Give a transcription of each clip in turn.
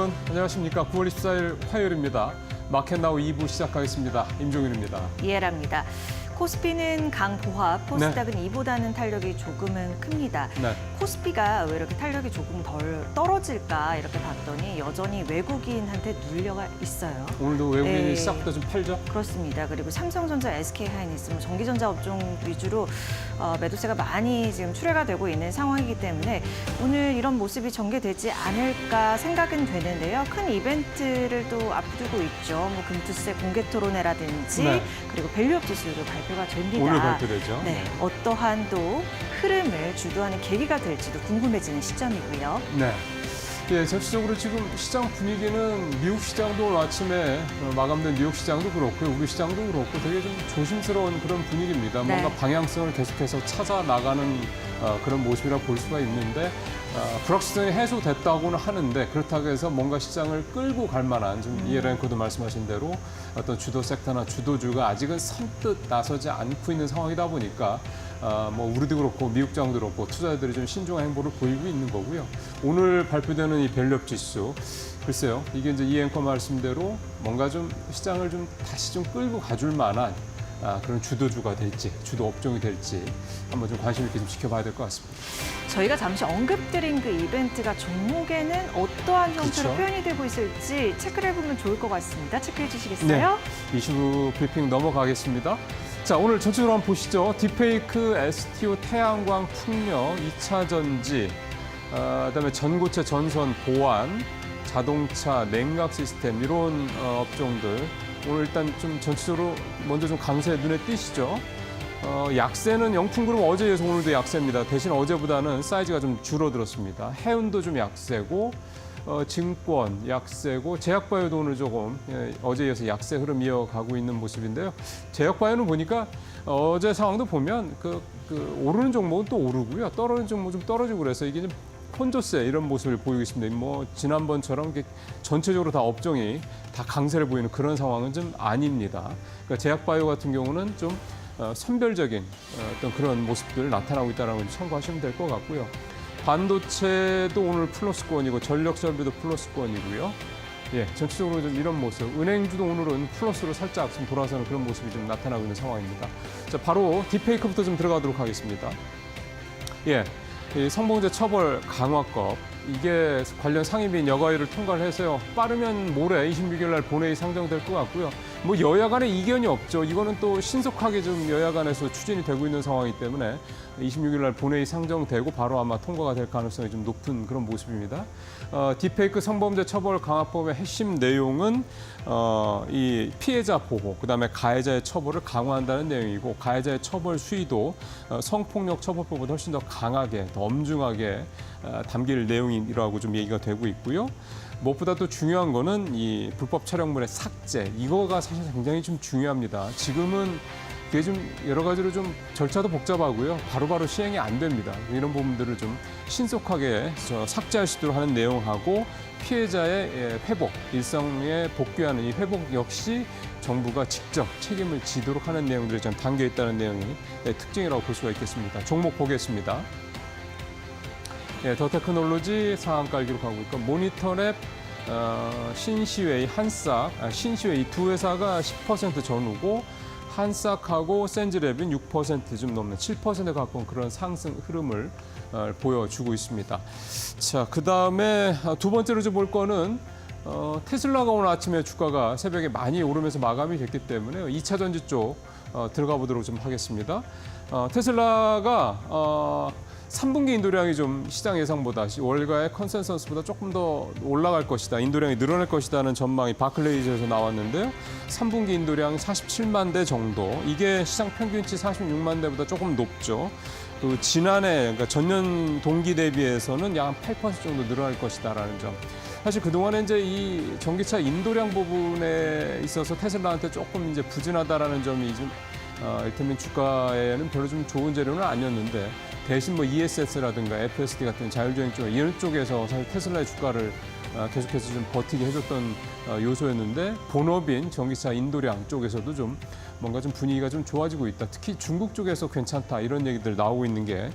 여러분, 안녕하십니까. 9월 24일 화요일입니다. 마켓나우 2부 시작하겠습니다. 임종윤입니다. 이해랍니다. 코스피는 강보합, 코스닥은 이보다는 탄력이 조금은 큽니다. 네. 코스피가 왜 이렇게 탄력이 조금 덜 떨어질까 이렇게 봤더니 여전히 외국인한테 눌려가 있어요. 오늘도 외국인이 네. 시작부터 좀 팔죠? 그렇습니다. 그리고 삼성전자, SK하이닉스, 전기전자 업종 위주로 매도세가 많이 지금 출회가 되고 있는 상황이기 때문에 오늘 이런 모습이 전개되지 않을까 생각은 되는데요. 큰 이벤트를 또 앞두고 있죠. 뭐 금투세 공개 토론회라든지 네. 그리고 밸류업 지수도 발표가 됩니다. 오늘 발표되죠. 네, 어떠한 또 흐름을 주도하는 계기가 될지도 궁금해지는 시점이고요. 네. 예, 전체적으로 지금 시장 분위기는 미국 시장도 오늘 아침에 마감된 뉴욕 시장도 그렇고 우리 시장도 그렇고 되게 좀 조심스러운 그런 분위기입니다. 네. 뭔가 방향성을 계속해서 찾아 나가는 그런 모습이라 볼 수가 있는데 불확실성이 해소됐다고는 하는데 그렇다고 해서 뭔가 시장을 끌고 갈 만한 좀 이해랭크도 말씀하신 대로 어떤 주도 섹터나 주도주가 아직은 선뜻 나서지 않고 있는 상황이다 보니까 뭐 우리도 그렇고 미국 장도 그렇고 투자자들이 좀 신중한 행보를 보이고 있는 거고요. 오늘 발표되는 이 밸류업 지수 글쎄요. 이게 이제 이 앵커 말씀대로 뭔가 좀 시장을 좀 다시 좀 끌고 가줄 만한 그런 주도주가 될지, 주도 업종이 될지 한번 좀 관심 있게 좀 지켜봐야 될 것 같습니다. 저희가 잠시 언급드린 그 이벤트가 종목에는 어떠한 형태로 그렇죠. 표현이 되고 있을지 체크를 해보면 좋을 것 같습니다. 체크해 주시겠어요? 네. 이슈 브리핑 넘어가겠습니다. 자, 오늘 전체적으로 한번 보시죠. 딥페이크, STO, 태양광, 풍력, 2차 전지, 그다음에 전고체, 전선, 보안, 자동차, 냉각 시스템 이런 업종들 오늘 일단 좀 전체적으로 먼저 좀 강세 눈에 띄시죠. 약세는 영풍그룹 어제에 이어서 오늘도 약세입니다. 대신 어제보다는 사이즈가 좀 줄어들었습니다. 해운도 좀 약세고 증권 약세고 제약바이오도 오늘 조금 어제에 이어서 약세 흐름 이어가고 있는 모습인데요. 제약바이오는 보니까 어제 상황도 보면 그 오르는 종목은 또 오르고요. 떨어지는 종목은 좀 떨어지고 그래서 이게 좀 폰조세 이런 모습을 보이고 있습니다. 뭐 지난번처럼 전체적으로 다 업종이 다 강세를 보이는 그런 상황은 좀 아닙니다. 그러니까 제약바이오 같은 경우는 좀 선별적인 어떤 그런 모습들 나타나고 있다는 걸 참고하시면 될 것 같고요. 반도체도 오늘 플러스권이고 전력 설비도 플러스권이고요. 예, 전체적으로 좀 이런 모습. 은행주도 오늘은 플러스로 살짝 좀 돌아서는 그런 모습이 좀 나타나고 있는 상황입니다. 자, 바로 딥페이크부터 좀 들어가도록 하겠습니다. 예, 이 성범죄 처벌 강화법. 이게 관련 상임위인 여가위를 통과를 해서요. 빠르면 모레 26일 날 본회의 상정될 것 같고요. 뭐 여야 간에 이견이 없죠. 이거는 또 신속하게 좀 여야 간에서 추진이 되고 있는 상황이기 때문에 26일 날 본회의 상정되고 바로 아마 통과가 될 가능성이 좀 높은 그런 모습입니다. 딥페이크 성범죄 처벌 강화법의 핵심 내용은 이 피해자 보호, 그다음에 가해자의 처벌을 강화한다는 내용이고 가해자의 처벌 수위도 성폭력 처벌법보다 훨씬 더 강하게, 더 엄중하게 담길 내용이라고 좀 얘기가 되고 있고요. 무엇보다 또 중요한 거는 이 불법 촬영물의 삭제, 이거가 사실 굉장히 좀 중요합니다. 지금은 그게 좀 여러 가지로 좀 절차도 복잡하고요. 바로바로 시행이 안 됩니다. 이런 부분들을 좀 신속하게 삭제할 수 있도록 하는 내용하고 피해자의 회복, 일상에 복귀하는 이 회복 역시 정부가 직접 책임을 지도록 하는 내용들이 좀 담겨 있다는 내용이 특징이라고 볼 수가 있겠습니다. 종목 보겠습니다. 예, 더 테크놀로지 상한가를 기록하고 있고 모니터랩, 신시웨이, 한싹, 신시웨이 이 두 회사가 10% 전후고 한싹하고 센즈랩은 6% 좀 넘는 7% 가까운 그런 상승 흐름을 보여주고 있습니다. 자, 그다음에 두 번째로 좀 볼 거는 테슬라가 오늘 아침에 주가가 새벽에 많이 오르면서 마감이 됐기 때문에 2차 전지 쪽 들어가 보도록 좀 하겠습니다. 테슬라가 3분기 인도량이 좀 시장 예상보다 월가의 컨센서스보다 조금 더 올라갈 것이다. 인도량이 늘어날 것이다는 전망이 바클레이즈에서 나왔는데요. 3분기 인도량 47만 대 정도. 이게 시장 평균치 46만 대보다 조금 높죠. 그 지난해 그러니까 전년 동기 대비해서는 약 8% 정도 늘어날 것이다라는 점. 사실 그동안에 이제 이 전기차 인도량 부분에 있어서 테슬라한테 조금 이제 부진하다라는 점이 좀 이를테면 주가에는 별로 좀 좋은 재료는 아니었는데 대신 뭐 ESS라든가 FSD 같은 자율주행 쪽 이런 쪽에서 사실 테슬라의 주가를 계속해서 좀 버티게 해줬던 요소였는데 본업인 전기차 인도량 쪽에서도 좀 뭔가 좀 분위기가 좀 좋아지고 있다. 특히 중국 쪽에서 괜찮다 이런 얘기들 나오고 있는 게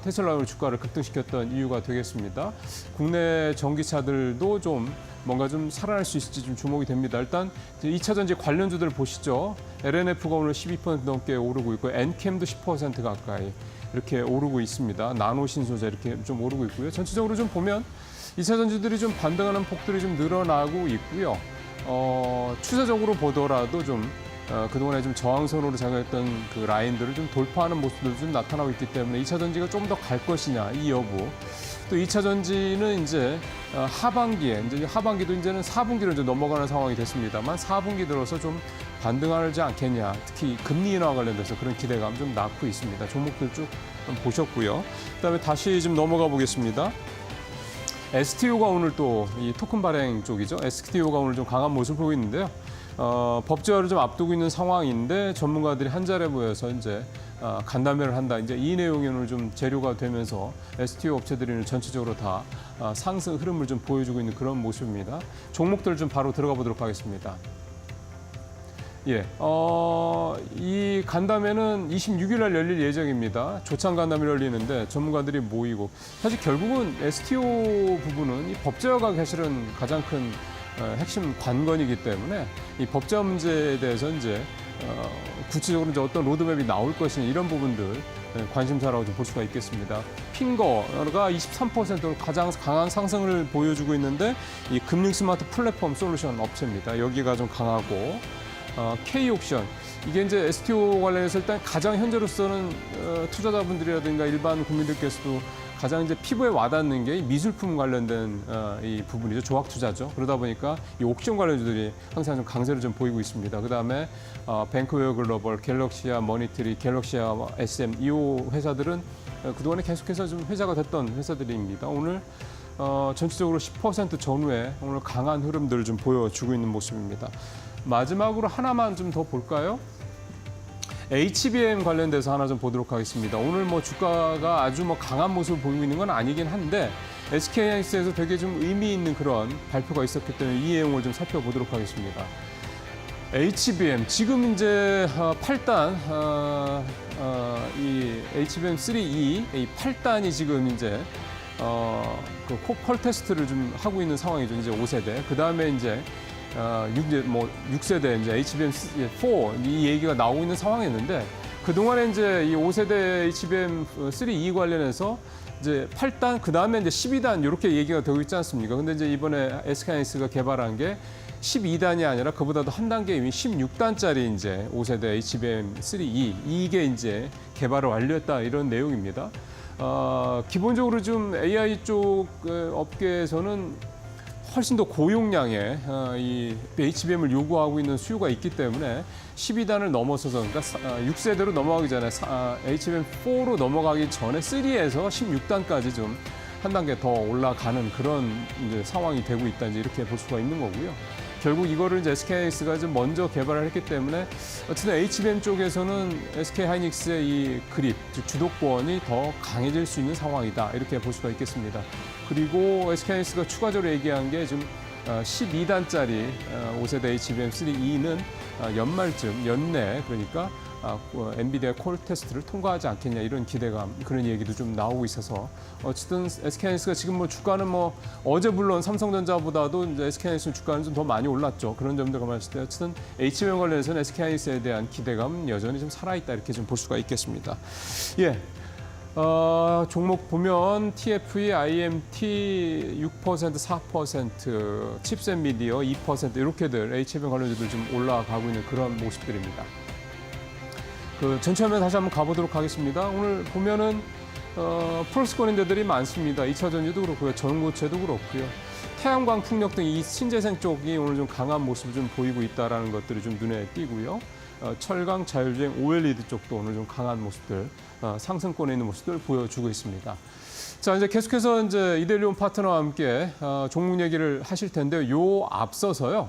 테슬라 주가를 급등시켰던 이유가 되겠습니다. 국내 전기차들도 좀 뭔가 좀 살아날 수 있을지 좀 주목이 됩니다. 일단 2차 전지 관련주들 보시죠. LNF가 오늘 12% 넘게 오르고 있고 엔캠도 10% 가까이 이렇게 오르고 있습니다. 나노 신소재 이렇게 좀 오르고 있고요. 전체적으로 좀 보면 2차 전지들이 좀 반등하는 폭들이 좀 늘어나고 있고요. 추세적으로 보더라도 좀 그동안에 좀 저항선으로 작용했던 그 라인들을 좀 돌파하는 모습도 좀 나타나고 있기 때문에 2차 전지가 좀 더 갈 것이냐 이 여부. 또 2차 전지는 이제 하반기에 이제 하반기도 이제는 4분기로 이제 넘어가는 상황이 됐습니다만 4분기 들어서 좀 반등하지 않겠냐. 특히 금리 인하와 관련돼서 그런 기대감 좀 낳고 있습니다. 종목들 쭉 보셨고요. 그다음에 다시 좀 넘어가 보겠습니다. STO가 오늘 또 이 토큰 발행 쪽이죠. STO가 오늘 좀 강한 모습을 보이고 있는데요. 법제화를 좀 앞두고 있는 상황인데 전문가들이 한 자리에 모여서 이제 간담회를 한다. 이제 이 내용이 오늘 좀 재료가 되면서 STO 업체들이 전체적으로 다 상승 흐름을 좀 보여주고 있는 그런 모습입니다. 종목들 좀 바로 들어가 보도록 하겠습니다. 예, 이 간담회는 26일 날 열릴 예정입니다. 조찬 간담회를 열리는데 전문가들이 모이고 사실 결국은 STO 부분은 이 법제화가 사실은 가장 큰 핵심 관건이기 때문에 이 법제화 문제에 대해서 이제 구체적으로 이제 어떤 로드맵이 나올 것이냐 이런 부분들 관심사라고 좀 볼 수가 있겠습니다. 핑거가 23%로 가장 강한 상승을 보여주고 있는데 이 금융 스마트 플랫폼 솔루션 업체입니다. 여기가 좀 강하고 K옥션 이게 이제 STO 관련해서 일단 가장 현재로서는 투자자분들이라든가 일반 국민들께서도 가장 이제 피부에 와닿는 게 미술품 관련된 이 부분이죠. 조학 투자죠. 그러다 보니까 이 옥션 관련주들이 항상 좀 강세를 좀 보이고 있습니다. 그다음에 뱅크웨어 글로벌, 갤럭시아 머니트리, 갤럭시아 SM 이 회사들은 그동안에 계속해서 좀 회자가 됐던 회사들입니다. 오늘 전체적으로 10% 전후에 오늘 강한 흐름들을 좀 보여주고 있는 모습입니다. 마지막으로 하나만 좀 더 볼까요? HBM 관련돼서 하나 좀 보도록 하겠습니다. 오늘 뭐 주가가 아주 뭐 강한 모습을 보이고 있는 건 아니긴 한데 SK하이닉스에서 되게 좀 의미 있는 그런 발표가 있었기 때문에 이 내용을 좀 살펴보도록 하겠습니다. HBM 지금 이제 8단 이 HBM3E 이 8단이 지금 이제 그 콜 테스트를 좀 하고 있는 상황이죠. 이제 5세대. 그 다음에 이제 6세대 이제 HBM4 이 얘기가 나오고 있는 상황이었는데 그 동안에 이제 이 5세대 HBM3E 관련해서 이제 8단 그 다음에 이제 12단 이렇게 얘기가 되고 있지 않습니까? 근데 이제 이번에 SK하이닉스가 개발한 게 12단이 아니라 그보다도 한 단계 위 16단짜리 이제 5세대 HBM3E 이게 이제 개발을 완료했다 이런 내용입니다. 기본적으로 좀 AI 쪽 업계에서는 훨씬 더 고용량의 이 HBM을 요구하고 있는 수요가 있기 때문에 12단을 넘어서서 그러니까 6세대로 넘어가기 전에 HBM4로 넘어가기 전에 3에서 16단까지 좀 한 단계 더 올라가는 그런 이제 상황이 되고 있다 이제 이렇게 볼 수가 있는 거고요. 결국 이거를 이제 SK하이닉스가 좀 먼저 개발을 했기 때문에 어쨌든 HBM 쪽에서는 SK하이닉스의 이 그립, 즉 주도권이 더 강해질 수 있는 상황이다 이렇게 볼 수가 있겠습니다. 그리고 SK하이닉스가 추가적으로 얘기한 게 좀 12단짜리 5세대 HBM3E는 연말쯤 연내 그러니까 엔비디아 콜 테스트를 통과하지 않겠냐 이런 기대감 그런 얘기도 좀 나오고 있어서 어쨌든 SK하이닉스가 지금 뭐 주가는 뭐 어제 물론 삼성전자보다도 이제 SK하이닉스 주가는 좀 더 많이 올랐죠. 그런 점들 감안했을 때 어쨌든 HBM 관련해서는 SK하이닉스에 대한 기대감은 여전히 좀 살아있다 이렇게 좀 볼 수가 있겠습니다. 예. 종목 보면 TFE, IMT 6%, 4%, 칩셋 미디어 2% 이렇게들 HBM 관련주들 좀 올라가고 있는 그런 모습들입니다. 그 전체 화면 다시 한번 가보도록 하겠습니다. 오늘 보면은 플러스권인들이 많습니다. 2차 전지도 그렇고요, 전고체도 그렇고요. 태양광, 풍력 등 이 신재생 쪽이 오늘 좀 강한 모습을 좀 보이고 있다라는 것들이 좀 눈에 띄고요. 철강, 자율주행, OLED 쪽도 오늘 좀 강한 모습들, 상승권에 있는 모습들 보여주고 있습니다. 자, 이제 계속해서 이제 이데리움 파트너와 함께 종목 얘기를 하실 텐데요. 요 앞서서요.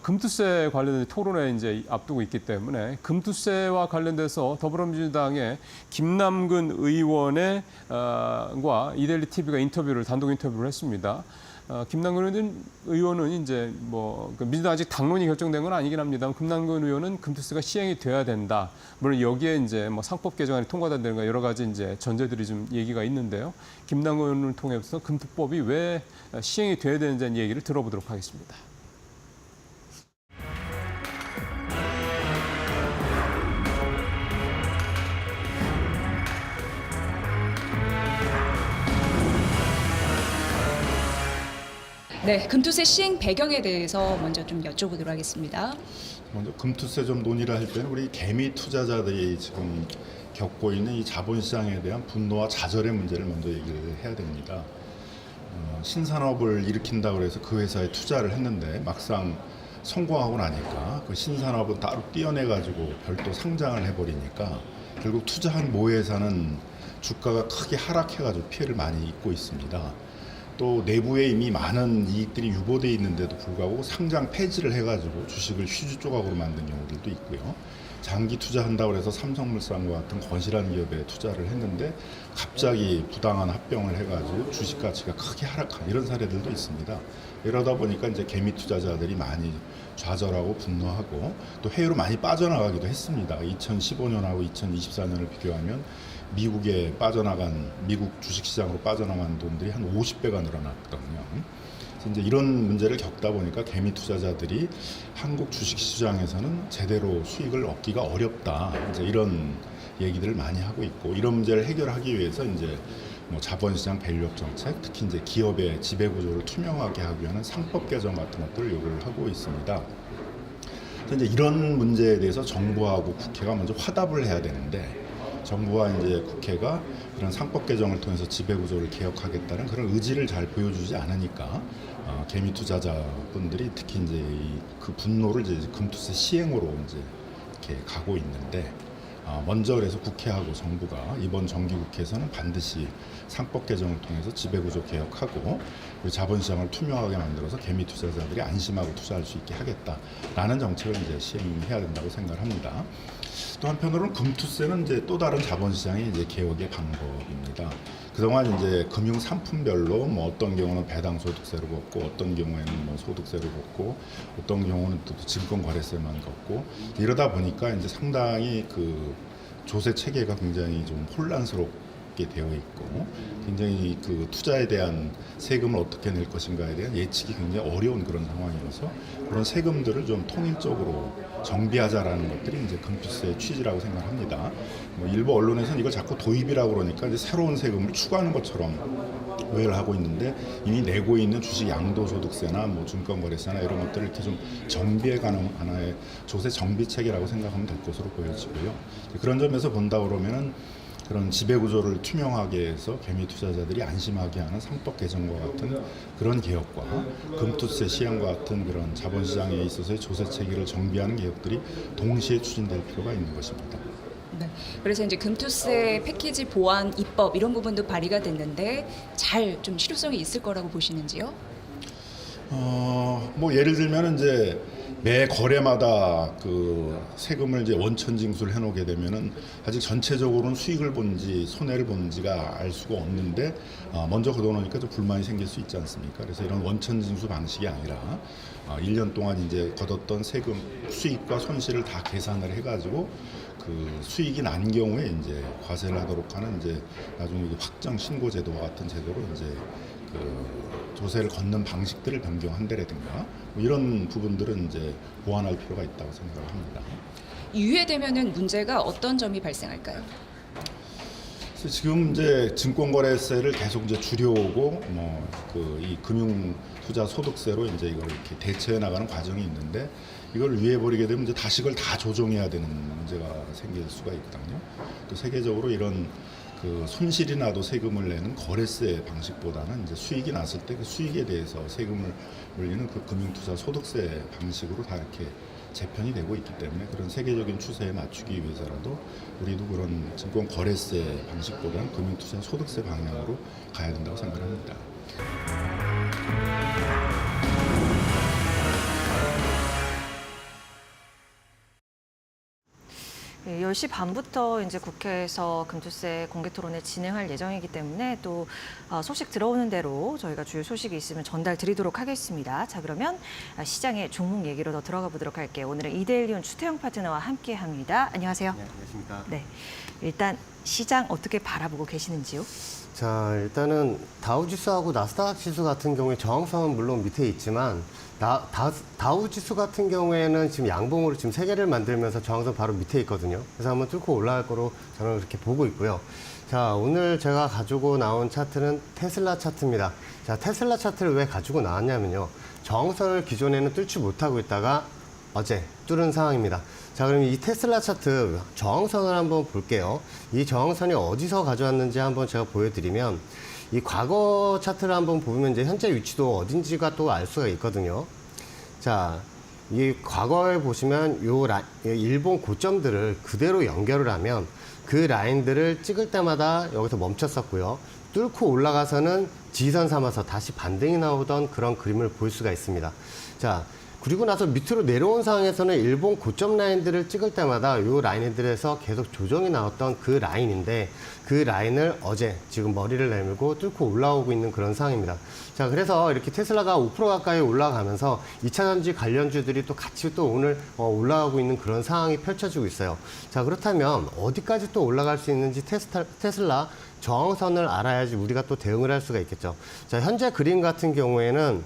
금투세 관련된 토론회 이제 앞두고 있기 때문에 금투세와 관련돼서 더불어민주당의 김남근 의원의 과 이데일리 TV가 단독 인터뷰를 했습니다. 김남근 의원은 이제 민주당 아직 당론이 결정된 건 아니긴 합니다만 금남근 의원은 금투세가 시행이 돼야 된다. 물론 여기에 이제 상법 개정안이 통과된다든가 여러 가지 이제 전제들이 좀 얘기가 있는데요. 김남근 의원을 통해서 금투법이 왜 시행이 돼야 되는지 얘기를 들어보도록 하겠습니다. 네, 금투세 시행 배경에 대해서 먼저 좀 여쭤보도록 하겠습니다. 먼저 금투세 좀 논의를 할 때는 우리 개미 투자자들이 지금 겪고 있는 이 자본시장에 대한 분노와 좌절의 문제를 먼저 얘기를 해야 됩니다. 신산업을 일으킨다고 해서 그 회사에 투자를 했는데 막상 성공하고 나니까 그 신산업은 따로 떼어내가지고 별도 상장을 해버리니까 결국 투자한 모회사는 주가가 크게 하락해가지고 피해를 많이 입고 있습니다. 또 내부에 이미 많은 이익들이 유보되어 있는데도 불구하고 상장 폐지를 해가지고 주식을 휴지 조각으로 만든 경우들도 있고요. 장기 투자한다고 해서 삼성물산과 같은 건실한 기업에 투자를 했는데 갑자기 부당한 합병을 해가지고 주식 가치가 크게 하락한 이런 사례들도 있습니다. 이러다 보니까 이제 개미 투자자들이 많이 좌절하고 분노하고 또 해외로 많이 빠져나가기도 했습니다. 2015년하고 2024년을 비교하면 미국에 빠져나간 미국 주식시장으로 빠져나간 돈들이 한 50배가 늘어났거든요. 그래서 이제 이런 문제를 겪다 보니까 개미 투자자들이 한국 주식시장에서는 제대로 수익을 얻기가 어렵다. 이제 이런 얘기들을 많이 하고 있고 이런 문제를 해결하기 위해서 이제 자본시장 밸류업 정책, 특히 이제 기업의 지배 구조를 투명하게 하기 위한 상법 개정 같은 것들을 요구를 하고 있습니다. 그래서 이제 이런 문제에 대해서 정부하고 국회가 먼저 화답을 해야 되는데 정부와 이제 국회가 그런 상법 개정을 통해서 지배 구조를 개혁하겠다는 그런 의지를 잘 보여주지 않으니까 개미 투자자분들이 특히 이제 그 분노를 이제 금투세 시행으로 이제 이렇게 가고 있는데 먼저 그래서 국회하고 정부가 이번 정기국회에서는 반드시 상법 개정을 통해서 지배구조 개혁하고 그리고 자본시장을 투명하게 만들어서 개미 투자자들이 안심하고 투자할 수 있게 하겠다라는 정책을 이제 시행해야 된다고 생각을 합니다. 또 한편으로는 금투세는 이제 또 다른 자본시장의 이제 개혁의 방법입니다. 그동안 이제 금융 상품별로 어떤 경우는 배당 소득세로 걷고 어떤 경우에는 소득세로 걷고 어떤 경우는 또 증권거래세만 걷고 이러다 보니까 이제 상당히 그 조세 체계가 굉장히 좀 혼란스럽게 되어 있고 굉장히 그 투자에 대한 세금을 어떻게 낼 것인가에 대한 예측이 굉장히 어려운 그런 상황이어서 그런 세금들을 좀 통일적으로 정비하자라는 것들이 이제 금투세의 취지라고 생각합니다. 일부 언론에서는 이걸 자꾸 도입이라고 그러니까 이제 새로운 세금을 추가하는 것처럼 오해를 하고 있는데 이미 내고 있는 주식 양도소득세나 증권거래세나 이런 것들을 이렇게 좀 정비해가는 하나의 조세 정비책이라고 생각하면 될 것으로 보여지고요. 그런 점에서 본다 그러면은 그런 지배구조를 투명하게 해서 개미 투자자들이 안심하게 하는 상법 개정과 같은 그런 개혁과 금투세 시행과 같은 그런 자본시장에 있어서의 조세 체계를 정비하는 개혁들이 동시에 추진될 필요가 있는 것입니다. 네, 그래서 이제 금투세 패키지 보완 입법 이런 부분도 발의가 됐는데 잘 좀 실효성이 있을 거라고 보시는지요? 예를 들면 이제 매 거래마다 그 세금을 이제 원천 징수를 해놓게 되면은 아직 전체적으로는 수익을 본지 손해를 본지가 알 수가 없는데 먼저 걷어놓으니까 좀 불만이 생길 수 있지 않습니까? 그래서 이런 원천 징수 방식이 아니라 1년 동안 이제 걷었던 세금 수익과 손실을 다 계산을 해가지고 그 수익이 난 경우에 이제 과세를 하도록 하는 이제 나중에 확정 신고 제도와 같은 제도로 이제 그 조세를 걷는 방식들을 변경한다라든가 이런 부분들은 이제 보완할 필요가 있다고 생각을 합니다. 유예되면은 문제가 어떤 점이 발생할까요? 그래서 지금 이제 증권거래세를 계속 이제 줄여오고 이 금융투자소득세로 이제 이걸 이렇게 대체해 나가는 과정이 있는데 이걸 유예해버리게 되면 이제 다시 그걸 다 조정해야 되는 문제가 생길 수가 있거든요. 또 세계적으로 이런 그 손실이 나도 세금을 내는 거래세 방식보다는 이제 수익이 났을 때 그 수익에 대해서 세금을 물리는 그 금융투자 소득세 방식으로 다 이렇게 재편이 되고 있기 때문에 그런 세계적인 추세에 맞추기 위해서라도 우리도 그런 증권 거래세 방식보다는 금융투자 소득세 방향으로 가야 된다고 생각합니다. 예, 10시 반부터 이제 국회에서 금투세 공개 토론을 진행할 예정이기 때문에 또 소식 들어오는 대로 저희가 주요 소식이 있으면 전달 드리도록 하겠습니다. 자, 그러면 시장의 종목 얘기로 더 들어가 보도록 할게요. 오늘은 이데일리온 추태영 파트너와 함께 합니다. 안녕하세요. 네, 안녕하십니까. 네. 일단 시장 어떻게 바라보고 계시는지요? 자, 일단은 다우지수하고 나스닥 지수 같은 경우에 저항선은 물론 밑에 있지만 다우지수 같은 경우에는 지금 양봉으로 지금 3개를 만들면서 저항선 바로 밑에 있거든요. 그래서 한번 뚫고 올라갈 거로 저는 그렇게 보고 있고요. 자, 오늘 제가 가지고 나온 차트는 테슬라 차트입니다. 자, 테슬라 차트를 왜 가지고 나왔냐면요. 저항선을 기존에는 뚫지 못하고 있다가 어제 뚫은 상황입니다. 자, 그럼 이 테슬라 차트 저항선을 한번 볼게요. 이 저항선이 어디서 가져왔는지 한번 제가 보여드리면 이 과거 차트를 한번 보면 이제 현재 위치도 어딘지가 또 알 수가 있거든요. 자, 이 과거에 보시면 일본 고점들을 그대로 연결을 하면 그 라인들을 찍을 때마다 여기서 멈췄었고요. 뚫고 올라가서는 지선 삼아서 다시 반등이 나오던 그런 그림을 볼 수가 있습니다. 자, 그리고 나서 밑으로 내려온 상황에서는 일본 고점 라인들을 찍을 때마다 이 라인들에서 계속 조정이 나왔던 그 라인인데 그 라인을 어제 지금 머리를 내밀고 뚫고 올라오고 있는 그런 상황입니다. 자, 그래서 이렇게 테슬라가 5% 가까이 올라가면서 2차전지 관련주들이 또 같이 또 오늘 올라가고 있는 그런 상황이 펼쳐지고 있어요. 자, 그렇다면 어디까지 또 올라갈 수 있는지 테슬라 저항선을 알아야지 우리가 또 대응을 할 수가 있겠죠. 자, 현재 그림 같은 경우에는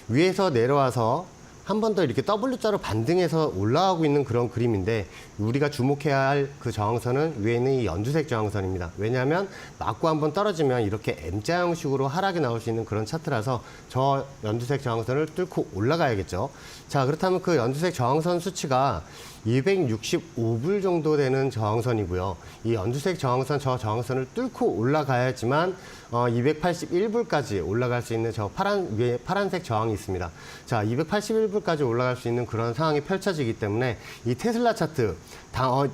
위에서 내려와서 한 번 더 이렇게 W자로 반등해서 올라가고 있는 그런 그림인데 우리가 주목해야 할 그 저항선은 위에 있는 이 연두색 저항선입니다. 왜냐하면 맞고 한번 떨어지면 이렇게 M자 형식으로 하락이 나올 수 있는 그런 차트라서 저 연두색 저항선을 뚫고 올라가야겠죠. 자, 그렇다면 그 연두색 저항선 수치가 265불 정도 되는 저항선이고요. 이 연두색 저항선, 저 저항선을 뚫고 올라가야지만 281불까지 올라갈 수 있는 저 위에 파란색 저항이 있습니다. 자, 281불까지 올라갈 수 있는 그런 상황이 펼쳐지기 때문에 이 테슬라 차트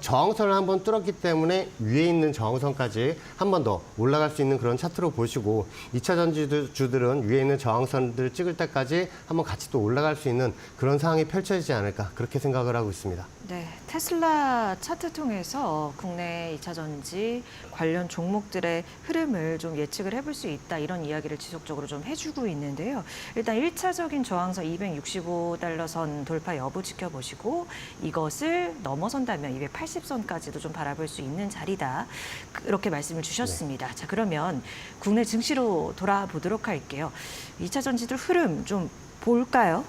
저항선을 한번 뚫었기 때문에 위에 있는 저항선까지 한 번 더 올라갈 수 있는 그런 차트로 보시고 2차 전지주들은 위에 있는 저항선들을 찍을 때까지 한번 같이 또 올라갈 수 있는 그런 상황이 펼쳐지지 않을까 그렇게 생각을 하고 있습니다. 네, 테슬라 차트 통해서 국내 2차 전지 관련 종목들의 흐름을 좀 예측을 해볼 수 있다 이런 이야기를 지속적으로 좀 해주고 있는데요. 일단 1차적인 저항선 265달러 선 돌파 여부 지켜보시고 이것을 넘어선다면 280선까지도 좀 바라볼 수 있는 자리다. 그렇게 말씀을 주셨습니다. 자, 그러면 국내 증시로 돌아보도록 할게요. 2차 전지들 흐름 좀 볼까요?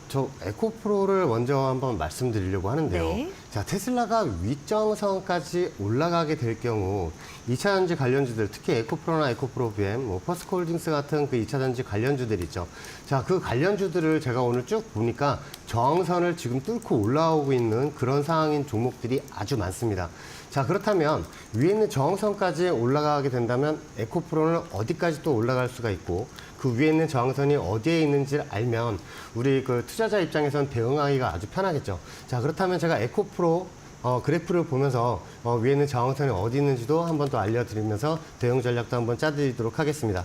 저 에코프로를 먼저 한번 말씀드리려고 하는데요. 네. 자, 테슬라가 윗정선까지 올라가게 될 경우 2차전지 관련주들, 특히 에코프로나 에코프로 BM, 퍼스코홀딩스 같은 그 2차전지 관련주들 있죠. 자, 그 관련주들을 제가 오늘 쭉 보니까 저항선을 지금 뚫고 올라오고 있는 그런 상황인 종목들이 아주 많습니다. 자, 그렇다면 위에 있는 저항선까지 올라가게 된다면 에코프로는 어디까지 또 올라갈 수가 있고 그 위에 있는 저항선이 어디에 있는지를 알면 우리 그 투자자 입장에선 대응하기가 아주 편하겠죠. 자, 그렇다면 제가 에코프로 그래프를 보면서 위에 있는 저항선이 어디 있는지도 한번 더 알려드리면서 대응 전략도 한번 짜드리도록 하겠습니다.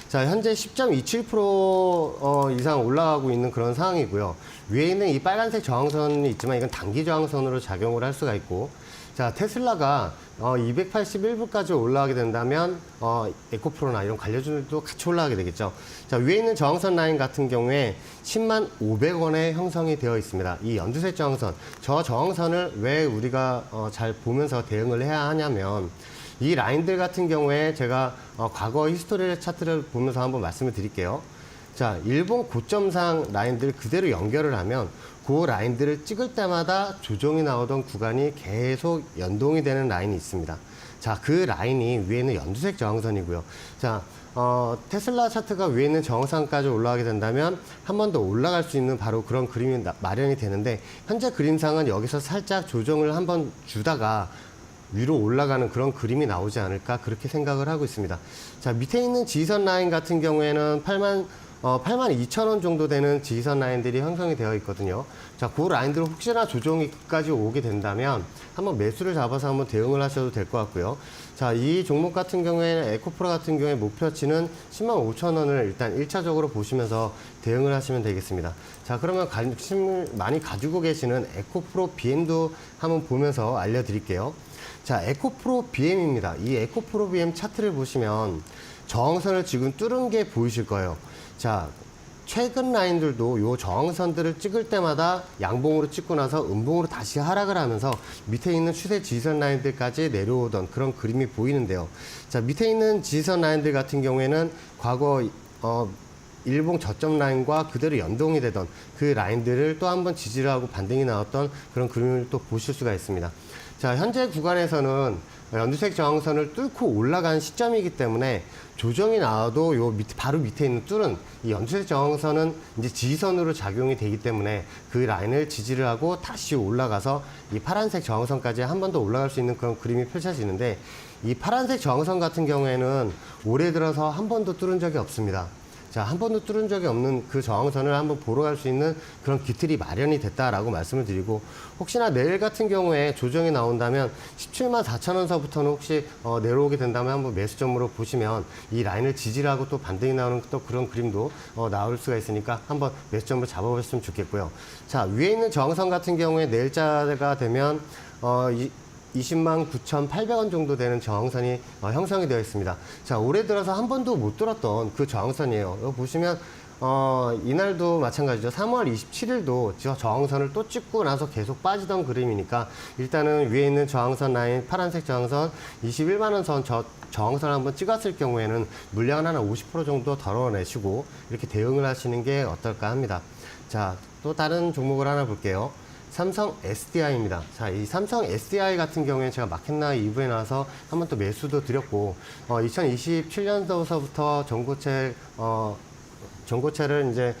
자, 현재 10.27% 이상 올라가고 있는 그런 상황이고요. 위에 있는 이 빨간색 저항선이 있지만 이건 단기 저항선으로 작용을 할 수가 있고 자, 테슬라가 281불까지 올라가게 된다면 에코프로나 이런 관련주들도 같이 올라가게 되겠죠. 자, 위에 있는 저항선 라인 같은 경우에 10만 500원에 형성이 되어 있습니다. 이 연두색 저항선, 저 저항선을 왜 우리가 잘 보면서 대응을 해야 하냐면 이 라인들 같은 경우에 제가 과거 히스토리 차트를 보면서 한번 말씀을 드릴게요. 자, 일본 고점상 라인들 그대로 연결을 하면 그 라인들을 찍을 때마다 조정이 나오던 구간이 계속 연동이 되는 라인이 있습니다. 자, 그 라인이 위에는 연두색 저항선이고요. 자, 테슬라 차트가 위에 있는 저항선까지 올라가게 된다면 한 번 더 올라갈 수 있는 바로 그런 그림이 마련이 되는데 현재 그림상은 여기서 살짝 조정을 한번 주다가 위로 올라가는 그런 그림이 나오지 않을까 그렇게 생각을 하고 있습니다. 자, 밑에 있는 지선 라인 같은 경우에는 82,000원 정도 되는 지지선 라인들이 형성이 되어 있거든요. 자, 그 라인들 혹시나 조정이까지 오게 된다면 한번 매수를 잡아서 한번 대응을 하셔도 될 것 같고요. 자, 이 종목 같은 경우에는 에코프로 같은 경우에 목표치는 105,000원을 일단 1차적으로 보시면서 대응을 하시면 되겠습니다. 자, 그러면 관심을 많이 가지고 계시는 에코프로 BM도 한번 보면서 알려드릴게요. 자, 에코프로 BM입니다. 이 에코프로 BM 차트를 보시면 저항선을 지금 뚫은 게 보이실 거예요. 자, 최근 라인들도 요 저항선들을 찍을 때마다 양봉으로 찍고 나서 음봉으로 다시 하락을 하면서 밑에 있는 추세 지지선 라인들까지 내려오던 그런 그림이 보이는데요. 자, 밑에 있는 지지선 라인들 같은 경우에는 과거 일봉 저점 라인과 그대로 연동이 되던 그 라인들을 또 한번 지지를 하고 반등이 나왔던 그런 그림을 또 보실 수가 있습니다. 자, 현재 구간에서는 연두색 저항선을 뚫고 올라간 시점이기 때문에 조정이 나와도 요 밑에, 바로 밑에 있는 뚫은 이 연두색 저항선은 이제 지지선으로 작용이 되기 때문에 그 라인을 지지를 하고 다시 올라가서 이 파란색 저항선까지 한 번 더 올라갈 수 있는 그런 그림이 펼쳐지는데, 이 파란색 저항선 같은 경우에는 올해 들어서 한 번도 뚫은 적이 없습니다. 자, 한 번도 뚫은 적이 없는 그 저항선을 한번 보러 갈 수 있는 그런 기틀이 마련이 됐다라고 말씀을 드리고, 혹시나 내일 같은 경우에 조정이 나온다면 174,000원서부터는 혹시 내려오게 된다면 한번 매수점으로 보시면 이 라인을 지지를 하고 또 반등이 나오는 또 그런 그림도 나올 수가 있으니까 한번 매수점으로 잡아보셨으면 좋겠고요. 자, 위에 있는 저항선 같은 경우에 내일자가 되면 209,800원 정도 되는 저항선이 형성이 되어 있습니다. 자, 올해 들어서 한 번도 못 뚫었던 그 저항선이에요. 여기 보시면 이날도 마찬가지죠. 3월 27일도 저항선을 또 찍고 나서 계속 빠지던 그림이니까 일단은 위에 있는 저항선 라인, 파란색 저항선 21만원 선 저항선을 한번 찍었을 경우에는 물량을 하나 50% 정도 덜어내시고 이렇게 대응을 하시는 게 어떨까 합니다. 자, 또 다른 종목을 하나 볼게요. 삼성 SDI입니다. 자, 이 삼성 SDI 같은 경우에 제가 마켓나이 2부에 나와서 한번 또 매수도 드렸고, 2027년도서부터 전고체를 이제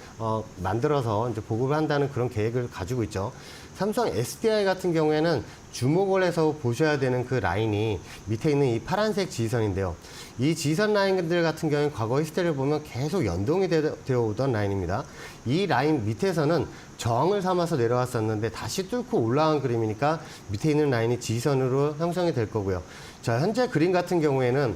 만들어서 이제 보급을 한다는 그런 계획을 가지고 있죠. 삼성 SDI 같은 경우에는 주목을 해서 보셔야 되는 그 라인이 밑에 있는 이 파란색 지지선인데요. 이 지지선 라인들 같은 경우에 과거 히스토리를 보면 계속 연동이 되어 오던 라인입니다. 이 라인 밑에서는 저항을 삼아서 내려왔었는데 다시 뚫고 올라간 그림이니까 밑에 있는 라인이 지지선으로 형성이 될 거고요. 자, 현재 그림 같은 경우에는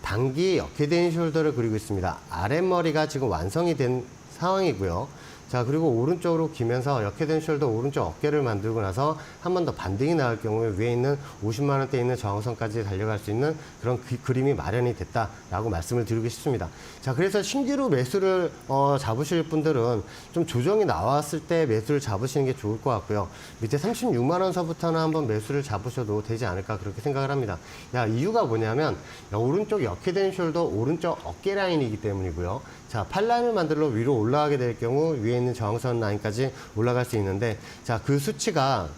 단기 역회된 숄더를 그리고 있습니다. 아랫머리가 지금 완성이 된 상황이고요. 자, 그리고 오른쪽으로 기면서 역회된 숄더 오른쪽 어깨를 만들고 나서 한 번 더 반등이 나올 경우에 위에 있는 50만 원대 있는 저항선까지 달려갈 수 있는 그런 그림이 마련이 됐다라고 말씀을 드리고 싶습니다. 자, 그래서 신규로 매수를 잡으실 분들은 좀 조정이 나왔을 때 매수를 잡으시는 게 좋을 것 같고요. 밑에 36만 원서부터는 한번 매수를 잡으셔도 되지 않을까 그렇게 생각을 합니다. 이유가 뭐냐면 오른쪽 역회된 숄더 오른쪽 어깨 라인이기 때문이고요. 자, 8라인을 만들러 위로 올라가게 될 경우 위에 있는 저항선 라인까지 올라갈 수 있는데, 자, 그 수치가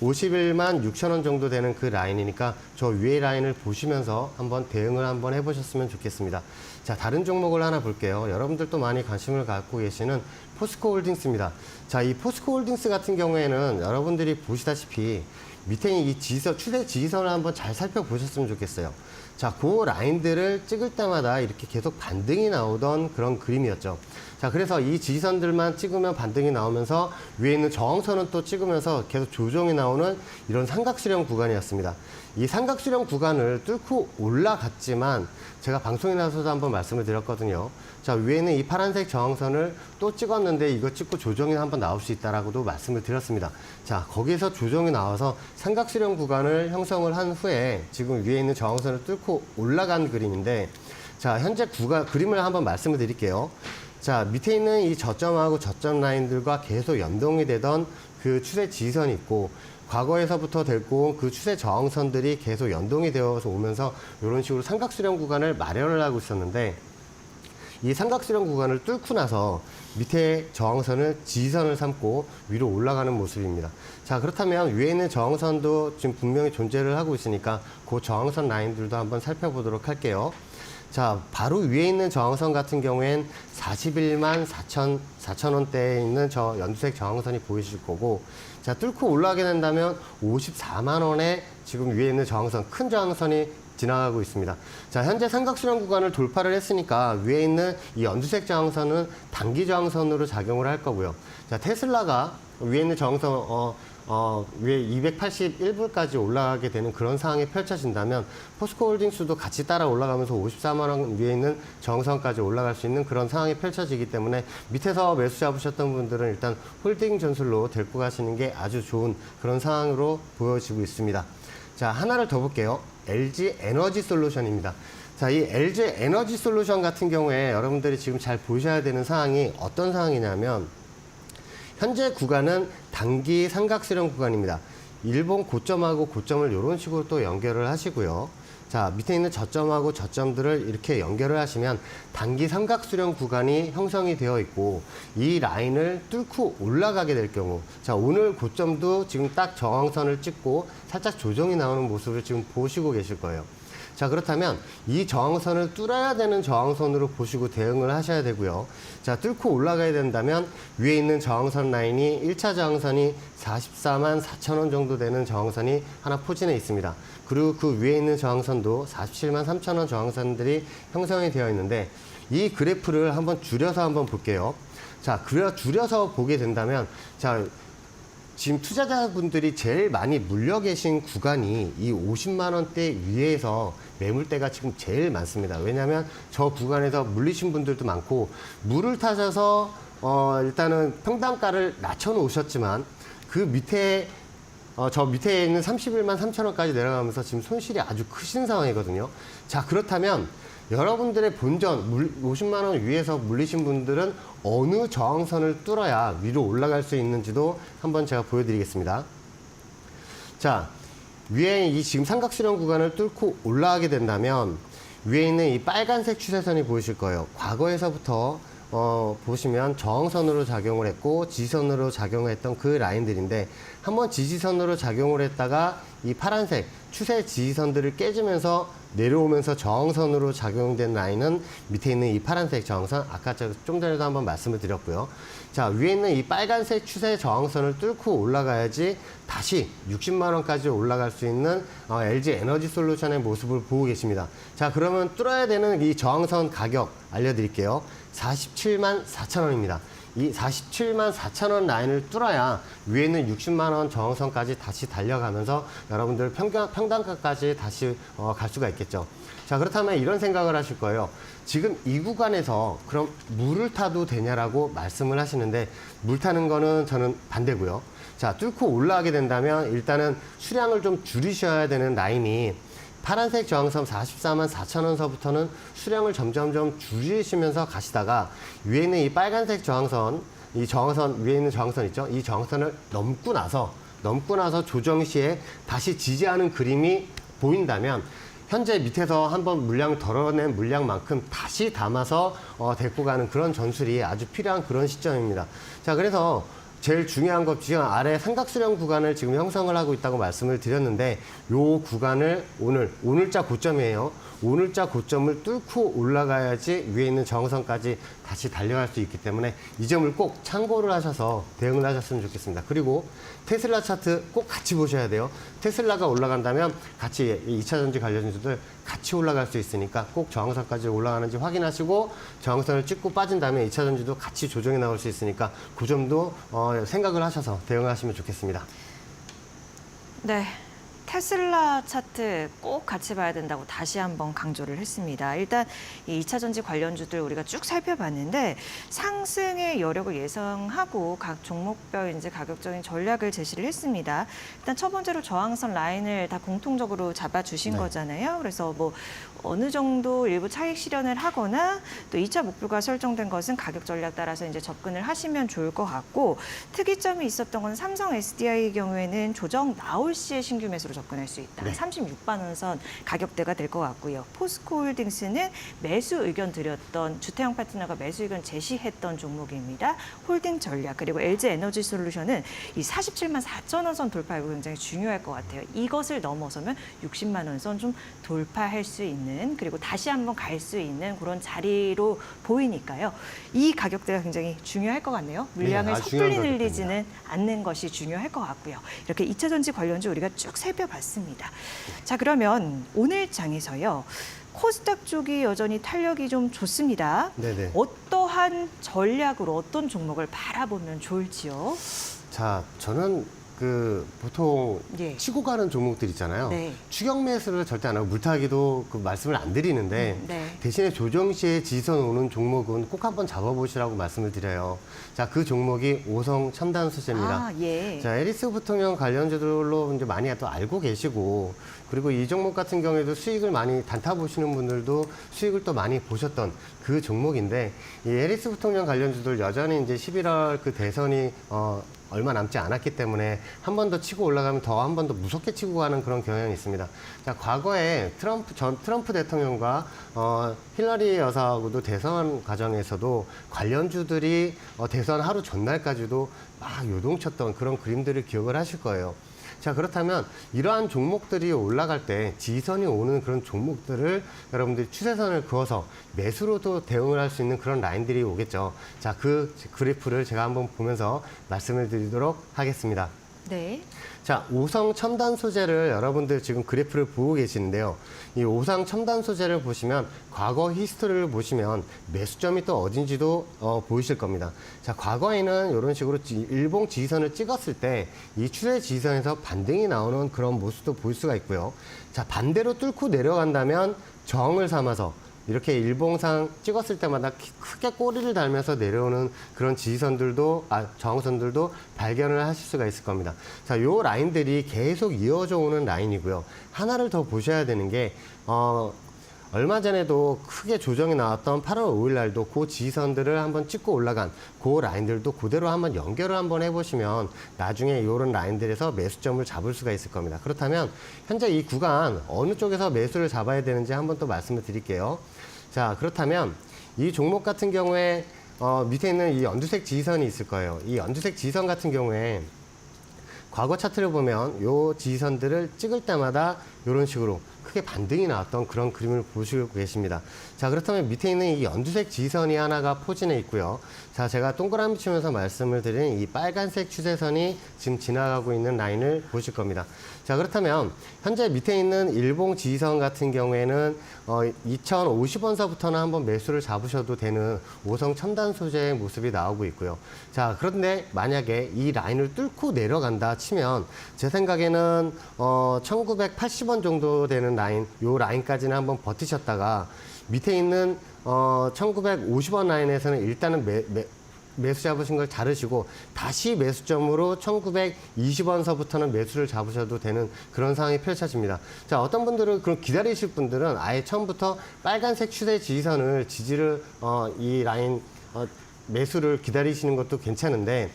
51만 6천 원 정도 되는 그 라인이니까 저 위에 라인을 보시면서 한번 대응을 한번 해보셨으면 좋겠습니다. 자, 다른 종목을 하나 볼게요. 여러분들도 많이 관심을 갖고 계시는 포스코 홀딩스입니다. 자, 이 포스코 홀딩스 같은 경우에는 여러분들이 보시다시피 밑에 이 지지선, 추세 지지선을 한번 잘 살펴보셨으면 좋겠어요. 자, 그 라인들을 찍을 때마다 이렇게 계속 반등이 나오던 그런 그림이었죠. 자, 그래서 이 지지선들만 찍으면 반등이 나오면서 위에 있는 저항선은 또 찍으면서 계속 조정이 나오는 이런 삼각수렴 구간이었습니다. 이 삼각수렴 구간을 뚫고 올라갔지만 제가 방송에 나서도 한번 말씀을 드렸거든요. 자, 위에는 이 파란색 저항선을 또 찍었는데 이거 찍고 조정이 한번 나올 수 있다라고도 말씀을 드렸습니다. 자, 거기에서 조정이 나와서 삼각수렴 구간을 형성을 한 후에 지금 위에 있는 저항선을 뚫고 올라간 그림인데, 자, 현재 그림을 한번 말씀을 드릴게요. 자, 밑에 있는 이 저점하고 저점 라인들과 계속 연동이 되던 그 추세 지지선이 있고, 과거에서부터 됐고 그 추세 저항선들이 계속 연동이 되어서 오면서 이런 식으로 삼각수렴 구간을 마련을 하고 있었는데, 이 삼각수렴 구간을 뚫고 나서 밑에 저항선을 지지선을 삼고 위로 올라가는 모습입니다. 자, 그렇다면 위에 있는 저항선도 지금 분명히 존재를 하고 있으니까 그 저항선 라인들도 한번 살펴보도록 할게요. 자, 바로 위에 있는 저항선 같은 경우엔 41만 4천 원대에 있는 저 연두색 저항선이 보이실 거고, 자, 뚫고 올라가게 된다면 54만 원에 지금 위에 있는 저항선, 큰 저항선이 지나가고 있습니다. 자, 현재 삼각수렴 구간을 돌파를 했으니까 위에 있는 이 연두색 저항선은 단기 저항선으로 작용을 할 거고요. 자, 테슬라가 위에 있는 저항선 위에 281불까지 올라가게 되는 그런 상황이 펼쳐진다면 포스코홀딩스도 같이 따라 올라가면서 54만 원 위에 있는 저항선까지 올라갈 수 있는 그런 상황이 펼쳐지기 때문에 밑에서 매수 잡으셨던 분들은 일단 홀딩 전술로 데리고 가시는 게 아주 좋은 그런 상황으로 보여지고 있습니다. 자, 하나를 더 볼게요. LG 에너지 솔루션입니다. 자, 이 LG 에너지 솔루션 같은 경우에 여러분들이 지금 잘 보셔야 되는 상황이 어떤 상황이냐면 현재 구간은 단기 삼각수렴 구간입니다. 일본 고점하고 고점을 이런 식으로 또 연결을 하시고요. 자, 밑에 있는 저점하고 저점들을 이렇게 연결을 하시면 단기 삼각수렴 구간이 형성이 되어 있고 이 라인을 뚫고 올라가게 될 경우, 자, 오늘 고점도 지금 딱 저항선을 찍고 살짝 조정이 나오는 모습을 지금 보시고 계실 거예요. 자, 그렇다면 이 저항선을 뚫어야 되는 저항선으로 보시고 대응을 하셔야 되고요. 자, 뚫고 올라가야 된다면 위에 있는 저항선 라인이 1차 저항선이 44만 4천 원 정도 되는 저항선이 하나 포진해 있습니다. 그리고 그 위에 있는 저항선도 47만 3천 원 저항선들이 형성이 되어 있는데 이 그래프를 한번 줄여서 한번 볼게요. 자, 줄여서 보게 된다면 자, 지금 투자자분들이 제일 많이 물려 계신 구간이 이 50만 원대 위에서 매물대가 지금 제일 많습니다. 왜냐하면 저 구간에서 물리신 분들도 많고 물을 타셔서 일단은 평단가를 낮춰 놓으셨지만 그 밑에 저 밑에 있는 31만 3천 원까지 내려가면서 지금 손실이 아주 크신 상황이거든요. 자, 그렇다면 여러분들의 본전 50만 원 위에서 물리신 분들은 어느 저항선을 뚫어야 위로 올라갈 수 있는지도 한번 제가 보여드리겠습니다. 자, 위에 이 지금 삼각수렴 구간을 뚫고 올라가게 된다면 위에 있는 이 빨간색 추세선이 보이실 거예요. 과거에서부터 보시면 저항선으로 작용을 했고 지지선으로 작용을 했던 그 라인들인데 한번 지지선으로 작용을 했다가 이 파란색 추세 지지선들을 깨지면서 내려오면서 저항선으로 작용된 라인은 밑에 있는 이 파란색 저항선, 아까 좀 전에도 한번 말씀을 드렸고요. 자, 위에 있는 이 빨간색 추세 저항선을 뚫고 올라가야지 다시 60만 원까지 올라갈 수 있는 LG 에너지 솔루션의 모습을 보고 계십니다. 자, 그러면 뚫어야 되는 이 저항선 가격 알려드릴게요. 47만 4천 원입니다. 이 47만 4천 원 라인을 뚫어야 위에 있는 60만 원 저항선까지 다시 달려가면서 여러분들 평단가까지 다시 갈 수가 있겠죠. 자, 그렇다면 이런 생각을 하실 거예요. 지금 이 구간에서 그럼 물을 타도 되냐라고 말씀을 하시는데 물 타는 거는 저는 반대고요. 자, 뚫고 올라가게 된다면 일단은 수량을 좀 줄이셔야 되는 라인이 파란색 저항선 44만 4천 원서부터는 수량을 점점점 줄이시면서 가시다가 위에 있는 이 빨간색 저항선, 이 저항선 위에 있는 저항선 있죠? 이 저항선을 넘고 나서 조정 시에 다시 지지하는 그림이 보인다면 현재 밑에서 한번 물량을 덜어낸 물량만큼 다시 담아서 데리고 가는 그런 전술이 아주 필요한 그런 시점입니다. 자, 그래서 제일 중요한 것 지금 아래 삼각수렴 구간을 지금 형성을 하고 있다고 말씀을 드렸는데 요 구간을 오늘자 고점이에요. 오늘자 고점을 뚫고 올라가야지 위에 있는 저항선까지 다시 달려갈 수 있기 때문에 이 점을 꼭 참고를 하셔서 대응을 하셨으면 좋겠습니다. 그리고 테슬라 차트 꼭 같이 보셔야 돼요. 테슬라가 올라간다면 같이 이 2차전지 관련주들 같이 올라갈 수 있으니까 꼭 저항선까지 올라가는지 확인하시고 저항선을 찍고 빠진 다음에 2차전지도 같이 조정이 나올 수 있으니까 그 점도 생각을 하셔서 대응을 하시면 좋겠습니다. 네. 테슬라 차트 꼭 같이 봐야 된다고 다시 한번 강조를 했습니다. 일단 이 2차 전지 관련주들 우리가 쭉 살펴봤는데 상승의 여력을 예상하고 각 종목별 이제 가격적인 전략을 제시를 했습니다. 일단 첫 번째로 저항선 라인을 다 공통적으로 잡아주신 거잖아요. 그래서 뭐 어느 정도 일부 차익 실현을 하거나 또 2차 목표가 설정된 것은 가격 전략 따라서 이제 접근을 하시면 좋을 것 같고 특이점이 있었던 건 삼성 SDI의 경우에는 조정 나올 시에 신규 매수로 접근할 수 있다. 36만 원 선 가격대가 될 것 같고요. 포스코홀딩스는 매수 의견 드렸던 주태영 파트너가 매수 의견 제시했던 종목입니다. 홀딩 전략 그리고 LG 에너지 솔루션은 이 47만 4천 원 선 돌파 이거 굉장히 중요할 것 같아요. 이것을 넘어서면 60만 원 선 좀 돌파할 수 있는 그리고 다시 한번 갈 수 있는 그런 자리로 보이니까요. 이 가격대가 굉장히 중요할 것 같네요. 물량을 아주 섣불리 중요한 늘리지는 않는 것이 중요할 것 같고요. 이렇게 2차 전지 관련주 우리가 쭉 살펴봤습니다. 살펴봤습니다. 자, 그러면 오늘 장에서요. 코스닥 쪽이 여전히 탄력이 좀 좋습니다. 네네. 어떠한 전략으로 어떤 종목을 바라보면 좋을지요? 자, 저는 보통 예. 치고 가는 종목들 있잖아요. 네. 추격 매수를 절대 안 하고 물타기도 말씀을 안 드리는데 네. 대신에 조정 시에 지선 오는 종목은 꼭 한번 잡아보시라고 말씀을 드려요. 자, 그 종목이 오성 첨단 소재입니다. 아, 예. 자, 에리스 부통령 관련주들로 이제 많이 또 알고 계시고, 그리고 이 종목 같은 경우에도 수익을 많이 단타 보시는 분들도 수익을 또 많이 보셨던 그 종목인데, 이 에리스 부통령 관련주들 여전히 이제 11월 그 대선이 얼마 남지 않았기 때문에 한 번 더 치고 올라가면 더 한 번 더 무섭게 치고 가는 그런 경향이 있습니다. 자, 과거에 트럼프 대통령과 힐러리 여사하고도 대선 과정에서도 관련주들이 대선 하루 전날까지도 막 요동쳤던 그런 그림들을 기억을 하실 거예요. 자, 그렇다면 이러한 종목들이 올라갈 때 지선이 오는 그런 종목들을 여러분들이 추세선을 그어서 매수로도 대응을 할 수 있는 그런 라인들이 오겠죠. 자, 그 그래프를 제가 한번 보면서 말씀을 드리도록 하겠습니다. 네. 자, 오성 첨단 소재를 여러분들 지금 그래프를 보고 계시는데요. 이 오성 첨단 소재를 보시면 과거 히스토리를 보시면 매수점이 또 어딘지도 보이실 겁니다. 자, 과거에는 이런 식으로 일봉 지지선을 찍었을 때 이 추세 지지선에서 반등이 나오는 그런 모습도 볼 수가 있고요. 자, 반대로 뚫고 내려간다면 저항을 삼아서 이렇게 일봉상 찍었을 때마다 크게 꼬리를 달면서 내려오는 그런 지지선들도, 저항선들도 발견을 하실 수가 있을 겁니다. 자, 요 라인들이 계속 이어져 오는 라인이고요. 하나를 더 보셔야 되는 게, 얼마 전에도 크게 조정이 나왔던 8월 5일 날도 그 지지선들을 한번 찍고 올라간 그 라인들도 그대로 한번 연결을 한번 해보시면 나중에 이런 라인들에서 매수점을 잡을 수가 있을 겁니다. 그렇다면 현재 이 구간 어느 쪽에서 매수를 잡아야 되는지 한번 또 말씀을 드릴게요. 자, 그렇다면 이 종목 같은 경우에 밑에 있는 이 연두색 지지선이 있을 거예요. 이 연두색 지지선 같은 경우에 과거 차트를 보면 요 지지선들을 찍을 때마다 이런 식으로 크게 반등이 나왔던 그런 그림을 보시고 계십니다. 자, 그렇다면 밑에 있는 이 연두색 지지선이 하나가 포진해 있고요. 자, 제가 동그라미 치면서 말씀을 드린 이 빨간색 추세선이 지금 지나가고 있는 라인을 보실 겁니다. 자, 그렇다면 현재 밑에 있는 일봉 지지선 같은 경우에는 2050원서부터는 한번 매수를 잡으셔도 되는 오성 첨단 소재의 모습이 나오고 있고요. 자, 그런데 만약에 이 라인을 뚫고 내려간다 치면 제 생각에는 1980원 정도 되는 라인, 요 라인까지는 한번 버티셨다가 밑에 있는 1950원 라인에서는 일단은 매수 잡으신 걸 자르시고 다시 매수점으로 1920원서부터는 매수를 잡으셔도 되는 그런 상황이 펼쳐집니다. 자, 어떤 분들은 그럼 기다리실 분들은 아예 처음부터 빨간색 추세 지지선을 이 라인 매수를 기다리시는 것도 괜찮은데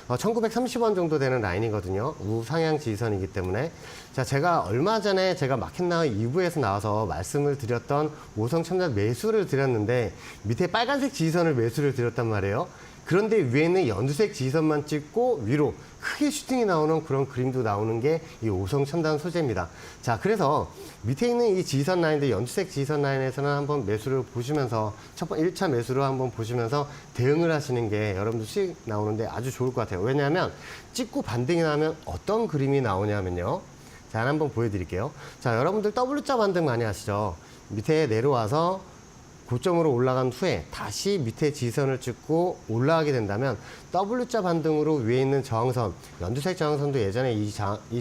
1930원 정도 되는 라인이거든요. 우상향 지지선이기 때문에. 자, 제가 얼마 전에 제가 마켓나우 2부에서 나와서 말씀을 드렸던 오성 첨단 매수를 드렸는데 밑에 빨간색 지지선을 매수를 드렸단 말이에요. 그런데 위에는 연두색 지지선만 찍고 위로 크게 슈팅이 나오는 그런 그림도 나오는 게 이 오성 첨단 소재입니다. 자, 그래서 밑에 있는 이 지지선 라인들, 연두색 지지선 라인에서는 한번 매수를 보시면서 1차 매수로 한번 보시면서 대응을 하시는 게 여러분들 수익 나오는데 아주 좋을 것 같아요. 왜냐하면 찍고 반등이 나면 어떤 그림이 나오냐면요. 자, 한번 보여드릴게요. 자, 여러분들 W자 반등 많이 하시죠? 밑에 내려와서 고점으로 올라간 후에 다시 밑에 지지선을 찍고 올라가게 된다면 W자 반등으로 위에 있는 저항선, 연두색 저항선도 예전에 이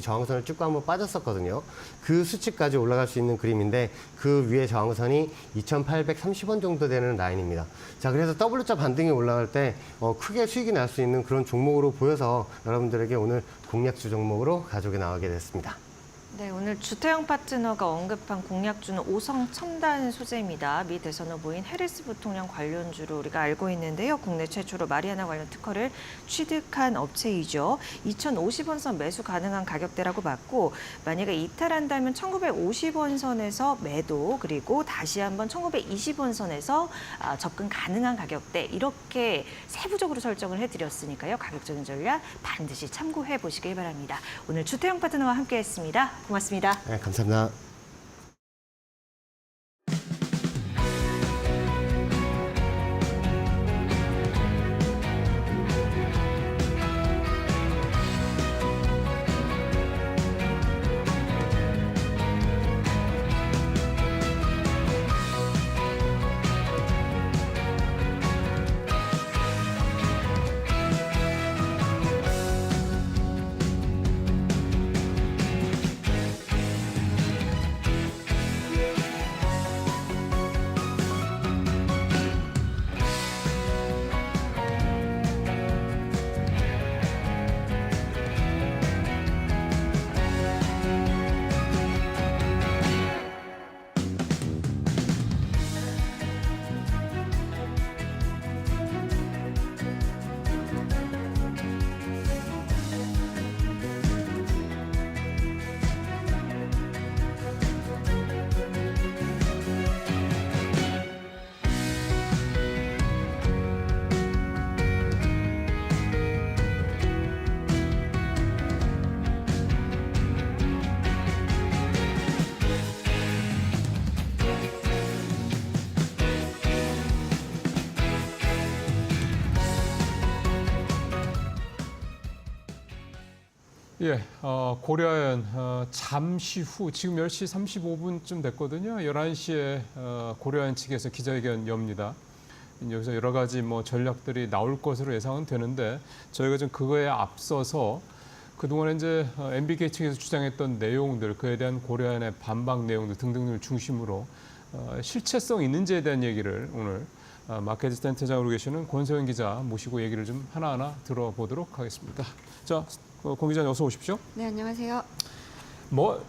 저항선을 찍고 한번 빠졌었거든요. 그 수치까지 올라갈 수 있는 그림인데 그 위에 저항선이 2830원 정도 되는 라인입니다. 자, 그래서 W자 반등이 올라갈 때 크게 수익이 날 수 있는 그런 종목으로 보여서 여러분들에게 오늘 공략주 종목으로 가지고 나가게 됐습니다. 네, 오늘 주태영 파트너가 언급한 공략주는 오성 첨단 소재입니다. 미 대선 후보인 해리스 부통령 관련주로 우리가 알고 있는데요. 국내 최초로 마리아나 관련 특허를 취득한 업체이죠. 2050원선 매수 가능한 가격대라고 봤고 만약에 이탈한다면 1950원 선에서 매도 그리고 다시 한번 1920원 선에서 접근 가능한 가격대 이렇게 세부적으로 설정을 해드렸으니까요. 가격적인 전략 반드시 참고해 보시길 바랍니다. 오늘 주태영 파트너와 함께했습니다. 고맙습니다. 네, 감사합니다. 예, 고려아연 잠시 후 지금 10시 35분쯤 됐거든요. 11시에 고려아연 측에서 기자회견 엽니다. 여기서 여러 가지 뭐 전략들이 나올 것으로 예상은 되는데 저희가 좀 그거에 앞서서 그동안 이제 MBK 측에서 주장했던 내용들, 그에 대한 고려아연의 반박 내용들 등등을 중심으로 실체성 있는지에 대한 얘기를 오늘 마케팅 센터장으로 계시는 권세현 기자 모시고 얘기를 좀 하나하나 들어보도록 하겠습니다. 자, 권 기자님 어서 오십시오. 네, 안녕하세요. 뭐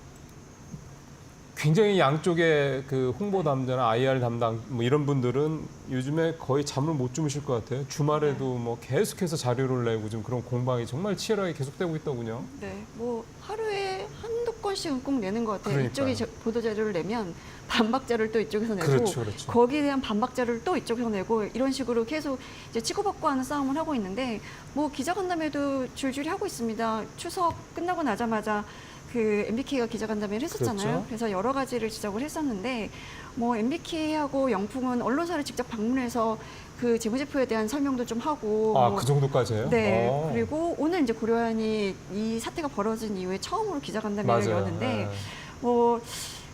굉장히 양쪽의 그 홍보 담당이나 IR 담당 뭐 이런 분들은 요즘에 거의 잠을 못 주무실 것 같아요. 주말에도 뭐 계속해서 자료를 내고 좀 그런 공방이 정말 치열하게 계속되고 있더군요. 네, 뭐 하루에 한두 건씩은 꼭 내는 것 같아요. 그러니까요. 이쪽이 보도 자료를 내면 반박 자료를 또 이쪽에서 내고 그렇죠, 그렇죠. 거기에 대한 반박 자료를 또 이쪽에서 내고 이런 식으로 계속 이제 치고받고 하는 싸움을 하고 있는데 뭐 기자간담회도 줄줄이 하고 있습니다. 추석 끝나고 나자마자 그 MBK가 기자간담회를 했었잖아요. 그렇죠. 그래서 여러 가지를 지적을 했었는데 뭐 MBK하고 영풍은 언론사를 직접 방문해서 그 재무제표에 대한 설명도 좀 하고 아, 뭐 그 정도까지예요? 네. 그리고 오늘 이제 고려아연이 이 사태가 벌어진 이후에 처음으로 기자간담회를 맞아요. 열었는데 네. 뭐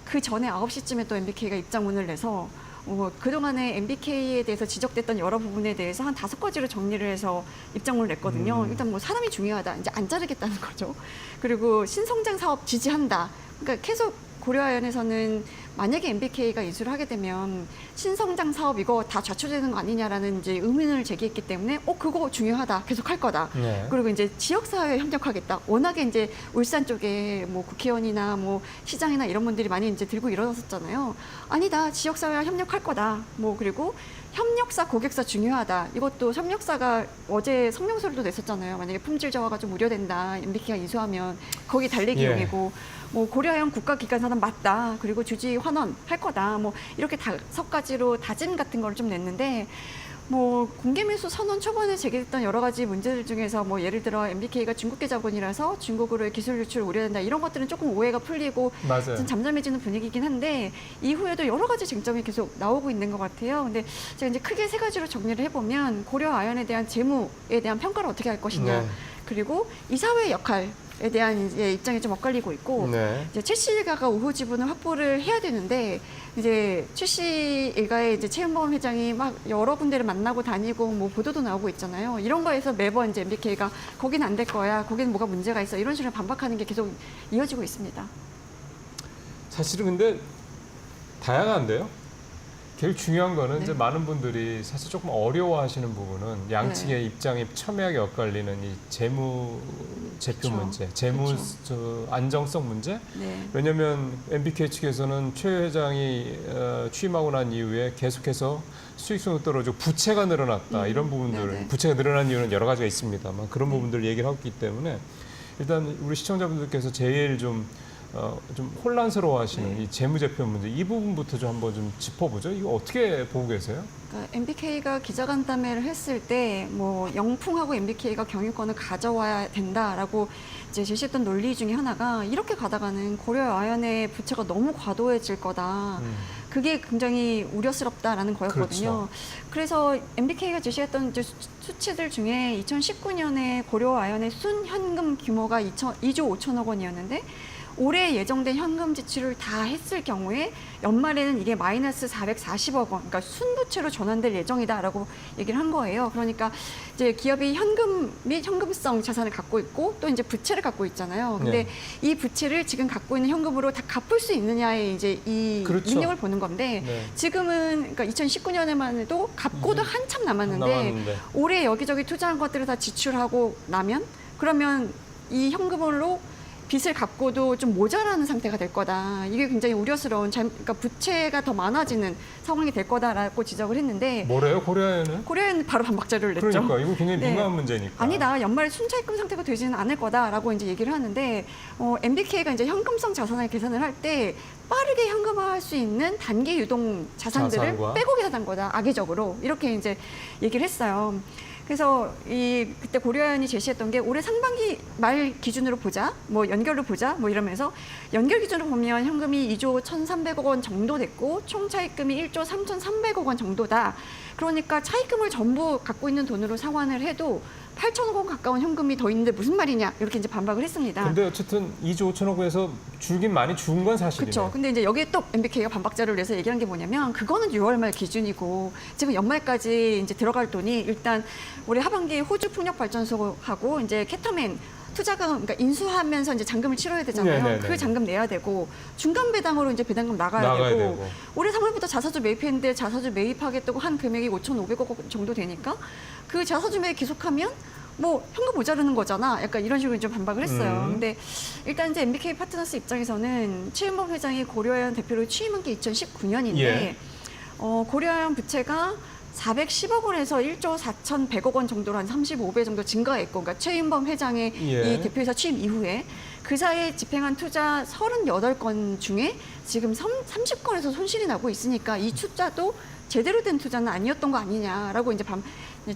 그 전에 9시쯤에 또 MBK가 입장문을 내서 그동안에 MBK에 대해서 지적됐던 여러 부분에 대해서 한 5가지로 정리를 해서 입장문을 냈거든요. 일단 뭐 사람이 중요하다. 이제 안 자르겠다는 거죠. 그리고 신성장 사업 지지한다. 그러니까 계속 고려아연에서는 만약에 MBK가 이수를 하게 되면 신성장 사업 이거 다 좌초되는 거 아니냐라는 이제 의문을 제기했기 때문에 그거 중요하다. 계속 할 거다. 네. 그리고 이제 지역사회에 협력하겠다. 워낙에 이제 울산 쪽에 뭐 국회의원이나 뭐 시장이나 이런 분들이 많이 이제 들고 일어났었잖아요. 아니다. 지역사회와 협력할 거다. 뭐 그리고 협력사, 고객사 중요하다. 이것도 협력사가 어제 성명서를 또 냈었잖아요. 만약에 품질 저하가 좀 우려된다. MBK가 이수하면 거기 달래기 예. 용이고 뭐 고려아연 국가기관사는 맞다. 그리고 주지 환원 할 거다. 뭐 이렇게 5가지로 다짐 같은 걸 좀 냈는데 뭐 공개매수 선언 초반에 제기됐던 여러 가지 문제들 중에서 뭐 예를 들어 MBK가 중국계 자본이라서 중국으로의 기술 유출 우려된다. 이런 것들은 조금 오해가 풀리고 맞아요. 좀 잠잠해지는 분위기긴 한데 이후에도 여러 가지 쟁점이 계속 나오고 있는 것 같아요. 근데 제가 이제 크게 3가지로 정리를 해보면 고려아연에 대한 재무에 대한 평가를 어떻게 할 것이냐. 네. 그리고 이사회 역할에 대한 이제 입장이 좀 엇갈리고 있고 네. 이제 최씨 일가가 우호 지분을 확보를 해야 되는데 이제 최씨 일가의 이제 최은범 회장이 막 여러 군데를 만나고 다니고 뭐 보도도 나오고 있잖아요. 이런 거에서 매번 이제 MBK가 거기는 안 될 거야, 거기는 뭐가 문제가 있어 이런 식으로 반박하는 게 계속 이어지고 있습니다. 사실은 근데 다양한데요. 제일 중요한 거는 네. 이제 많은 분들이 사실 조금 어려워하시는 부분은 양측의 네. 입장이 첨예하게 엇갈리는 이 재무 제표 그쵸. 문제, 재무 그쵸. 안정성 문제. 네. 왜냐하면 MBK 측에서는 최 회장이 취임하고 난 이후에 계속해서 수익성이 떨어지고 부채가 늘어났다 이런 부분들, 네네. 부채가 늘어난 이유는 여러 가지가 있습니다만 그런 네. 부분들 얘기를 하고 있기 때문에 일단 우리 시청자분들께서 제일 좀 혼란스러워하시는 네. 이 재무제표 문제 이 부분부터 좀 한번 좀 짚어보죠. 이거 어떻게 보고 계세요? 그러니까 MBK가 기자간담회를 했을 때 뭐 영풍하고 MBK가 경유권을 가져와야 된다라고 이제 제시했던 논리 중에 하나가 이렇게 가다가는 고려아연의 부채가 너무 과도해질 거다. 그게 굉장히 우려스럽다라는 거였거든요. 그렇죠. 그래서 MBK가 제시했던 이제 수치들 중에 2019년에 고려아연의 순현금 규모가 2조 5천억 원이었는데 올해 예정된 현금 지출을 다 했을 경우에 연말에는 이게 마이너스 440억 원, 그러니까 순부채로 전환될 예정이다라고 얘기를 한 거예요. 그러니까 이제 기업이 현금 및 현금성 자산을 갖고 있고 또 이제 부채를 갖고 있잖아요. 근데 네. 이 부채를 지금 갖고 있는 현금으로 다 갚을 수 있느냐에 이제 이 그렇죠. 능력을 보는 건데 네. 지금은 그러니까 2019년에만 해도 갚고도 한참 남았는데 올해 여기저기 투자한 것들을 다 지출하고 나면 그러면 이 현금으로 빚을 갚고도 좀 모자라는 상태가 될 거다. 이게 굉장히 우려스러운, 그러니까 부채가 더 많아지는 상황이 될 거다라고 지적을 했는데 뭐래요, 고려아연은? 고려아연은 바로 반박자료를 냈죠. 그러니까 이거 굉장히 네. 민감한 문제니까. 아니다. 연말에 순차입금 상태가 되지는 않을 거다라고 이제 얘기를 하는데 MBK가 이제 현금성 자산을 계산을 할 때 빠르게 현금화할 수 있는 단기 유동 자산들을 자산과? 빼고 계산한 거다. 악의적으로 이렇게 이제 얘기를 했어요. 그래서 그때 고려아연이 제시했던 게 올해 상반기 말 기준으로 보자, 뭐 연결로 보자, 뭐 이러면서 연결 기준으로 보면 현금이 2조 1,300억 원 정도 됐고 총 차입금이 1조 3,300억 원 정도다. 그러니까 차입금을 전부 갖고 있는 돈으로 상환을 해도 8천억 원 가까운 현금이 더 있는데 무슨 말이냐 이렇게 이제 반박을 했습니다. 근데 어쨌든 2조 5천억 원에서 줄긴 많이 준 건 사실이네. 그렇죠. 근데 이제 여기에 또 MBK가 반박자를 내서 얘기한 게 뭐냐면 그거는 6월 말 기준이고 지금 연말까지 이제 들어갈 돈이 일단 올해 하반기에 호주 풍력 발전소하고 이제 캐터맨 투자가 그러니까 인수하면서 이제 잔금을 치러야 되잖아요. 네네네. 그 잔금 내야 되고 중간 배당으로 이제 배당금 나가야 되고 올해 3월부터 자사주 매입했는데 자사주 매입하겠다고 한 금액이 5,500억 원 정도 되니까 그 자사주 매입 계속하면 뭐 현금 모자르는 거잖아. 약간 이런 식으로 좀 반박을 했어요. 근데 일단 이제 MBK 파트너스 입장에서는 최윤범 회장이 고려아연 대표로 취임한 게 2019년인데 예. 고려아연 부채가 410억 원에서 1조 4,100억 원 정도로 한 35배 정도 증가했고, 그러니까 최윤범 회장의 예. 이 대표이사 취임 이후에 그 사이에 집행한 투자 38건 중에 지금 30건에서 손실이 나고 있으니까 이 투자도 제대로 된 투자는 아니었던 거 아니냐라고 이제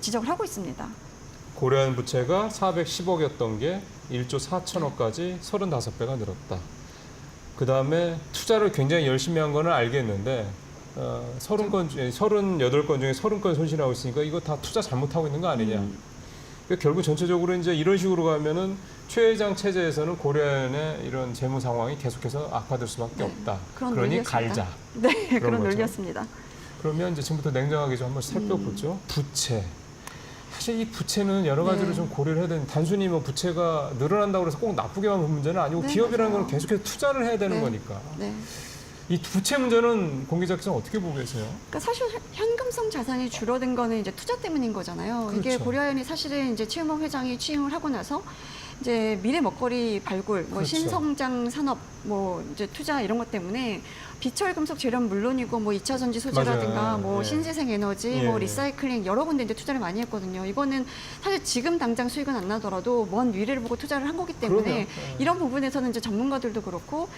지적을 하고 있습니다. 고려아연 부채가 410억이었던 게 1조 4천억까지 35배가 늘었다. 그다음에 투자를 굉장히 열심히 한 거는 알겠는데 38건 중에 30건 손실하고 있으니까 이거 다 투자 잘못하고 있는 거 아니냐. 그러니까 결국 전체적으로 이제 이런 식으로 가면은 최 회장 체제에서는 고려아연의 이런 재무 상황이 계속해서 악화될 수밖에 없다. 그런 그러니 논리였습니다. 갈자. 네, 그런 거죠. 논리였습니다. 그러면 이제 지금부터 냉정하게 좀 한번 살펴보죠. 부채. 사실 이 부채는 여러 가지로 네. 좀 고려를 해야 되는 단순히 뭐 부채가 늘어난다고 해서 꼭 나쁘게만 본 문제는 아니고 네, 기업이라는 맞아요. 건 계속해서 투자를 해야 되는 네. 거니까. 네. 이 부채 문제는 공 기자께서 어떻게 보고 계세요? 그러니까 사실 현금성 자산이 줄어든 거는 이제 투자 때문인 거잖아요. 이게 그렇죠. 고려아연이 사실은 이제 최윤범 회장이 취임을 하고 나서 이제 미래 먹거리 발굴, 뭐 그렇죠. 신성장 산업, 뭐 이제 투자 이런 것 때문에 비철 금속 재료는 물론이고 뭐 2차 전지 소재라든가 맞아요. 뭐 예. 신재생 에너지, 예, 뭐 예. 리사이클링 여러 군데 이제 투자를 많이 했거든요. 이거는 사실 지금 당장 수익은 안 나더라도 먼 미래를 보고 투자를 한 거기 때문에 그럼요. 예. 이런 부분에서는 이제 전문가들도 그렇고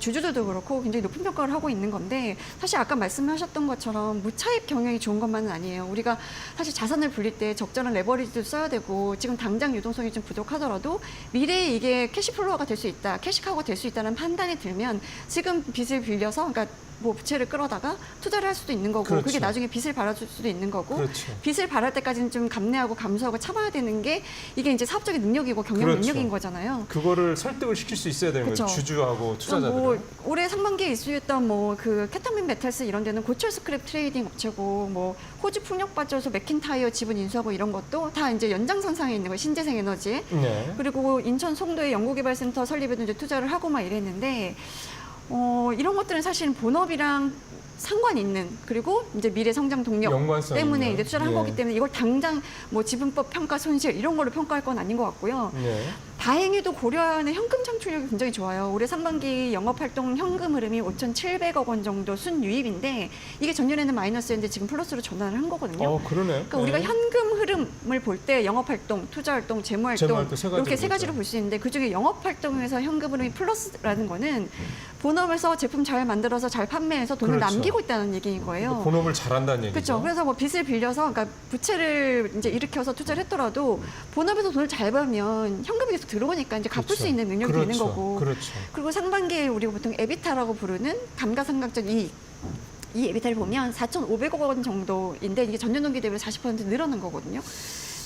주주들도 그렇고 굉장히 높은 평가를 하고 있는 건데 사실 아까 말씀하셨던 것처럼 무차입 경영이 좋은 것만은 아니에요. 우리가 사실 자산을 불릴 때 적절한 레버리지도 써야 되고 지금 당장 유동성이 좀 부족하더라도 미래에 이게 캐시플로우가 될 수 있다, 캐시카우가 될 수 있다는 판단이 들면 지금 빚을 빌려서 그러니까 뭐 부채를 끌어다가 투자를 할 수도 있는 거고 그렇죠. 그게 나중에 빚을 받아줄 수도 있는 거고 그렇죠. 빚을 받을 때까지는 좀 감내하고 감수하고 참아야 되는 게 이게 이제 사업적인 능력이고 경영 그렇죠. 능력인 거잖아요. 그거를 설득을 시킬 수 있어야 되는 그렇죠. 거죠. 주주하고 투자자들은. 뭐 올해 상반기에 이슈였던 뭐 그 케타민 메탈스 이런 데는 고철 스크랩 트레이딩 업체고 뭐 호주 풍력 발전소 맥킨타이어 지분 인수하고 이런 것도 다 이제 연장선상에 있는 거예요. 신재생 에너지에. 네. 그리고 인천 송도에 연구개발센터 설립에도 이제 투자를 하고 막 이랬는데 이런 것들은 사실 본업이랑 상관 있는 그리고 이제 미래 성장 동력 연관성 때문에 있는. 이제 투자를 한 예. 거기 때문에 이걸 당장 뭐 지분법 평가 손실 이런 걸로 평가할 건 아닌 것 같고요. 네. 다행히도 고려아연의 현금 창출력이 굉장히 좋아요. 올해 상반기 영업활동 현금 흐름이 5,700억 원 정도 순유입인데 이게 전년에는 마이너스였는데 지금 플러스로 전환을 한 거거든요. 그러네. 그러니까 우리가 현금 흐름을 볼 때 영업활동, 투자활동, 재무활동 재무활동 세 가지로 이렇게 세 가지로 보죠. 볼 수 있는데 그중에 영업활동에서 현금 흐름이 플러스라는 거는 본업에서 제품 잘 만들어서 잘 판매해서 돈을 그렇죠. 남기고 있다는 얘기인 거예요. 본업을 잘한다는 얘기죠. 그렇죠. 그래서 뭐 빚을 빌려서 그러니까 부채를 이제 일으켜서 투자를 했더라도 본업에서 돈을 잘 벌면 현금이 계속 들어오니까 이제 갚을 그렇죠. 수 있는 능력이 그렇죠. 되는 거고. 그렇죠. 그리고 상반기에 우리가 보통 에비타라고 부르는 감가상각적 이익. 이 에비타를 보면 4,500억 원 정도인데 이게 전년 동기 대비 40% 늘어난 거거든요.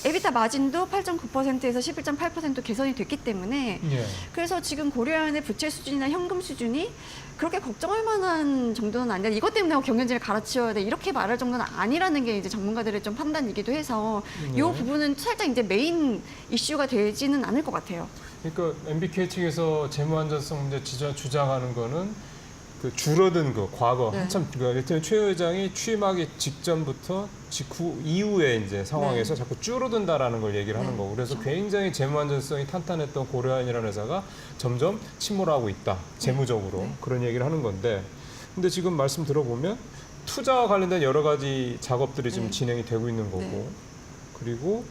에비타 마진도 8.9%에서 11.8% 개선이 됐기 때문에 예. 그래서 지금 고려아연의 부채 수준이나 현금 수준이 그렇게 걱정할 만한 정도는 아니다. 이것 때문에 경영진을 갈아치워야 돼. 이렇게 말할 정도는 아니라는 게 이제 전문가들의 좀 판단이기도 해서 이 부분은 살짝 이제 메인 이슈가 되지는 않을 것 같아요. 그러니까 MBK 측에서 재무 안전성 문제 주장하는 거는 그 줄어든 그 과거 네. 한참 그러니까 최 회장이 취임하기 직전부터 직후 이후에 이제 상황에서 자꾸 줄어든다라는 걸 얘기를 하는 네. 거고 그래서 굉장히 재무 안전성이 탄탄했던 고려아연이라는 회사가 점점 침몰하고 있다 재무적으로 네. 그런 얘기를 하는 건데 근데 지금 말씀 들어보면 투자와 관련된 여러 가지 작업들이 지금 네. 진행이 되고 있는 거고 네. 그리고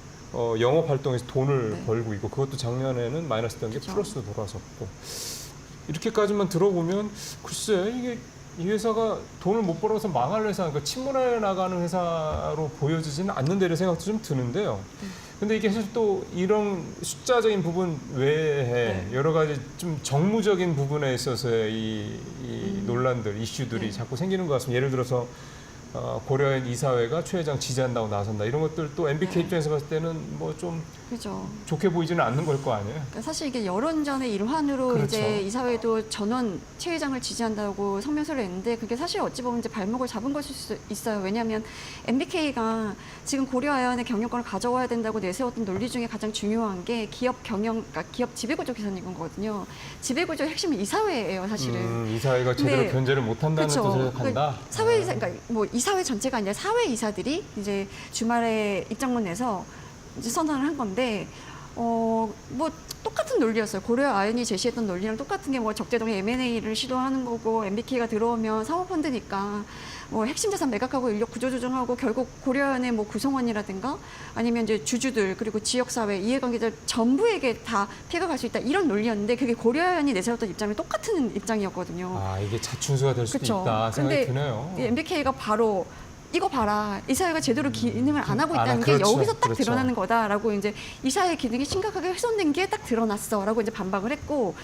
영업 활동에서 돈을 네. 벌고 있고 그것도 작년에는 마이너스던 게 그렇죠. 플러스로 돌아섰고 이렇게까지만 들어보면 글쎄 이게 이 회사가 돈을 못 벌어서 망할 회사, 그러니까 침몰해 나가는 회사로 보여지지는 않는데 이런 생각도 좀 드는데요. 근데 이게 사실 또 이런 숫자적인 부분 외에 여러 가지 좀 정무적인 부분에 있어서의 이 논란들, 이슈들이 자꾸 생기는 것 같습니다. 예를 들어서 고려아연 이사회가 최 회장 지지한다고 나선다. 이런 것들 또 MBK 입장에서 봤을 때는 뭐 좀 그죠. 좋게 보이지는 않는 걸 거 아니에요? 그러니까 사실 이게 여론전의 일환으로 그렇죠. 이제 이사회도 전원 최 회장을 지지한다고 성명서를 냈는데 그게 사실 어찌 보면 이제 발목을 잡은 것일 수 있어요. 왜냐하면 MBK가 지금 고려아연의 경영권을 가져와야 된다고 내세웠던 논리 중에 가장 중요한 게 기업 경영, 그러니까 기업 지배구조 개선인 거거든요. 지배구조의 핵심은 이사회예요, 사실은. 이사회가 제대로 네. 견제를 못한다는 그쵸. 뜻을 간다. 사회이사, 그러니까 뭐 이사회 전체가 아니라 사회이사들이 이제 주말에 입장문 내서 이제 선언을 한 건데, 뭐 똑같은 논리였어요. 고려아연이 제시했던 논리랑 똑같은 게 뭐 적재동의 M&A를 시도하는 거고, MBK가 들어오면 사모펀드니까 뭐 핵심 자산 매각하고 인력 구조 조정하고 결국 고려아연의 뭐 구성원이라든가 아니면 이제 주주들 그리고 지역사회 이해관계자 전부에게 다 피해가 갈 수 있다 이런 논리였는데 그게 고려아연이 내세웠던 입장이 똑같은 입장이었거든요. 아, 이게 자충수가 될 수도 그쵸. 있다 생각이 근데 드네요. 이 MBK가 바로 이거 봐라. 이사회가 제대로 기능을 안 하고 아, 있다는 게 그렇죠. 여기서 딱 그렇죠. 드러나는 거다라고 이제 이사회 기능이 심각하게 훼손된 게 딱 드러났어라고 이제 반박을 했고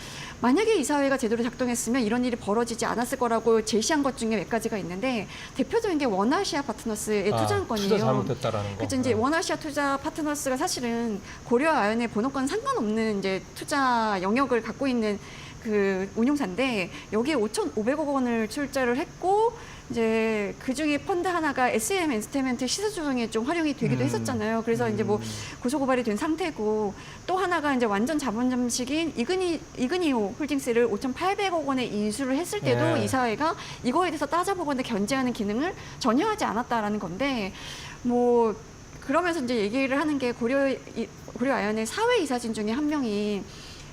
만약에 이사회가 제대로 작동했으면 이런 일이 벌어지지 않았을 거라고 제시한 것 중에 몇 가지가 있는데 대표적인 게 원아시아 파트너스의 투자한 건이에요. 투자 잘못했다라는 거. 그렇죠. 이제 원아시아 투자 파트너스가 사실은 고려아연의 본업과는 상관없는 이제 투자 영역을 갖고 있는 그 운용사인데 여기에 5,500억 원을 출자를 했고 이제 그 중에 펀드 하나가 SM 엔터테인먼트 시세조정에 좀 활용이 되기도 했었잖아요. 그래서 이제 뭐 고소 고발이 된 상태고 또 하나가 이제 완전 자본 잠식인 이그니오 홀딩스를 5,800억 원에 인수를 했을 때도 네. 이사회가 이거에 대해서 따져보거나 견제하는 기능을 전혀 하지 않았다라는 건데 뭐 그러면서 이제 얘기를 하는 게 고려아연의 사회이사진 중에 한 명이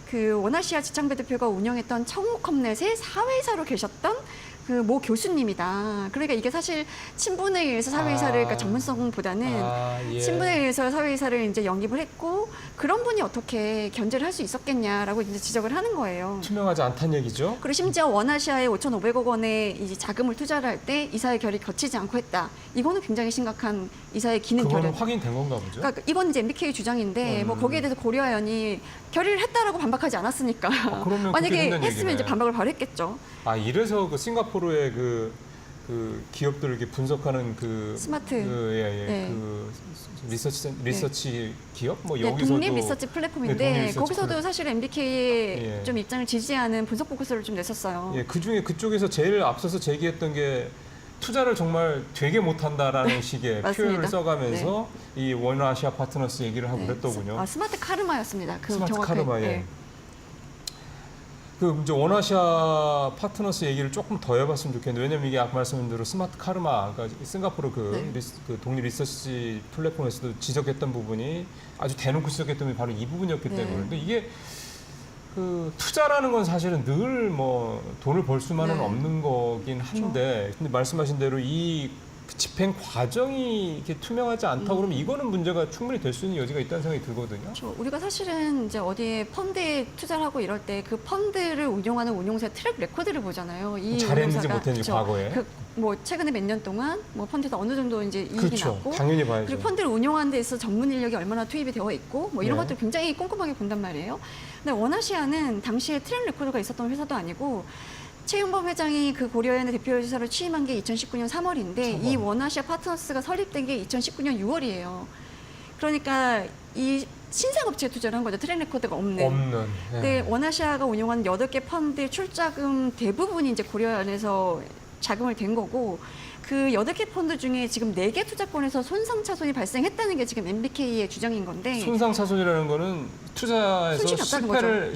그 원아시아 지창배 대표가 운영했던 청우컴넷의 사회이사로 계셨던 그 모 교수님이다. 그러니까 이게 사실 친분에 의해서 사회이사를 그러니까 전문성보다는 예. 친분에 의해서 사회이사를 이제 영입을 했고 그런 분이 어떻게 견제를 할 수 있었겠냐라고 이제 지적을 하는 거예요. 투명하지 않다는 얘기죠. 그리고 심지어 원아시아에 5,500억 원의 이제 자금을 투자를 할 때 이사회 결의 거치지 않고 했다. 이거는 굉장히 심각한 이사회 기능 그거는 결여. 확인된 건가 보죠. 그러니까 이건 이제 MBK 주장인데 뭐 거기에 대해서 고려아연이 결의를 했다라고 반박하지 않았으니까 그러면 만약에 그렇게 된다는 했으면 얘기네. 이제 반박을 바로 했겠죠. 아, 이래서 그 싱가포르의 그 기업들을 이렇게 분석하는 그 스마트. 네. 그 리서치 기업 뭐 네, 여기서도 독립 리서치 플랫폼인데 네, 독립 리서치 거기서도 플랫폼. 사실 MBK의 예. 좀 입장을 지지하는 분석 보고서를 좀 냈었어요. 예, 그 중에 그쪽에서 제일 앞서서 제기했던 게 투자를 정말 되게 못한다라는 식의 맞습니다. 표현을 써가면서 이 원아시아 파트너스 얘기를 하고 네. 그랬더군요. 아, 스마트 카르마였습니다. 그 스마트 정확하게. 카르마, 예. 네. 그 이제 원아시아 파트너스 얘기를 조금 더 해봤으면 좋겠는데 왜냐면 이게 아까 말씀드린 대로 스마트 카르마, 그러니까 싱가포르 네. 그 독립 리서치 플랫폼에서도 지적했던 부분이 아주 대놓고 지적했던 부분이 바로 이 부분이었기 네. 때문에 근데 이게 그 투자라는 건 사실은 늘 뭐 돈을 벌 수만은 네. 없는 거긴 한데 근데 말씀하신 대로 이 집행 과정이 이렇게 투명하지 않다 그러면 이거는 문제가 충분히 될 수 있는 여지가 있다는 생각이 들거든요. 그렇죠. 우리가 사실은 이제 어디에 펀드에 투자를 하고 이럴 때 그 펀드를 운용하는 운용사의 트랙 레코드를 보잖아요. 이 잘했는지 운용사가, 못했는지 그렇죠. 과거에. 뭐 최근에 몇 년 동안 뭐 펀드에서 어느 정도 이제 이익이 그렇죠. 났고 당연히 봐야죠. 그리고 펀드를 운용하는 데 있어서 전문 인력이 얼마나 투입이 되어 있고 뭐 이런 네. 것들 굉장히 꼼꼼하게 본단 말이에요. 근데 원아시아는 당시에 트랙 레코드가 있었던 회사도 아니고 최윤범 회장이 그 고려아연의 대표이사로 취임한 게 2019년 3월인데 이 원아시아 파트너스가 설립된 게 2019년 6월이에요. 그러니까 이 신생업체에 투자를 한 거죠. 트랙 레코드가 없는. 네. 근데 원아시아가 운영한 8개 펀드의 출자금 대부분이 이제 고려아연에서 자금을 댄 거고 그 8개 펀드 중에 지금 4개 투자권에서 손상차손이 발생했다는 게 지금 MBK의 주장인 건데 손상차손이라는 거는 투자에서 손실이 났다는 실패를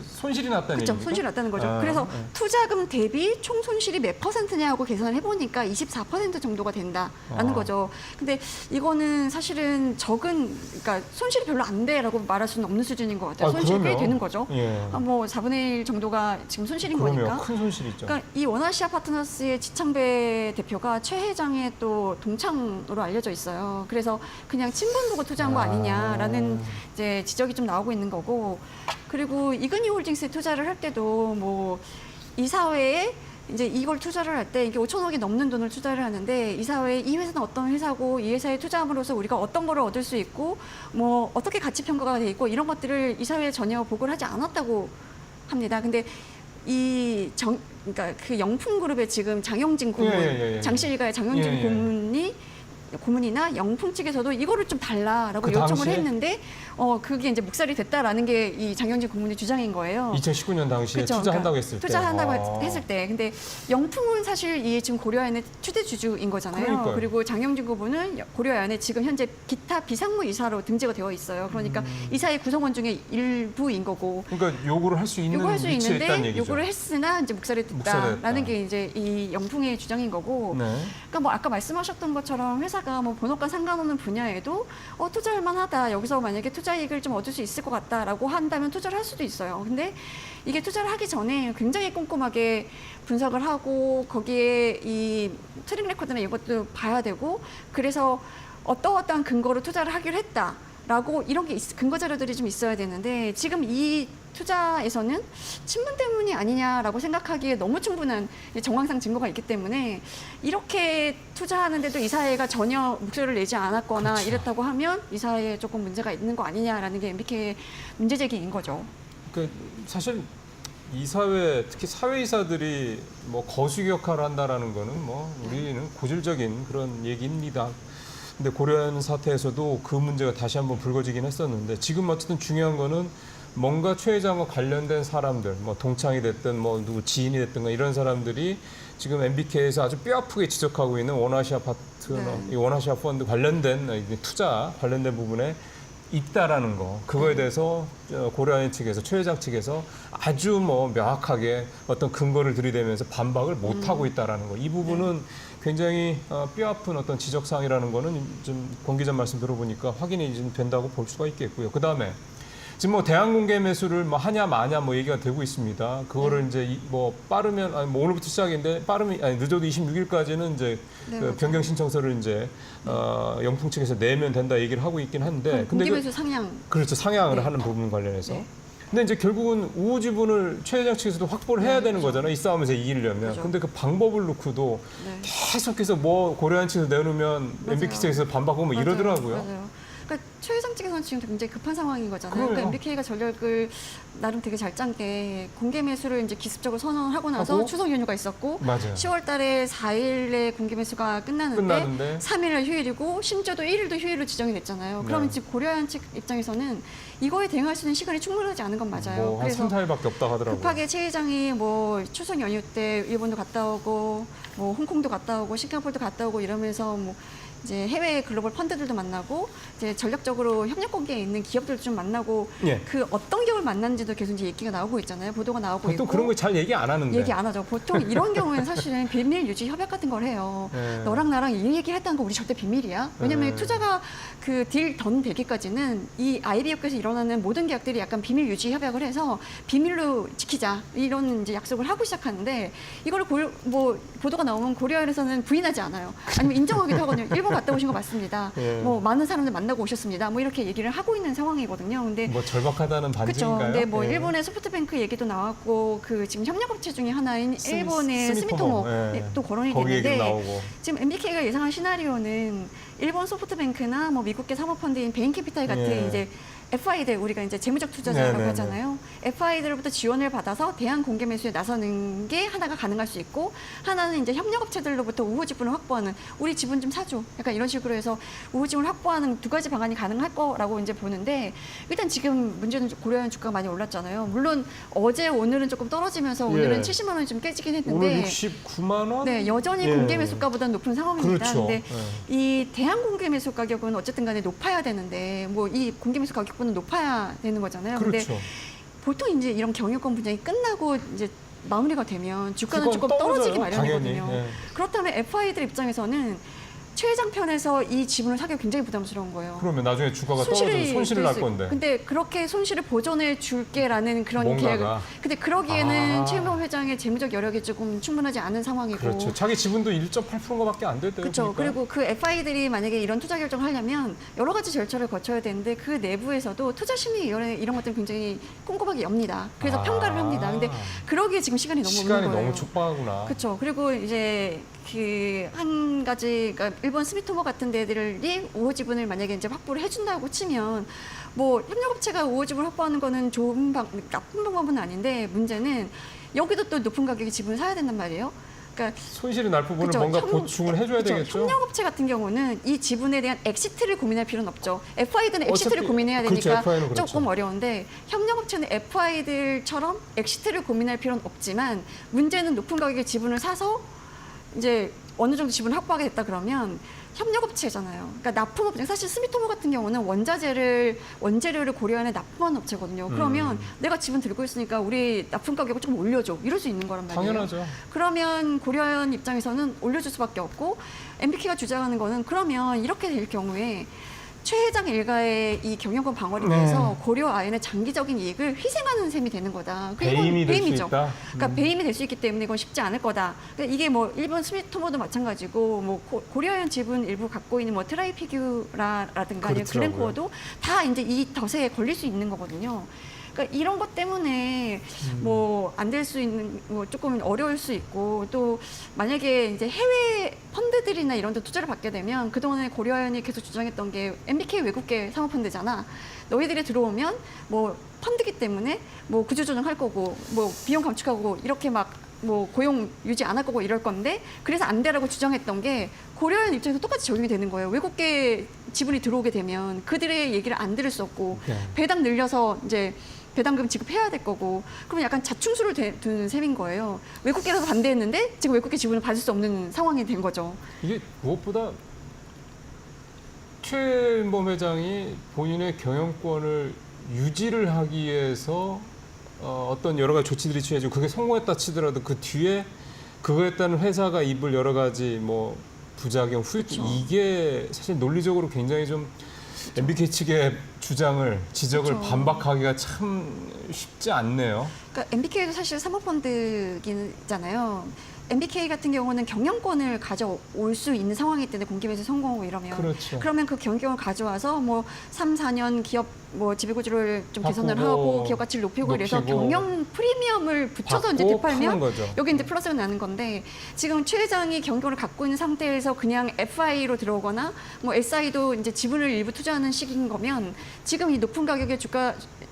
손실이 났다는 그렇죠. 얘기입니까? 손실이 났다는 거죠. 아, 그래서 네. 투자금 대비 총 손실이 몇 퍼센트냐고 계산을 해보니까 24% 정도가 된다라는 아. 거죠. 근데 이거는 사실은 그러니까 손실이 별로 안 돼라고 말할 수는 없는 수준인 것 같아요. 손실이 꽤 그럼요. 되는 거죠. 예. 뭐 4분의 1 정도가 지금 손실인 그러면 거니까. 큰 손실이죠. 그러니까 이 원아시아 파트너스의 지창배 대표가 최 회장의 또 동창으로 알려져 있어요. 그래서 그냥 친분 보고 투자한 거 아니냐라는 이제 지적이 좀 나오고 있는 거고. 그리고 이그니 홀딩스에 투자를 할 때도 뭐 이사회에 이제 이걸 투자를 할 때 이게 5천억이 넘는 돈을 투자를 하는데 이사회에 이 회사는 어떤 회사고 이 회사에 투자함으로써 우리가 어떤 거를 얻을 수 있고 뭐 어떻게 가치 평가가 돼 있고 이런 것들을 이사회에 전혀 보고를 하지 않았다고 합니다. 근데 그러니까 그 영풍그룹의 지금 장영진 고문, 예. 장실가의 장영진 예. 고문이나 영풍 측에서도 이거를 좀 달라라고 그 요청을 당시에? 했는데 그게 이제 묵살이 됐다라는 게 이 장영진 고문의 주장인 거예요. 2019년 당시에 그쵸, 투자한다고 그러니까 했을 때. 투자한다고 했을 때. 근데 영풍은 사실 이 지금 고려아연의 최대 주주인 거잖아요. 그러니까요. 그리고 장영진 고문은 고려아연에 지금 현재 기타 비상무 이사로 등재가 되어 있어요. 그러니까 이사의 구성원 중에 일부인 거고. 그러니까 요구를 할 수 있는 요구할 수 위치에 있다는 있는데 얘기죠. 요구를 했으나 이제 묵살이 묵살됐다. 됐다라는 게 이제 이 영풍의 주장인 거고. 네. 그러니까 뭐 아까 말씀하셨던 것처럼 회사가 뭐 본업과 상관없는 분야에도 투자할 만하다. 여기서 만약에 투자 이익을 좀 얻을 수 있을 것 같다라고 한다면 투자를 할 수도 있어요. 근데 이게 투자를 하기 전에 굉장히 꼼꼼하게 분석을 하고 거기에 이 트랙 레코드나 이것도 봐야 되고 그래서 어떠한 근거로 투자를 하기로 했다라고 이런 게 근거 자료들이 좀 있어야 되는데 지금 이 투자에서는 친문 때문이 아니냐라고 생각하기에 너무 충분한 정황상 증거가 있기 때문에 이렇게 투자하는데도 이사회가 전혀 목소리를 내지 않았거나 그렇죠. 이랬다고 하면 이사회에 조금 문제가 있는 거 아니냐라는 게 MBK의 문제 제기인 거죠. 그 사실 이사회 특히 사회이사들이 뭐 거수기 역할을 한다라는 거는 뭐 우리는 고질적인 그런 얘기입니다. 근데 고려아연 사태에서도 그 문제가 다시 한번 불거지긴 했었는데 지금 어쨌든 중요한 거는 뭔가 최 회장과 관련된 사람들, 뭐 동창이 됐든 뭐 누구 지인이 됐든 이런 사람들이 지금 MBK에서 아주 뼈아프게 지적하고 있는 원아시아 파트너, 네. 이 원아시아 펀드 관련된 투자 관련된 부분에 있다라는 거. 그거에 대해서 고려아연 측에서 최 회장 측에서 아주 뭐 명확하게 어떤 근거를 들이대면서 반박을 못 하고 있다라는 거. 이 부분은 굉장히 뼈아픈 어떤 지적사항이라는 거는 좀 권 기자 말씀 들어보니까 확인이 좀 된다고 볼 수가 있겠고요. 그 다음에 지금 뭐 대항 공개 매수를 뭐 하냐 마냐 뭐 얘기가 되고 있습니다. 그거를 이제 뭐 빠르면 뭐 오늘부터 시작인데 빠르면 늦어도 26일까지는 이제 네, 그 맞아요. 변경 신청서를 이제 영풍 측에서 내면 된다 얘기를 하고 있긴 한데 공개 그- 매수 상향. 그렇죠. 상향을 네. 하는 부분 관련해서. 네. 근데 이제 결국은 우호 지분을 최 회장 측에서도 확보를 해야 되는 거잖아요. 이 싸움에서 이기려면. 그렇죠. 근데 그 방법을 놓고도 네. 계속해서 뭐 고려아연 측에서 내놓으면 MBK 측에서 반박하고 뭐 맞아요. 이러더라고요. 맞아요. 그러니까 최 회장 측에서는 지금 굉장히 급한 상황인 거잖아요. 그래요. 그러니까 MBK가 전략을 나름 되게 잘 짠 게 공개 매수를 이제 기습적으로 선언하고 나서 하고? 추석 연휴가 있었고 맞아요. 10월 달에 4일에 공개 매수가 끝나는데 3일은 휴일이고 심지어도 1일도 휴일로 지정이 됐잖아요. 그러면 네. 지금 고려아연 측 입장에서는 이거에 대응할 수 있는 시간이 충분하지 않은 건 맞아요. 뭐 한 3, 4일밖에 없다 하더라고요. 급하게 최 회장이 뭐 추석 연휴 때 일본도 갔다 오고 뭐 홍콩도 갔다 오고 싱가포르도 갔다 오고 이러면서 뭐 이제 해외 글로벌 펀드들도 만나고 이제 전략적으로 협력 관계에 있는 기업들도 좀 만나고 예. 그 어떤 기업을 만났는지도 계속 이제 얘기가 나오고 있잖아요. 보도가 나오고 보통 있고. 그런 거 잘 얘기 안 하는데. 얘기 안 하죠. 보통 이런 경우에는 사실은 비밀 유지 협약 같은 걸 해요. 네. 너랑 나랑 이 얘기를 했다는 거 우리 절대 비밀이야. 왜냐면 네. 투자가 그 딜 던 되기까지는 이 IB업에서 일어나는 모든 계약들이 약간 비밀 유지 협약을 해서 비밀로 지키자 이런 이제 약속을 하고 시작하는데 이거를 뭐 보도가 나오면 고려아연에서는 부인하지 않아요. 아니면 인정하기도 하거든요. 일본 갔다 오신 거 맞습니다. 예. 뭐 많은 사람들 만나고 오셨습니다. 뭐 이렇게 얘기를 하고 있는 상황이거든요. 근데 뭐 절박하다는 그렇죠. 반증인가요? 근데 뭐 예. 일본의 소프트뱅크 얘기도 나왔고 그 지금 협력업체 중에 하나인 일본의 스미토모. 스미토모 예. 또 거론이 거기 얘기도 됐는데 나오고. 지금 MBK가 예상한 시나리오는 일본 소프트뱅크나 뭐 미국계 사모펀드인 베인캐피탈 같은 예. 이제 FI들 우리가 이제 재무적 투자자라고 네네네. 하잖아요. FI들로부터 지원을 받아서 대한 공개 매수에 나서는 게 하나가 가능할 수 있고 하나는 이제 협력업체들로부터 우호 지분을 확보하는 우리 지분 좀 사줘. 약간 이런 식으로 해서 우호 지분을 확보하는 두 가지 방안이 가능할 거라고 이제 보는데 일단 지금 문제는 고려아연 주가가 많이 올랐잖아요. 물론 어제 오늘은 조금 떨어지면서 오늘은 예. 70만 원이 좀 깨지긴 했는데 오늘 69만 원? 네, 여전히 예. 공개 매수가보다는 높은 상황입니다. 그렇죠. 근데 예. 이 대한 공개 매수 가격은 어쨌든 간에 높아야 되는데 뭐 이 공개 매수 가격보다는 높아야 되는 거잖아요. 근데 그렇죠. 보통 이제 이런 경유권 분양이 끝나고 이제 마무리가 되면 주가는 조금 그건 떨어지기 떨어져요, 마련이거든요. 당연히. 예. 그렇다면 FI들 입장에서는 최 회장 편에서 이 지분을 사기가 굉장히 부담스러운 거예요. 그러면 나중에 주가가 떨어지면 손실을 날 건데. 근데 그렇게 손실을 보존해 줄게라는 그런 뭔가가. 계약을. 근데 그러기에는 아. 최은범 회장의 재무적 여력이 조금 충분하지 않은 상황이고. 그렇죠. 자기 지분도 1.8%밖에 안 됐대요. 그렇죠. 보니까. 그리고 그 FI들이 만약에 이런 투자 결정을 하려면 여러 가지 절차를 거쳐야 되는데 그 내부에서도 투자심의위원회 이런 것들을 굉장히 꼼꼼하게 엽니다. 그래서 아. 평가를 합니다. 근데 그러기에 지금 시간이 너무 시간이 없는 거예요. 너무 촉박하구나. 그렇죠. 그리고 이제 그 한 가지 그러니까 일본 스미토모 같은 데들이 우호 지분을 만약에 이제 확보를 해준다고 치면 뭐 협력업체가 우호 지분을 확보하는 거는 나쁜 방법은 아닌데 문제는 여기도 또 높은 가격에 지분을 사야 된단 말이에요. 그러니까 손실이 날 부분을 그쵸, 뭔가 보충을 해줘야 그쵸, 되겠죠. 협력업체 같은 경우는 이 지분에 대한 엑시트를 고민할 필요는 없죠. FI들은 엑시트를 어차피- 고민해야 그렇죠, 되니까 FI 는 그렇죠. 조금 어려운데 협력업체는 FI들처럼 엑시트를 고민할 필요는 없지만 문제는 높은 가격에 지분을 사서 이제 어느 정도 지분을 확보하게 됐다 그러면 협력업체잖아요. 그러니까 납품업체, 사실 스미토모 같은 경우는 원재료를 고려하는 납품하는 업체거든요. 그러면 내가 지분 들고 있으니까 우리 납품 가격을 조금 올려줘. 이럴 수 있는 거란 말이에요. 당연하죠. 그러면 고려현 입장에서는 올려줄 수밖에 없고 MBK가 주장하는 거는 그러면 이렇게 될 경우에 최 회장 일가의 이 경영권 방어를 네. 위해서 고려 아연의 장기적인 이익을 희생하는 셈이 되는 거다. 그리고 배임이 될 수 배임이죠. 있다. 그러니까 배임이 될 수 있기 때문에 이건 쉽지 않을 거다. 그러니까 이게 뭐 일본 스미토모도 마찬가지고 뭐 고려아연 지분 일부 갖고 있는 뭐 트라이피규라라든가 아니면 그렇더라고요. 그랭코어도 다 이제 이 덫에 걸릴 수 있는 거거든요. 그러니까 이런 것 때문에 뭐 안 될 수 있는 뭐 조금 어려울 수 있고 또 만약에 이제 해외 펀드들이나 이런 데 투자를 받게 되면 그동안에 고려아연이 계속 주장했던 게 MBK 외국계 사모펀드잖아. 너희들이 들어오면 뭐 펀드기 때문에 뭐 구조조정할 거고 뭐 비용 감축하고 이렇게 막 뭐 고용 유지 안 할 거고 이럴 건데 그래서 안 되라고 주장했던 게 고려아연 입장에서 똑같이 적용이 되는 거예요. 외국계 지분이 들어오게 되면 그들의 얘기를 안 들을 수 없고 네. 배당 늘려서 이제 배당금 지급해야 될 거고 그러면 약간 자충수를 두는 셈인 거예요. 외국계라서 반대했는데 지금 외국계 지분을 받을 수 없는 상황이 된 거죠. 이게 무엇보다 최은범 회장이 본인의 경영권을 유지를 하기 위해서 어떤 여러 가지 조치들이 취해지고 그게 성공했다 치더라도 그 뒤에 그거에 따른 회사가 입을 여러 가지 뭐 부작용, 후유증 이게 사실 논리적으로 굉장히 좀 MBK 측의 주장을 지적을 그렇죠. 반박하기가 참 쉽지 않네요. 그러니까 MBK도 사실 사모펀드잖아요. MBK 같은 경우는 경영권을 가져올 수 있는 상황이기 때문에 공기업에서 성공하고 이러면 그렇죠. 그러면 그 경영권을 가져와서 뭐 3, 4년 기업 뭐 지배구조를 좀 개선을 바꾸고, 하고 기업 가치를 높이고 이래서 높이고, 경영 프리미엄을 붙여서 이제 받고 파는 되팔면 거죠. 여기 이제 플러스가 나는 건데 지금 최 회장이 경영권을 갖고 있는 상태에서 그냥 FI로 들어오거나 뭐 SI도 이제 지분을 일부 투자하는 식인 거면 지금 이 높은 가격의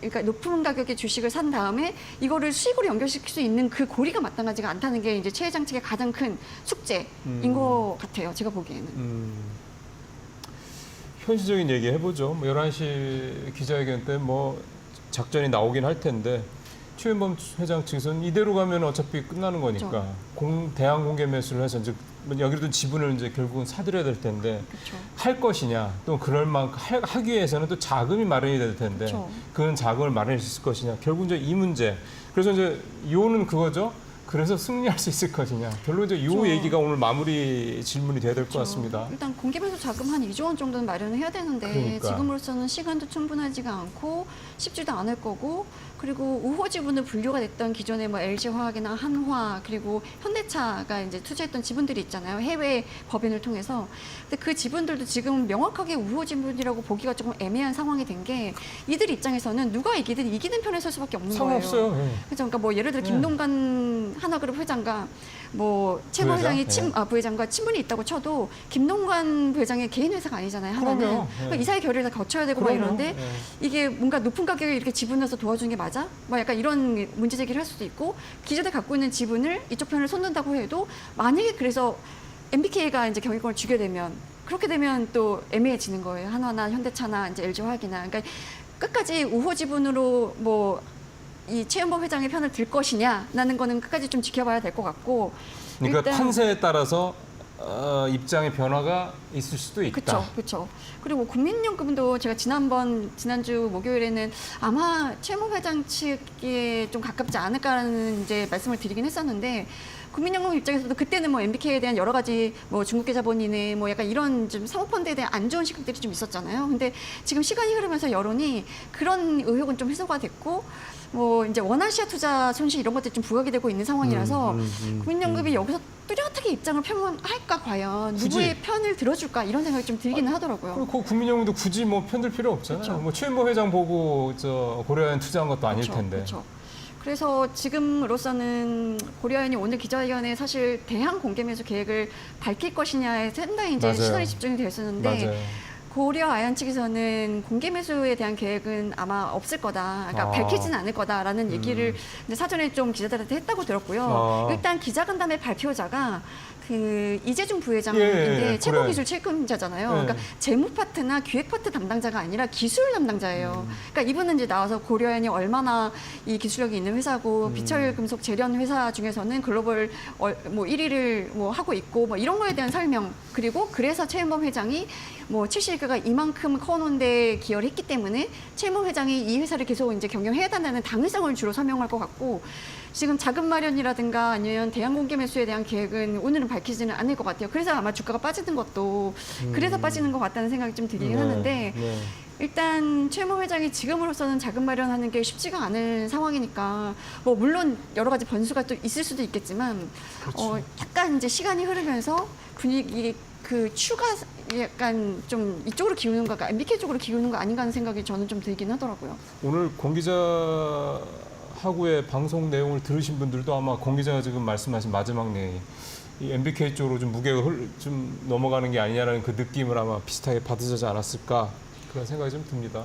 그러니까 높은 가격의 주식을 산 다음에 이거를 수익으로 연결시킬 수 있는 그 고리가 마땅하지가 않다는 게 이제 최 회장 측의 가장 큰 숙제인 것 같아요. 제가 보기에는. 현실적인 얘기 해보죠. 뭐 11시 기자회견 때 뭐 작전이 나오긴 할 텐데 최은범 회장 측에서는 이대로 가면 어차피 끝나는 거니까 그렇죠. 대항 공개 매수를 해서 이제 여기도 지분을 이제 결국은 사들여야 될 텐데 그렇죠. 할 것이냐 또 그럴 만큼 하기 위해서는 또 자금이 마련이 될 텐데 그렇죠. 그런 자금을 마련할 수 있을 것이냐 결국 이제 이 문제 그래서 이제 요는 그거죠. 그래서 승리할 수 있을 것이냐. 별로 이제 요 그렇죠. 얘기가 오늘 마무리 질문이 돼야 될 것 같습니다. 일단 공개배수 자금 한 2조 원 정도는 마련을 해야 되는데 그러니까. 지금으로서는 시간도 충분하지가 않고 쉽지도 않을 거고 그리고 우호 지분으로 분류가 됐던 기존의 뭐 LG화학이나 한화 그리고 현대차가 이제 투자했던 지분들이 있잖아요. 해외 법인을 통해서. 근데 그 지분들도 지금 명확하게 우호 지분이라고 보기가 조금 애매한 상황이 된 게 이들 입장에서는 누가 이기든 이기는 편에 설 수밖에 없는 거예요. 상관없어요. 예. 그렇죠. 그러니까 뭐 예를 들어 네. 김동관 하나그룹 회장과 뭐 최모 부회장? 회장이 부회장과 친분이 있다고 쳐도 김동관 부회장의 개인 회사가 아니잖아요. 하나는 그럼요. 그러니까 예. 이사회 결의를 다 거쳐야 되고 막 그럼요. 이러는데 예. 이게 뭔가 높은 가격에 이렇게 지분해서 도와주는 게 맞아? 뭐 약간 이런 문제 제기를 할 수도 있고 기존에 갖고 있는 지분을 이쪽 편을 손든다고 해도 만약에 그래서 MBK가 이제 경영권을 주게 되면 그렇게 되면 또 애매해지는 거예요. 한화나 현대차나 이제 LG화학이나 그러니까 끝까지 우호 지분으로 뭐 이 최은범 회장의 편을 들 것이냐라는 거는 끝까지 좀 지켜봐야 될 것 같고 그러니까 일단 판세에 따라서 입장의 변화가 있을 수도 있다. 그렇죠, 그렇죠. 그리고 국민연금도 제가 지난주 목요일에는 아마 최모 회장 측에 좀 가깝지 않을까라는 이제 말씀을 드리긴 했었는데. 국민연금 입장에서도 그때는 뭐 MBK에 대한 여러 가지 뭐 중국계 자본이네 뭐 약간 이런 좀 사모펀드에 대한 안 좋은 시각들이 좀 있었잖아요. 근데 지금 시간이 흐르면서 여론이 그런 의혹은 좀 해소가 됐고 뭐 이제 원아시아 투자 손실 이런 것들이 좀 부각이 되고 있는 상황이라서 국민연금이 여기서 뚜렷하게 입장을 표명할까 과연 굳이. 누구의 편을 들어줄까 이런 생각이 좀 들기는 하더라고요. 그리고 국민연금도 굳이 뭐 편들 필요 없잖아요. 그렇죠. 뭐 최은범 회장 보고 고려아연 투자한 것도 아닐 그렇죠, 텐데. 그렇죠. 그래서 지금으로서는 고려아연이 오늘 기자회견에 사실 대항 공개 매수 계획을 밝힐 것이냐에 상당히 이제 맞아요. 시선이 집중이 됐었는데 맞아요. 고려 아연 측에서는 공개 매수에 대한 계획은 아마 없을 거다. 그러니까 아. 밝히지는 않을 거다라는 얘기를 이제 사전에 좀 기자들한테 했다고 들었고요. 아. 일단 기자간담회 발표자가 그 이재중 부회장인데 예, 최고기술 책임자잖아요. 예. 그러니까 재무 파트나 기획 파트 담당자가 아니라 기술 담당자예요. 그러니까 이분은 이제 나와서 고려아연이 얼마나 이 기술력이 있는 회사고 비철금속 재련 회사 중에서는 글로벌 뭐 1위를 뭐 하고 있고 뭐 이런 거에 대한 설명, 그리고 그래서 최은범 회장이 뭐 70개가 이만큼 커놓은데 기여를 했기 때문에 최은범 회장이 이 회사를 계속 이제 경영해야 된다는 당위성을 주로 설명할 것 같고, 지금 자금 마련이라든가 아니면 대형 공개 매수에 대한 계획은 오늘은 밝히지는 않을 것 같아요. 그래서 아마 주가가 빠지는 것도 그래서 빠지는 것 같다는 생각이 좀 들긴 하는데, 네. 일단 최모 회장이 지금으로서는 자금 마련하는 게 쉽지가 않은 상황이니까 뭐 물론 여러 가지 변수가 또 있을 수도 있겠지만 약간 이제 시간이 흐르면서 분위기 그 추가 약간 좀 이쪽으로 기우는 거, MBK 쪽으로 기우는 거 아닌가 하는 생각이 저는 좀 들긴 하더라고요. 오늘 권 기자하고의 방송 내용을 들으신 분들도 아마 권 기자가 지금 말씀하신 마지막 내용이 이 MBK 쪽으로 좀 무게가 좀 넘어가는 게 아니냐라는 그 느낌을 아마 비슷하게 받으시지 않았을까 그런 생각이 좀 듭니다.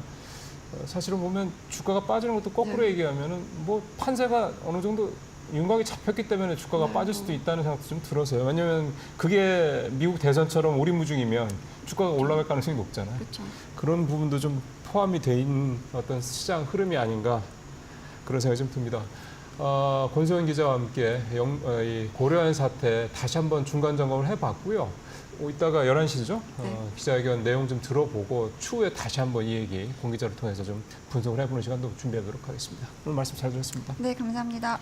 사실은 보면 주가가 빠지는 것도 거꾸로 얘기하면은 뭐 판세가 어느 정도 윤곽이 잡혔기 때문에 주가가 빠질 수도 있다는 생각도 좀 들어서요. 왜냐하면 그게 미국 대선처럼 오리무중이면 주가가 올라갈 가능성이 높잖아요. 그렇죠. 그런 부분도 좀 포함이 돼 있는 어떤 시장 흐름이 아닌가 그런 생각이 좀 듭니다. 권소연 기자와 함께 이 고려아연 사태 다시 한번 중간 점검을 해봤고요. 이따가 11시죠? 기자회견 내용 좀 들어보고 추후에 다시 한번 이 얘기 권 기자를 통해서 좀 분석을 해보는 시간도 준비하도록 하겠습니다. 오늘 말씀 잘 들었습니다. 네, 감사합니다.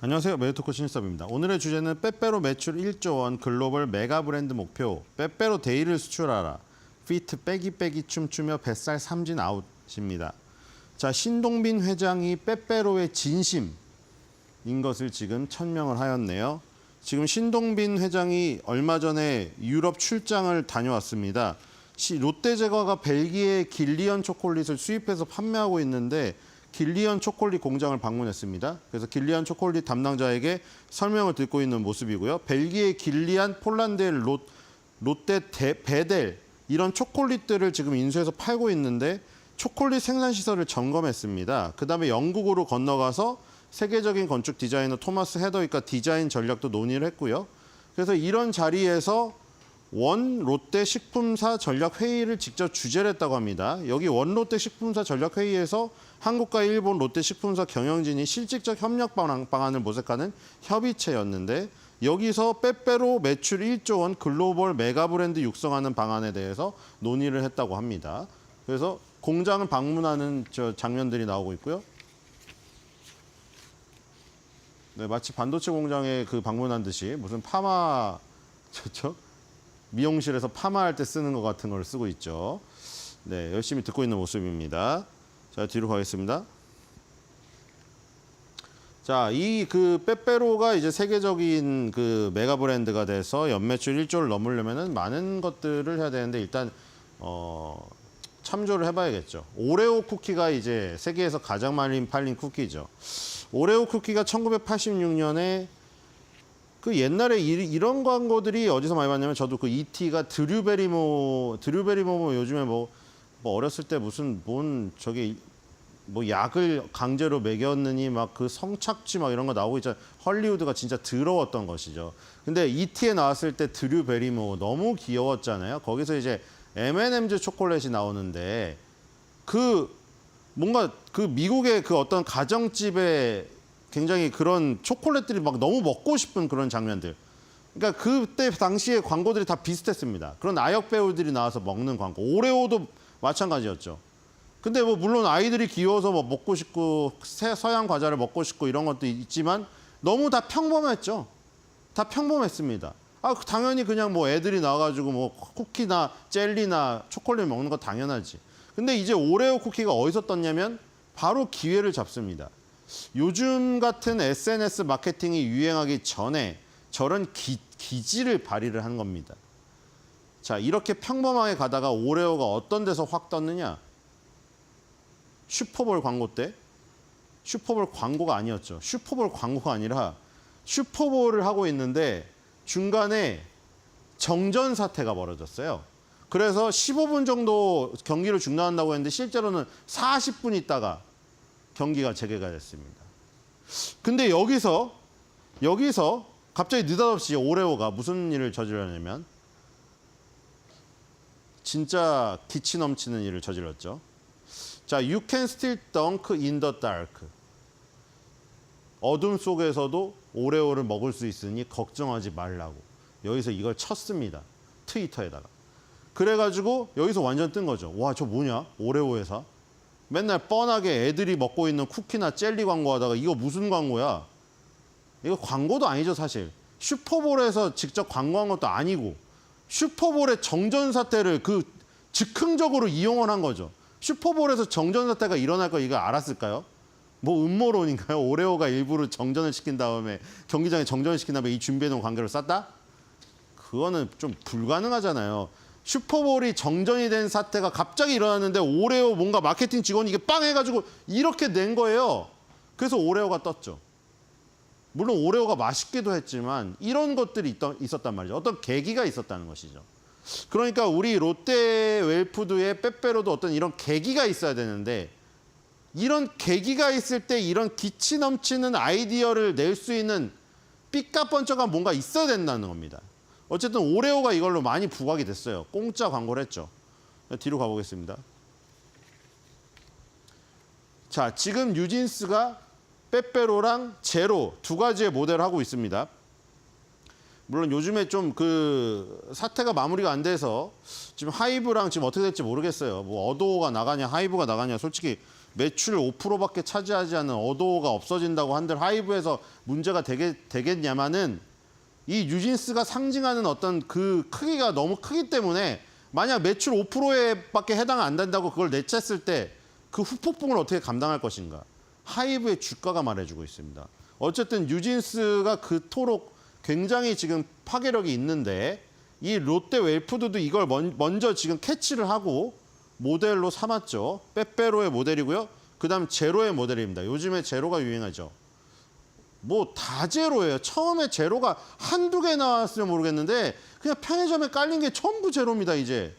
안녕하세요. 메디토크 신일섭입니다. 오늘의 주제는 빼빼로 매출 1조 원 글로벌 메가 브랜드 목표 빼빼로 데이를 수출하라. 피트 빼기 춤추며 뱃살 삼진 아웃입니다. 자, 신동빈 회장이 빼빼로의 진심인 것을 지금 천명을 하였네요. 지금 신동빈 회장이 얼마 전에 유럽 출장을 다녀왔습니다. 롯데제과가 벨기에 길리언 초콜릿을 수입해서 판매하고 있는데 길리언 초콜릿 공장을 방문했습니다. 그래서 길리언 초콜릿 담당자에게 설명을 듣고 있는 모습이고요. 벨기에 길리안, 폴란드의 롯데 베델 이런 초콜릿들을 지금 인수해서 팔고 있는데 초콜릿 생산 시설을 점검했습니다. 그다음에 영국으로 건너가서 세계적인 건축 디자이너 토마스 헤더윅과 디자인 전략도 논의를 했고요. 그래서 이런 자리에서 원 롯데 식품사 전략 회의를 직접 주재를 했다고 합니다. 여기 원 롯데 식품사 전략 회의에서 한국과 일본 롯데 식품사 경영진이 실질적 협력 방안을 모색하는 협의체였는데 여기서 빼빼로 매출 1조 원 글로벌 메가 브랜드 육성하는 방안에 대해서 논의를 했다고 합니다. 그래서 공장을 방문하는 장면들이 나오고 있고요. 네, 마치 반도체 공장에 방문한 듯이 무슨 파마 미용실에서 파마할 때 쓰는 것 같은 걸 쓰고 있죠. 네, 열심히 듣고 있는 모습입니다. 자, 뒤로 가겠습니다. 자, 이 빼빼로가 이제 세계적인 메가 브랜드가 돼서 연매출 1조를 넘으려면은 많은 것들을 해야 되는데 일단 참조를 해봐야겠죠. 오레오 쿠키가 이제 세계에서 가장 많이 팔린 쿠키죠. 오레오 쿠키가 1986년에 옛날에 이런 광고들이 어디서 많이 봤냐면 저도 ET가 드류베리모 요즘에 뭐 어렸을 때 약을 강제로 먹였느니 성착취 이런 거 나오고 있잖아요. 헐리우드가 진짜 더러웠던 것이죠. 근데 ET에 나왔을 때 드류베리모 너무 귀여웠잖아요. 거기서 이제 M&M's 초콜릿이 나오는데 뭔가 미국의 어떤 가정집에 굉장히 그런 초콜릿들이 너무 먹고 싶은 그런 장면들. 그러니까 그때 당시에 광고들이 다 비슷했습니다. 그런 아역 배우들이 나와서 먹는 광고. 오레오도 마찬가지였죠. 근데 뭐 물론 아이들이 귀여워서 뭐 먹고 싶고 서양 과자를 먹고 싶고 이런 것도 있지만 너무 다 평범했죠. 다 평범했습니다. 당연히 그냥 뭐 애들이 나와가지고 뭐 쿠키나 젤리나 초콜릿 먹는 거 당연하지. 근데 이제 오레오 쿠키가 어디서 떴냐면 바로 기회를 잡습니다. 요즘 같은 SNS 마케팅이 유행하기 전에 저런 기지를 발휘를 한 겁니다. 자, 이렇게 평범하게 가다가 오레오가 어떤 데서 확 떴느냐? 슈퍼볼 광고 때 슈퍼볼 광고가 아니었죠. 슈퍼볼 광고가 아니라 슈퍼볼을 하고 있는데 중간에 정전 사태가 벌어졌어요. 그래서 15분 정도 경기를 중단한다고 했는데 실제로는 40분 있다가 경기가 재개가 됐습니다. 근데 여기서 갑자기 느닷없이 오레오가 무슨 일을 저질렀냐면 진짜 기치 넘치는 일을 저질렀죠. 자, you can still dunk in the dark. 어둠 속에서도 오레오를 먹을 수 있으니 걱정하지 말라고. 여기서 이걸 쳤습니다. 트위터에다가. 그래가지고 여기서 완전 뜬 거죠. 와, 저 뭐냐? 오레오 회사. 맨날 뻔하게 애들이 먹고 있는 쿠키나 젤리 광고하다가 이거 무슨 광고야? 이거 광고도 아니죠, 사실. 슈퍼볼에서 직접 광고한 것도 아니고 슈퍼볼의 정전 사태를 즉흥적으로 이용을 한 거죠. 슈퍼볼에서 정전 사태가 일어날 거 이거 알았을까요? 뭐 음모론인가요? 오레오가 일부러 정전을 시킨 다음에 경기장에 정전을 시킨 다음에 이 준비해놓은 관계를 쌌다? 그거는 좀 불가능하잖아요. 슈퍼볼이 정전이 된 사태가 갑자기 일어났는데 오레오 뭔가 마케팅 직원이 이게 빵 해가지고 이렇게 낸 거예요. 그래서 오레오가 떴죠. 물론 오레오가 맛있기도 했지만 이런 것들이 있었단 말이죠. 어떤 계기가 있었다는 것이죠. 그러니까 우리 롯데 웰푸드의 빼빼로도 어떤 이런 계기가 있어야 되는데 이런 계기가 있을 때 이런 기치 넘치는 아이디어를 낼 수 있는 삐까뻔쩍한 뭔가 있어야 된다는 겁니다. 어쨌든 오레오가 이걸로 많이 부각이 됐어요. 공짜 광고를 했죠. 뒤로 가보겠습니다. 자, 지금 뉴진스가 빼빼로랑 제로 두 가지의 모델을 하고 있습니다. 물론 요즘에 좀 사태가 마무리가 안 돼서 지금 하이브랑 지금 어떻게 될지 모르겠어요. 뭐 어도어가 나가냐 하이브가 나가냐 솔직히 매출 5%밖에 차지하지 않는 어도어가 없어진다고 한들 하이브에서 문제가 되겠냐마는 이 뉴진스가 상징하는 어떤 그 크기가 너무 크기 때문에 만약 매출 5%에밖에 해당 안 된다고 그걸 내쳤을 때 그 후폭풍을 어떻게 감당할 것인가. 하이브의 주가가 말해주고 있습니다. 어쨌든 뉴진스가 그토록 굉장히 지금 파괴력이 있는데 이 롯데 웰푸드도 이걸 먼저 지금 캐치를 하고 모델로 삼았죠. 빼빼로의 모델이고요. 그다음 제로의 모델입니다. 요즘에 제로가 유행하죠. 뭐 다 제로예요. 처음에 제로가 한두 개 나왔으면 모르겠는데 그냥 편의점에 깔린 게 전부 제로입니다. 이제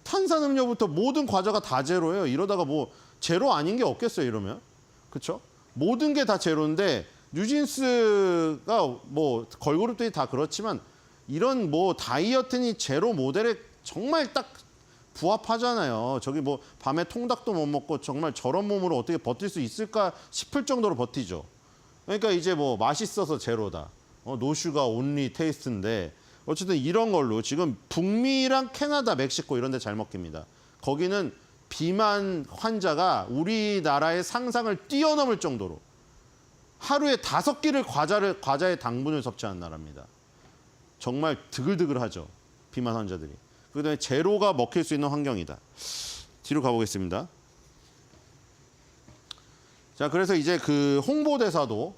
탄산음료부터 모든 과자가 다 제로예요. 이러다가 뭐 제로 아닌 게 없겠어요. 이러면. 그렇죠? 모든 게 다 제로인데 뉴진스가 뭐 걸그룹들이 다 그렇지만 이런 뭐 다이어트니 제로 모델에 정말 딱 부합하잖아요. 저기 뭐 밤에 통닭도 못 먹고 정말 저런 몸으로 어떻게 버틸 수 있을까 싶을 정도로 버티죠. 그러니까 이제 뭐 맛있어서 제로다. 노슈가 온리 테이스트인데 어쨌든 이런 걸로 지금 북미랑 캐나다, 멕시코 이런 데 잘 먹힙니다. 거기는 비만 환자가 우리나라의 상상을 뛰어넘을 정도로 하루에 5끼를 과자의 당분을 섭취하는 나라입니다. 정말 드글드글하죠. 비만 환자들이. 그다음에 제로가 먹힐 수 있는 환경이다. 뒤로 가보겠습니다. 자, 그래서 이제 그 홍보대사도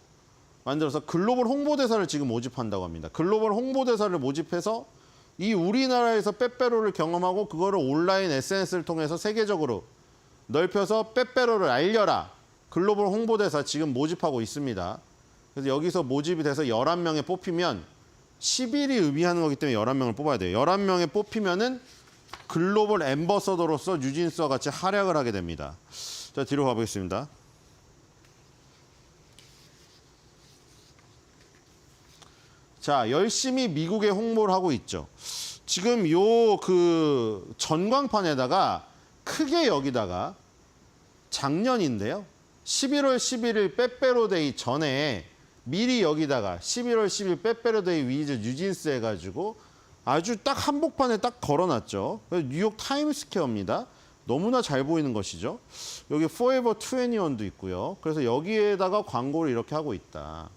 만들어서 글로벌 홍보대사를 지금 모집한다고 합니다. 글로벌 홍보대사를 모집해서 이 우리나라에서 빼빼로를 경험하고 그거를 온라인 SNS를 통해서 세계적으로 넓혀서 빼빼로를 알려라. 글로벌 홍보대사 지금 모집하고 있습니다. 그래서 여기서 모집이 돼서 11명에 뽑히면 10일이 의미하는 거기 때문에 11명을 뽑아야 돼요. 11명에 뽑히면은 글로벌 앰버서더로서 뉴진스와 같이 활약을 하게 됩니다. 자, 뒤로 가보겠습니다. 자, 열심히 미국에 홍보를 하고 있죠. 지금 요 전광판에다가 크게 여기다가 작년인데요. 11월 11일 빼빼로데이 전에 미리 여기다가 11월 10일 빼빼로데이 위즈 뉴진스 해가지고 아주 딱 한복판에 딱 걸어놨죠. 뉴욕 타임스퀘어입니다. 너무나 잘 보이는 것이죠. 여기 Forever 21도 있고요. 그래서 여기에다가 광고를 이렇게 하고 있다.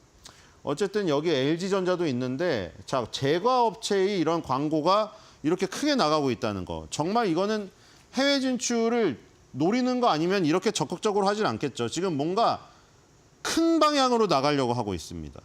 어쨌든 여기 LG전자도 있는데 자, 제과업체의 이런 광고가 이렇게 크게 나가고 있다는 거. 정말 이거는 해외 진출을 노리는 거 아니면 이렇게 적극적으로 하진 않겠죠. 지금 뭔가 큰 방향으로 나가려고 하고 있습니다.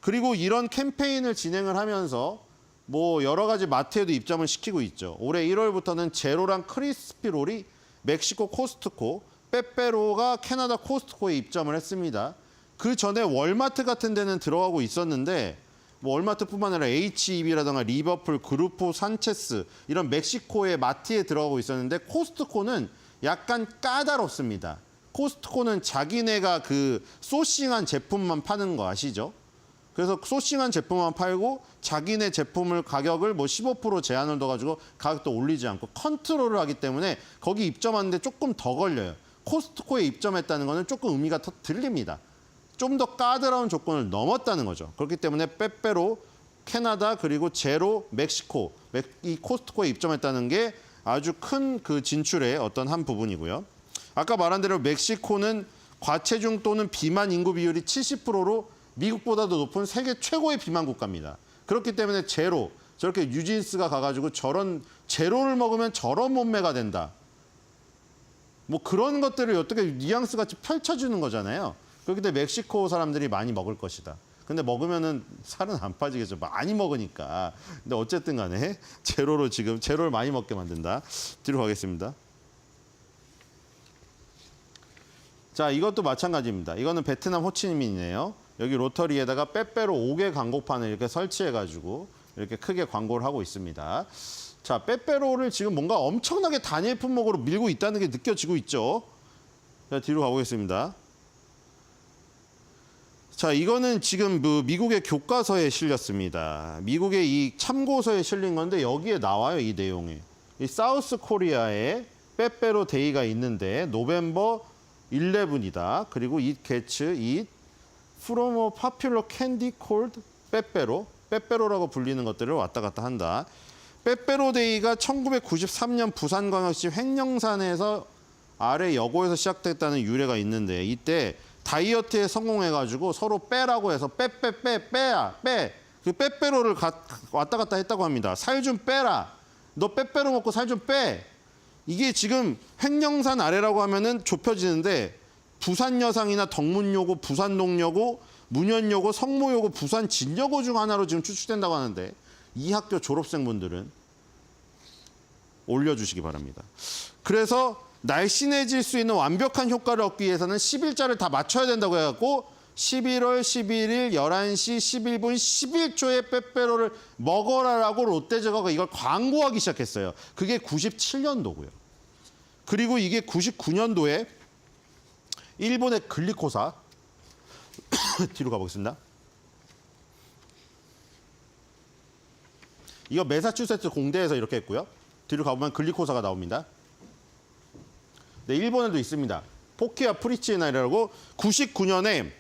그리고 이런 캠페인을 진행을 하면서 뭐 여러 가지 마트에도 입점을 시키고 있죠. 올해 1월부터는 제로랑 크리스피롤이 멕시코 코스트코, 빼빼로가 캐나다 코스트코에 입점을 했습니다. 그 전에 월마트 같은 데는 들어가고 있었는데 뭐 월마트뿐만 아니라 H-E-B라든가 리버풀, 그루포, 산체스 이런 멕시코의 마트에 들어가고 있었는데 코스트코는 약간 까다롭습니다. 코스트코는 자기네가 그 소싱한 제품만 파는 거 아시죠? 그래서 소싱한 제품만 팔고 자기네 제품을 가격을 뭐 15% 제한을 둬가지고 가격도 올리지 않고 컨트롤을 하기 때문에 거기 입점하는데 조금 더 걸려요. 코스트코에 입점했다는 거는 조금 의미가 더 들립니다. 좀 더 까다로운 조건을 넘었다는 거죠. 그렇기 때문에 빼빼로, 캐나다 그리고 제로, 멕시코 이 코스트코에 입점했다는 게 아주 큰 그 진출의 어떤 한 부분이고요. 아까 말한 대로 멕시코는 과체중 또는 비만 인구 비율이 70%로 미국보다도 높은 세계 최고의 비만 국가입니다. 그렇기 때문에 제로, 저렇게 뉴진스가 가가지고 저런 제로를 먹으면 저런 몸매가 된다. 뭐 그런 것들을 어떻게 뉘앙스 같이 펼쳐주는 거잖아요. 그렇기 때문에 멕시코 사람들이 많이 먹을 것이다. 근데 먹으면은 살은 안 빠지겠죠. 많이 먹으니까. 근데 어쨌든 간에 제로로 지금 제로를 많이 먹게 만든다. 뒤로 가겠습니다. 자, 이것도 마찬가지입니다. 이거는 베트남 호치민이네요. 여기 로터리에다가 빼빼로 5개 광고판을 이렇게 설치해가지고 이렇게 크게 광고를 하고 있습니다. 자, 빼빼로를 지금 뭔가 엄청나게 단일 품목으로 밀고 있다는 게 느껴지고 있죠. 자, 뒤로 가보겠습니다. 자, 이거는 지금 미국의 교과서에 실렸습니다. 미국의 이 참고서에 실린 건데 여기에 나와요, 이 내용이. 이 사우스 코리아에 빼빼로 데이가 있는데 노벰버 11이다. 그리고 it gets it from a popular candy called 빼빼로. 빼빼로라고 불리는 것들을 왔다 갔다 한다. 빼빼로 데이가 1993년 부산광역시 횡령산에서 아래 여고에서 시작됐다는 유래가 있는데 이때 다이어트에 성공해가지고 서로 빼라고 해서 빼야 빼. 그 빼빼로를 왔다 갔다 했다고 합니다. 살 좀 빼라. 너 빼빼로 먹고 살 좀 빼. 이게 지금 횡령산 아래라고 하면은 좁혀지는데 부산여상이나 덕문여고, 부산동여고, 문현여고, 성모여고, 부산진여고 중 하나로 지금 추측된다고 하는데 이 학교 졸업생분들은 올려주시기 바랍니다. 그래서 날씬해질 수 있는 완벽한 효과를 얻기 위해서는 10일자를 다 맞춰야 된다고 해갖고 11월 11일 11시 11분 11초에 빼빼로를 먹어라라고 롯데제과가 이걸 광고하기 시작했어요. 그게 97년도고요. 그리고 이게 99년도에 일본의 글리코사 뒤로 가보겠습니다. 이거 매사추세츠 공대에서 이렇게 했고요. 뒤로 가보면 글리코사가 나옵니다. 네, 일본에도 있습니다. 포키아 프리치에나라고 99년에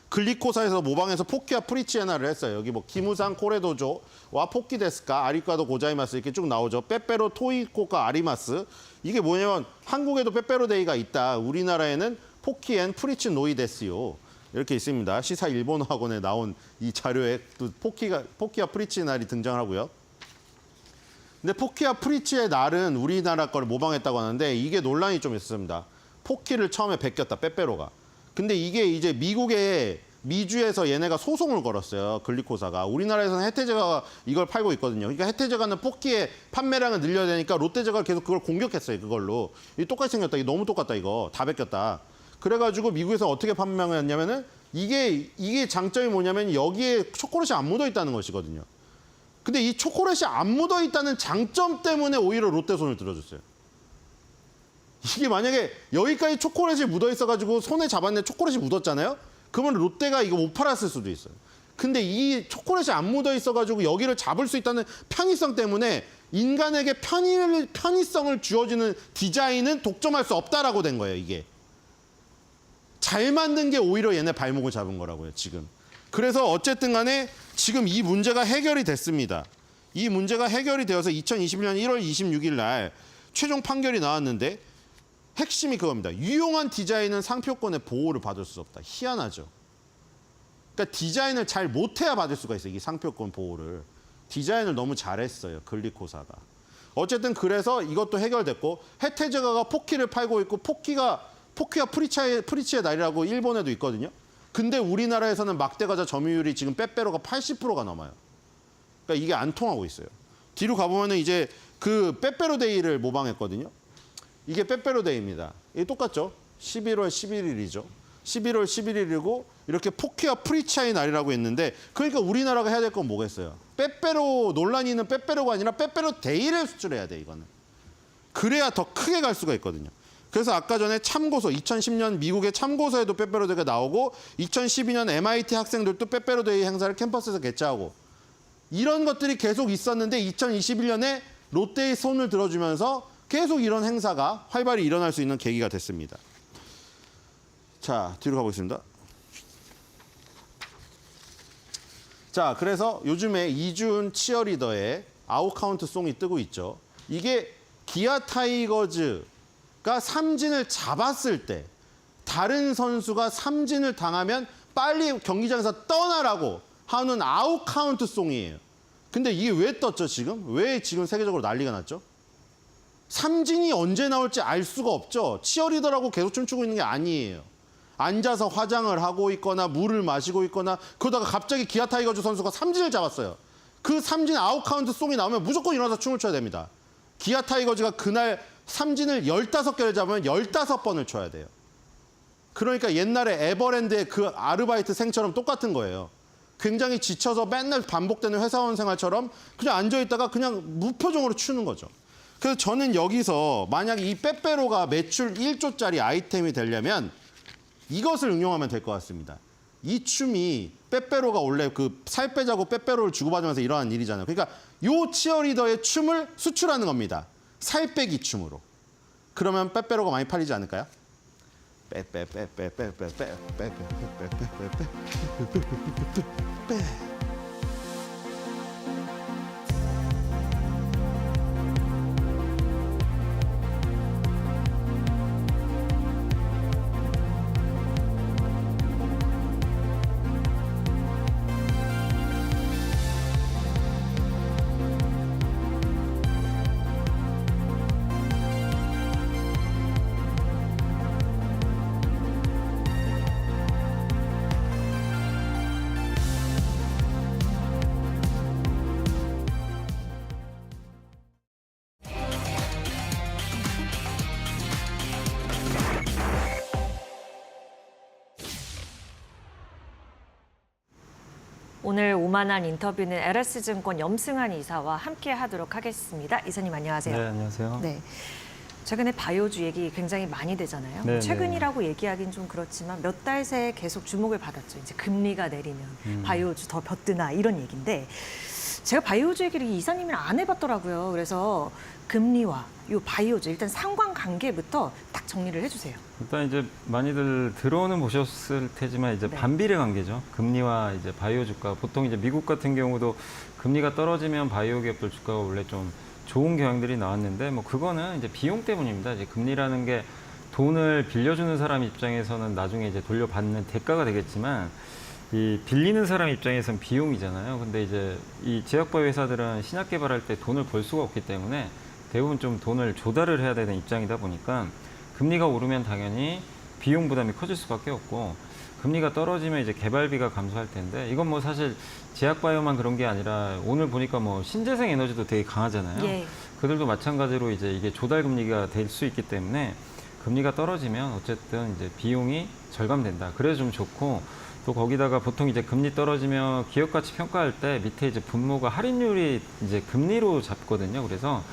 글리코사에서 모방해서 포키아 프리치에나를 했어요. 여기 뭐 기무상 코레도조 와 포키데스카 아리카도 고자이마스 이렇게 쭉 나오죠. 빼빼로 토이코카 아리마스. 이게 뭐냐면 한국에도 빼빼로 데이가 있다. 우리나라에는 포키엔 프리치 노이데스요. 이렇게 있습니다. 시사 일본어 학원에 나온 이 자료에 또 포키아 프리치의 날이 등장을 하고요. 근데 포키아 프리치의 날은 우리나라 거를 모방했다고 하는데 이게 논란이 좀 있었습니다. 포키를 처음에 베꼈다, 빼빼로가. 근데 이게 이제 미주에서 얘네가 소송을 걸었어요. 글리코사가. 우리나라에서는 혜태제과가 이걸 팔고 있거든요. 그러니까 혜태제과는 포키의 판매량을 늘려야 되니까 롯데제과가 계속 그걸 공격했어요. 그걸로. 이 똑같이 생겼다. 이거 너무 똑같다. 이거. 다 베꼈다. 그래가지고 미국에서 어떻게 판매했냐면은 이게 장점이 뭐냐면 여기에 초콜릿이 안 묻어 있다는 것이거든요. 근데 이 초콜릿이 안 묻어 있다는 장점 때문에 오히려 롯데 손을 들어줬어요. 이게 만약에 여기까지 초콜릿이 묻어 있어가지고 손에 잡았는데 초콜릿이 묻었잖아요. 그러면 롯데가 이거 못 팔았을 수도 있어요. 근데 이 초콜릿이 안 묻어 있어가지고 여기를 잡을 수 있다는 편의성 때문에 인간에게 편의성을 주어주는 디자인은 독점할 수 없다라고 된 거예요, 이게. 잘 만든 게 오히려 얘네 발목을 잡은 거라고요, 지금. 그래서 어쨌든 간에 지금 이 문제가 해결이 됐습니다. 이 문제가 해결이 되어서 2021년 1월 26일 날 최종 판결이 나왔는데 핵심이 그겁니다. 유용한 디자인은 상표권의 보호를 받을 수 없다. 희한하죠. 그러니까 디자인을 잘 못해야 받을 수가 있어요. 이 상표권 보호를. 디자인을 너무 잘했어요. 글리코사가. 어쨌든 그래서 이것도 해결됐고 혜태제가가 포키를 팔고 있고 포키가 프리치의 날이라고 일본에도 있거든요. 근데 우리나라에서는 막대과자 점유율이 지금 빼빼로가 80%가 넘어요. 그러니까 이게 안 통하고 있어요. 뒤로 가보면은 이제 그 빼빼로데이를 모방했거든요. 이게 빼빼로데이입니다. 이게 똑같죠? 11월 11일이죠. 11월 11일이고 이렇게 포키와 프리차의 날이라고 했는데 그러니까 우리나라가 해야 될 건 뭐겠어요? 빼빼로 논란이 있는 빼빼로가 아니라 빼빼로데이를 수출해야 돼 이거는. 그래야 더 크게 갈 수가 있거든요. 그래서 아까 전에 참고서 2010년 미국의 참고서에도 빼빼로데이가 나오고 2012년 MIT 학생들도 빼빼로데이 행사를 캠퍼스에서 개최하고 이런 것들이 계속 있었는데 2021년에 롯데의 손을 들어주면서 계속 이런 행사가 활발히 일어날 수 있는 계기가 됐습니다. 자, 뒤로 가보겠습니다. 자, 그래서 요즘에 이준 치어리더의 아웃카운트 송이 뜨고 있죠. 이게 기아 타이거즈가 삼진을 잡았을 때 다른 선수가 삼진을 당하면 빨리 경기장에서 떠나라고 하는 아웃카운트 송이에요. 근데 이게 왜 떴죠, 지금? 왜 지금 세계적으로 난리가 났죠? 삼진이 언제 나올지 알 수가 없죠. 치어리더라고 계속 춤추고 있는 게 아니에요. 앉아서 화장을 하고 있거나 물을 마시고 있거나 그러다가 갑자기 기아 타이거즈 선수가 삼진을 잡았어요. 그 삼진 아웃카운트 송이 나오면 무조건 일어나서 춤을 춰야 됩니다. 기아 타이거즈가 그날 삼진을 15개를 잡으면 15번을 춰야 돼요. 그러니까 옛날에 에버랜드의 그 아르바이트생처럼 똑같은 거예요. 굉장히 지쳐서 맨날 반복되는 회사원 생활처럼 그냥 앉아있다가 그냥 무표정으로 추는 거죠. 그래서 저는 여기서 만약 이 빼빼로가 매출 1조짜리 아이템이 되려면 이것을 응용하면 될 것 같습니다. 이 춤이 빼빼로가 원래 그 살 빼자고 빼빼로를 주고받으면서 일어나는 일이잖아요. 그러니까 요 치어리더의 춤을 수출하는 겁니다. 살 빼기 춤으로. 그러면 빼빼로가 많이 팔리지 않을까요? 오늘 오만한 인터뷰는 LS증권 염승한 이사와 함께 하도록 하겠습니다. 이사님 안녕하세요. 네, 안녕하세요. 네. 최근에 바이오주 얘기 굉장히 많이 되잖아요. 네, 최근이라고 얘기하긴 좀 그렇지만 몇 달 새에 계속 주목을 받았죠. 이제 금리가 내리면 바이오주 더 벼뜨나 이런 얘기인데 제가 바이오주 얘기를 이사님이랑 안 해봤더라고요. 그래서 금리와 요 바이오주 일단 상관관계부터 딱 정리를 해주세요. 일단 이제 많이들 들어는 보셨을 테지만 이제 네. 반비례 관계죠. 금리와 이제 바이오 주가. 보통 이제 미국 같은 경우도 금리가 떨어지면 바이오 기업들 주가가 원래 좀 좋은 경향들이 나왔는데 뭐 그거는 이제 비용 때문입니다. 이제 금리라는 게 돈을 빌려주는 사람 입장에서는 나중에 이제 돌려받는 대가가 되겠지만 이 빌리는 사람 입장에서는 비용이잖아요. 근데 이제 이 제약바이오 회사들은 신약 개발할 때 돈을 벌 수가 없기 때문에 대부분 좀 돈을 조달을 해야 되는 입장이다 보니까 금리가 오르면 당연히 비용 부담이 커질 수밖에 없고 금리가 떨어지면 이제 개발비가 감소할 텐데 이건 뭐 사실 제약바이오만 그런 게 아니라 오늘 보니까 뭐 신재생 에너지도 되게 강하잖아요. 예. 그들도 마찬가지로 이제 이게 조달 금리가 될 수 있기 때문에 금리가 떨어지면 어쨌든 이제 비용이 절감된다. 그래서 좀 좋고 또 거기다가 보통 이제 금리 떨어지면 기업 가치 평가할 때 밑에 이제 분모가 할인율이 이제 금리로 잡거든요. 그래서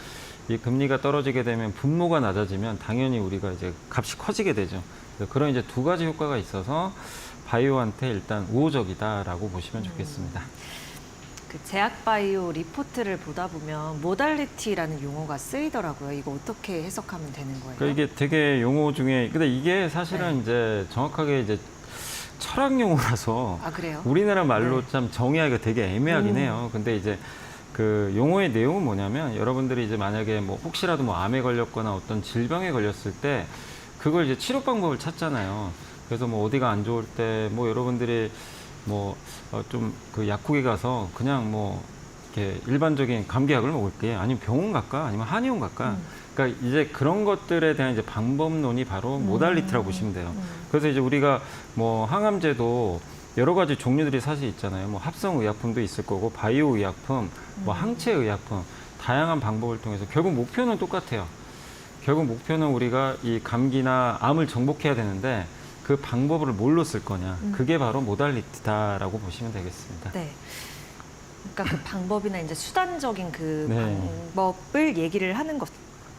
이 금리가 떨어지게 되면 분모가 낮아지면 당연히 우리가 이제 값이 커지게 되죠. 그래서 그런 이제 두 가지 효과가 있어서 바이오한테 일단 우호적이다라고 보시면 좋겠습니다. 그 제약바이오 리포트를 보다 보면 모달리티라는 용어가 쓰이더라고요. 이거 어떻게 해석하면 되는 거예요? 그러니까 이게 되게 용어 중에 근데 이게 사실은 이제 정확하게 이제 철학 용어라서 아, 그래요? 우리나라 말로 네. 참 정의하기가 되게 애매하긴 해요. 근데 이제 그 용어의 내용은 뭐냐면 여러분들이 이제 만약에 뭐 혹시라도 뭐 암에 걸렸거나 어떤 질병에 걸렸을 때 그걸 이제 치료 방법을 찾잖아요. 그래서 뭐 어디가 안 좋을 때 뭐 여러분들이 뭐 좀 그 약국에 가서 그냥 뭐 이렇게 일반적인 감기약을 먹을게 아니면 병원 갈까 아니면 한의원 갈까 그러니까 이제 그런 것들에 대한 이제 방법론이 바로 모달리티라고 보시면 돼요. 그래서 이제 우리가 뭐 항암제도 여러 가지 종류들이 사실 있잖아요. 뭐 합성 의약품도 있을 거고 바이오 의약품, 뭐 항체 의약품 다양한 방법을 통해서 결국 목표는 똑같아요. 결국 목표는 우리가 이 감기나 암을 정복해야 되는데 그 방법을 뭘로 쓸 거냐. 그게 바로 모달리티다라고 보시면 되겠습니다. 네. 그러니까 그 방법이나 이제 수단적인 그 네. 방법을 얘기를 하는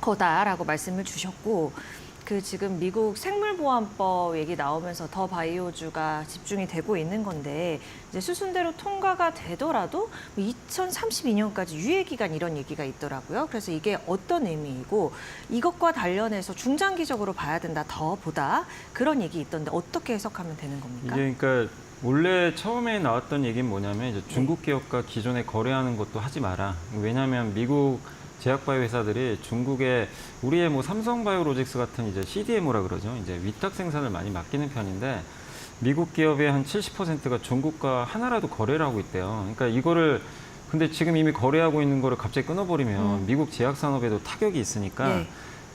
거다라고 말씀을 주셨고, 그 지금 미국 생물보안법 얘기 나오면서 더 바이오주가 집중이 되고 있는 건데 이제 수순대로 통과가 되더라도 2032년까지 유예 기간 이런 얘기가 있더라고요. 그래서 이게 어떤 의미이고 이것과 관련해서 중장기적으로 봐야 된다 더 보다 그런 얘기 있던데 어떻게 해석하면 되는 겁니까? 이게 그러니까 원래 처음에 나왔던 얘기는 뭐냐면 이제 중국 기업과 기존에 거래하는 것도 하지 마라. 왜냐하면 미국 제약바이오 회사들이 중국에 우리의 뭐 삼성바이오로직스 같은 이제 CDMO라 그러죠. 이제 위탁 생산을 많이 맡기는 편인데 미국 기업의 한 70%가 중국과 하나라도 거래를 하고 있대요. 그러니까 이거를 근데 지금 이미 거래하고 있는 거를 갑자기 끊어버리면 미국 제약 산업에도 타격이 있으니까 네.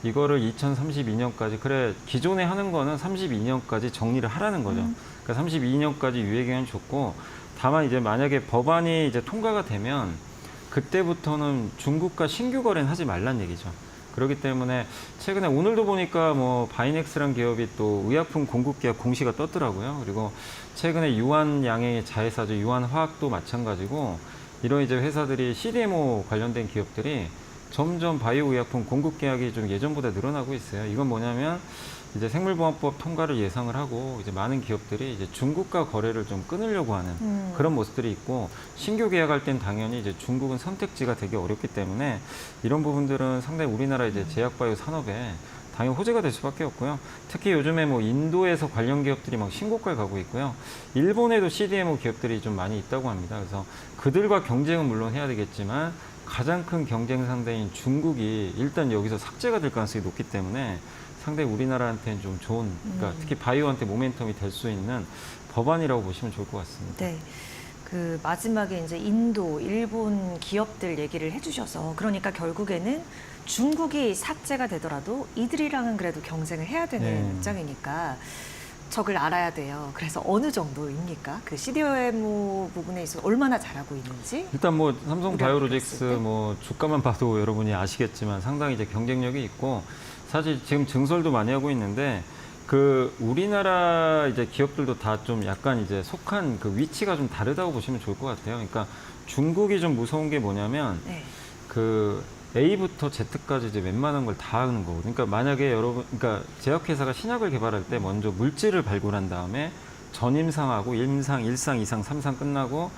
이거를 2032년까지 그래 기존에 하는 거는 32년까지 정리를 하라는 거죠. 그러니까 32년까지 유예 기간이 줬고 다만 이제 만약에 법안이 이제 통과가 되면 그때부터는 중국과 신규 거래는 하지 말란 얘기죠. 그렇기 때문에 최근에 오늘도 보니까 뭐 바이넥스란 기업이 또 의약품 공급 계약 공시가 떴더라고요. 그리고 최근에 유한양행의 자회사죠. 유한화학도 마찬가지고 이런 이제 회사들이 CDMO 관련된 기업들이 점점 바이오 의약품 공급 계약이 좀 예전보다 늘어나고 있어요. 이건 뭐냐면 이제 생물보안법 통과를 예상을 하고 이제 많은 기업들이 이제 중국과 거래를 좀 끊으려고 하는 그런 모습들이 있고 신규 계약할 땐 당연히 이제 중국은 선택지가 되게 어렵기 때문에 이런 부분들은 상당히 우리나라 이제 제약바이오 산업에 당연히 호재가 될 수밖에 없고요. 특히 요즘에 뭐 인도에서 관련 기업들이 막 신고가를 가고 있고요. 일본에도 CDMO 기업들이 좀 많이 있다고 합니다. 그래서 그들과 경쟁은 물론 해야 되겠지만 가장 큰 경쟁 상대인 중국이 일단 여기서 삭제가 될 가능성이 높기 때문에 상당히 우리나라한테는 좀 좋은, 그러니까 특히 바이오한테 모멘텀이 될 수 있는 법안이라고 보시면 좋을 것 같습니다. 네. 그 마지막에 이제 인도, 일본 기업들 얘기를 해주셔서 그러니까 결국에는 중국이 삭제가 되더라도 이들이랑은 그래도 경쟁을 해야 되는 네. 입장이니까 적을 알아야 돼요. 그래서 어느 정도입니까? 그 CDMO 부분에 있어서 얼마나 잘하고 있는지? 일단 뭐 삼성 우리가 바이오로직스 봤을 때? 뭐 주가만 봐도 여러분이 아시겠지만 상당히 이제 경쟁력이 있고 사실 지금 증설도 많이 하고 있는데 그 우리나라 이제 기업들도 다 좀 약간 이제 속한 그 위치가 좀 다르다고 보시면 좋을 것 같아요. 그러니까 중국이 좀 무서운 게 뭐냐면 네. 그 A부터 Z까지 이제 웬만한 걸 다 하는 거거든요. 그러니까 만약에 여러분, 그러니까 제약회사가 신약을 개발할 때 먼저 물질을 발굴한 다음에 전임상하고 임상, 1상, 2상, 3상 끝나고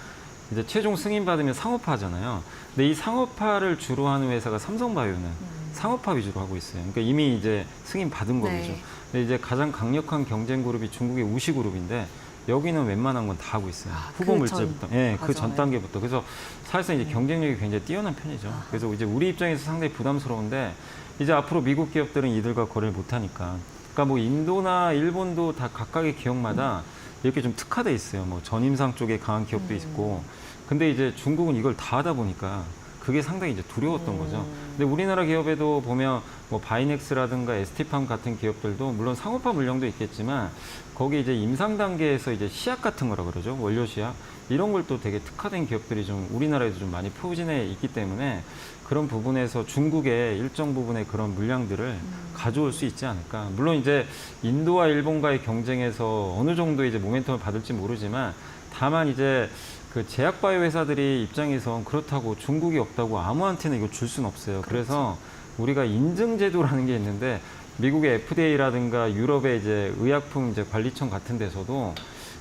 이제 최종 승인 받으면 상업화하잖아요. 근데 이 상업화를 주로 하는 회사가 삼성바이오는 상업화 위주로 하고 있어요. 그러니까 이미 이제 승인 받은 네. 거죠. 근데 이제 가장 강력한 경쟁 그룹이 중국의 우시 그룹인데 여기는 웬만한 건 다 하고 있어요. 후보 그 물질부터. 예, 그 전 과정에. 단계부터. 그래서 사실상 이제 경쟁력이 굉장히 뛰어난 편이죠. 그래서 이제 우리 입장에서 상당히 부담스러운데 이제 앞으로 미국 기업들은 이들과 거래를 못 하니까. 그러니까 뭐 인도나 일본도 다 각각의 기업마다 이렇게 좀 특화돼 있어요. 뭐 전임상 쪽에 강한 기업도 있고. 근데 이제 중국은 이걸 다 하다 보니까 그게 상당히 이제 두려웠던 거죠. 근데 우리나라 기업에도 보면 뭐 바이넥스라든가 ST팜 같은 기업들도 물론 상업화 물량도 있겠지만 거기 이제 임상 단계에서 이제 시약 같은 거라 그러죠. 원료 시약. 이런 걸 또 되게 특화된 기업들이 좀 우리나라에도 좀 많이 포진해 있기 때문에 그런 부분에서 중국의 일정 부분의 그런 물량들을 가져올 수 있지 않을까. 물론 이제 인도와 일본과의 경쟁에서 어느 정도 이제 모멘텀을 받을지 모르지만 다만 이제 그 제약바이오 회사들이 입장에선 그렇다고 중국이 없다고 아무한테나 이거 줄 수는 없어요. 그래서 우리가 인증제도라는 게 있는데 미국의 FDA라든가 유럽의 이제 의약품 이제 관리청 같은 데서도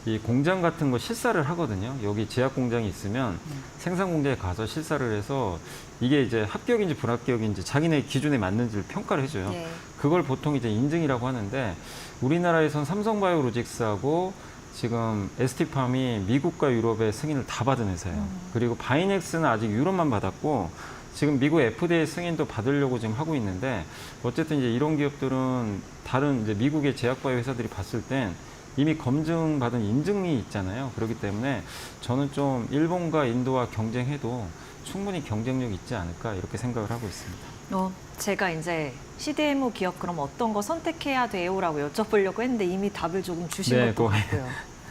이 공장 같은 거 실사를 하거든요. 여기 제약 공장이 있으면 생산 공장에 가서 실사를 해서 이게 이제 합격인지 불합격인지 자기네 기준에 맞는지를 평가를 해줘요. 네. 그걸 보통 이제 인증이라고 하는데 우리나라에선 삼성바이오로직스하고 지금 ST팜이 미국과 유럽의 승인을 다 받은 회사예요. 그리고 바이넥스는 아직 유럽만 받았고 지금 미국 FDA 승인도 받으려고 지금 하고 있는데 어쨌든 이제 이런 기업들은 다른 이제 미국의 제약바이오 회사들이 봤을 땐 이미 검증받은 인증이 있잖아요. 그렇기 때문에 저는 좀 일본과 인도와 경쟁해도 충분히 경쟁력이 있지 않을까 이렇게 생각을 하고 있습니다. 제가 이제 CDMO 기업 그럼 어떤 거 선택해야 돼요라고 여쭤보려고 했는데 이미 답을 조금 주신 네, 것도 그거- 같고요.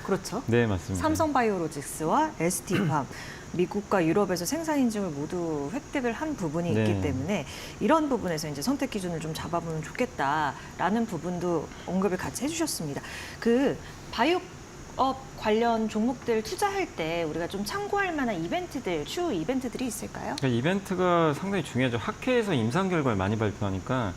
그렇죠? 네, 맞습니다. 삼성바이오로직스와 ST팜 미국과 유럽에서 생산 인증을 모두 획득을 한 부분이 있기 네. 때문에 이런 부분에서 이제 선택 기준을 좀 잡아보면 좋겠다라는 부분도 언급을 같이 해주셨습니다. 그 바이오업 관련 종목들 투자할 때 우리가 좀 참고할 만한 이벤트들, 추후 이벤트들이 있을까요? 그러니까 이벤트가 상당히 중요하죠. 학회에서 임상 결과를 많이 발표하니까.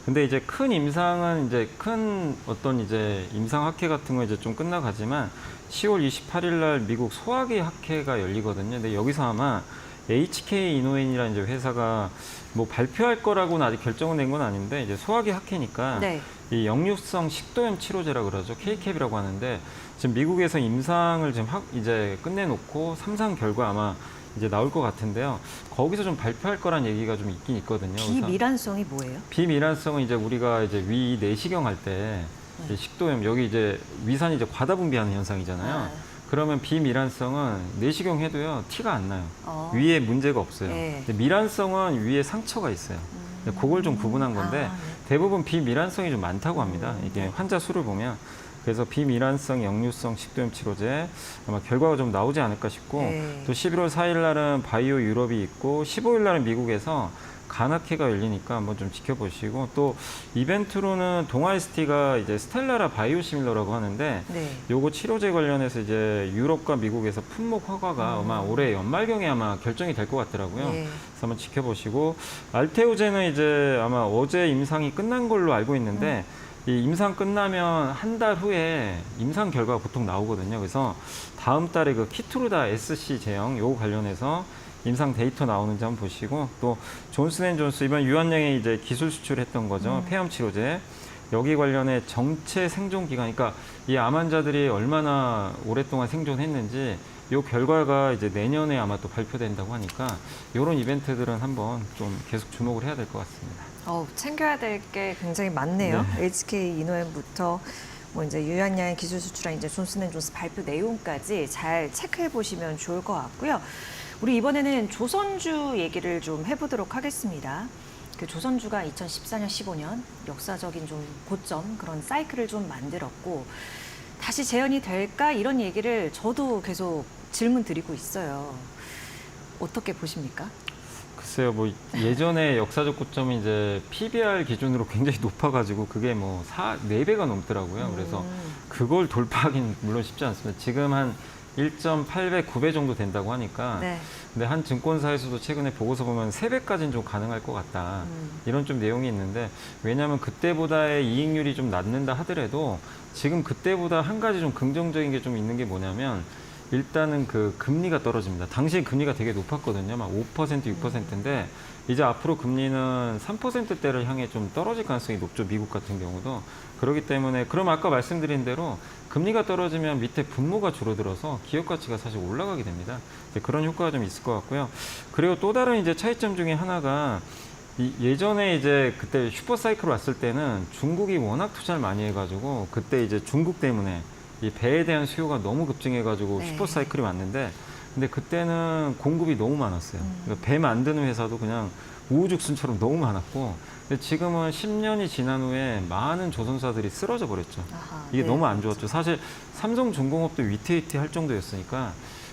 근데 이제 큰 임상은 이제 큰 어떤 이제 임상 학회 같은 거 이제 좀 끝나가지만 10월 28일 날 미국 소화기 학회가 열리거든요. 근데 여기서 아마 HK 이노엔이라는 이제 회사가 뭐 발표할 거라고는 아직 결정은 된 건 아닌데 이제 소화기 학회니까 네. 이 역류성 식도염 치료제라 그러죠. KCAP이라고 하는데 지금 미국에서 임상을 지금 이제 끝내놓고 3상 결과 아마 이제 나올 것 같은데요. 거기서 좀 발표할 거란 얘기가 좀 있긴 있거든요. 그래서 비밀환성이 뭐예요? 비밀환성은 이제 우리가 이제 위 내시경 할 때 식도염 여기 이제 위산이 이제 과다 분비하는 현상이잖아요. 아. 그러면 비밀환성은 내시경 해도요 티가 안 나요. 어. 위에 문제가 없어요. 네. 근데 밀환성은 위에 상처가 있어요. 그걸 좀 구분한 건데 아, 네. 대부분 비밀환성이 좀 많다고 합니다. 이게 환자 수를 보면. 그래서 비밀환성 역류성 식도염 치료제 아마 결과가 좀 나오지 않을까 싶고 네. 또 11월 4일 날은 바이오 유럽이 있고 15일 날은 미국에서 간학회가 열리니까 한번 좀 지켜보시고 또 이벤트로는 동아ST가 이제 스텔라라 바이오시밀러라고 하는데 네. 요거 치료제 관련해서 이제 유럽과 미국에서 품목 허가가 아마 올해 연말경에 아마 결정이 될 것 같더라고요. 네. 그래서 한번 지켜보시고 알테오제는 이제 아마 어제 임상이 끝난 걸로 알고 있는데 이 임상 끝나면 한 달 후에 임상 결과가 보통 나오거든요. 그래서 다음 달에 그 키트루다 SC 제형 요거 관련해서 임상 데이터 나오는지 한번 보시고 또 존슨앤존슨 이번 유한양에 이제 기술 수출했던 거죠. 폐암 치료제 여기 관련해 정체 생존 기간 그러니까 이 암 환자들이 얼마나 오랫동안 생존했는지 요 결과가 이제 내년에 아마 또 발표된다고 하니까 이런 이벤트들은 한번 좀 계속 주목을 해야 될 것 같습니다. 챙겨야 될 게 굉장히 많네요. HK 이노엔부터 뭐 이제 유한양 기술 수출한 이제 존슨앤존슨 발표 내용까지 잘 체크해 보시면 좋을 것 같고요. 우리 이번에는 조선주 얘기를 좀 해보도록 하겠습니다. 그 조선주가 2014년, 15년 역사적인 좀 고점 그런 사이클을 좀 만들었고 다시 재현이 될까 이런 얘기를 저도 계속 질문 드리고 있어요. 어떻게 보십니까? 글쎄요, 뭐 예전에 역사적 고점이 이제 PBR 기준으로 굉장히 높아가지고 그게 뭐 4배가 넘더라고요. 그래서 그걸 돌파하기는 물론 쉽지 않습니다. 지금 한 1.8배, 9배 정도 된다고 하니까. 네. 근데 한 증권사에서도 최근에 보고서 보면 3배까지는 좀 가능할 것 같다. 이런 좀 내용이 있는데 왜냐하면 그때보다의 이익률이 좀 낮는다 하더라도 지금 그때보다 한 가지 좀 긍정적인 게 좀 있는 게 뭐냐면 일단은 그 금리가 떨어집니다. 당시 금리가 되게 높았거든요. 막 5%, 6%인데 이제 앞으로 금리는 3%대를 향해 좀 떨어질 가능성이 높죠. 미국 같은 경우도. 그렇기 때문에 그럼 아까 말씀드린 대로 금리가 떨어지면 밑에 분모가 줄어들어서 기업 가치가 사실 올라가게 됩니다. 이제 그런 효과가 좀 있을 것 같고요. 그리고 또 다른 이제 차이점 중에 하나가 예전에 이제 그때 슈퍼사이클 왔을 때는 중국이 워낙 투자를 많이 해가지고 그때 이제 중국 때문에 이 배에 대한 수요가 너무 급증해가지고 네. 슈퍼사이클이 왔는데 근데 그때는 공급이 너무 많았어요. 그러니까 배 만드는 회사도 그냥 우후죽순처럼 너무 많았고 근데 지금은 10년이 지난 후에 많은 조선사들이 쓰러져 버렸죠. 아하, 이게 네. 너무 안 좋았죠. 사실 삼성중공업도 위태위태할 정도였으니까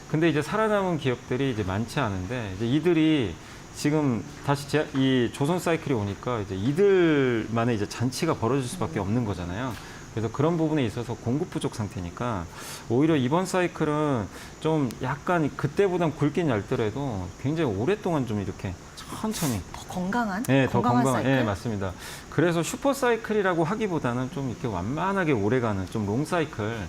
근데 이제 살아남은 기업들이 이제 많지 않은데 이제 이들이 지금 다시 이 조선 사이클이 오니까 이제 이들만의 이제 잔치가 벌어질 수밖에 없는 거잖아요. 그래서 그런 부분에 있어서 공급 부족 상태니까 오히려 이번 사이클은 좀 약간 그때보단 굵긴 얇더라도 굉장히 오랫동안 좀 이렇게 천천히 더 건강한? 네, 더 건강한 건강, 사이클? 네, 맞습니다. 그래서 슈퍼 사이클이라고 하기보다는 좀 이렇게 완만하게 오래가는 좀 롱 사이클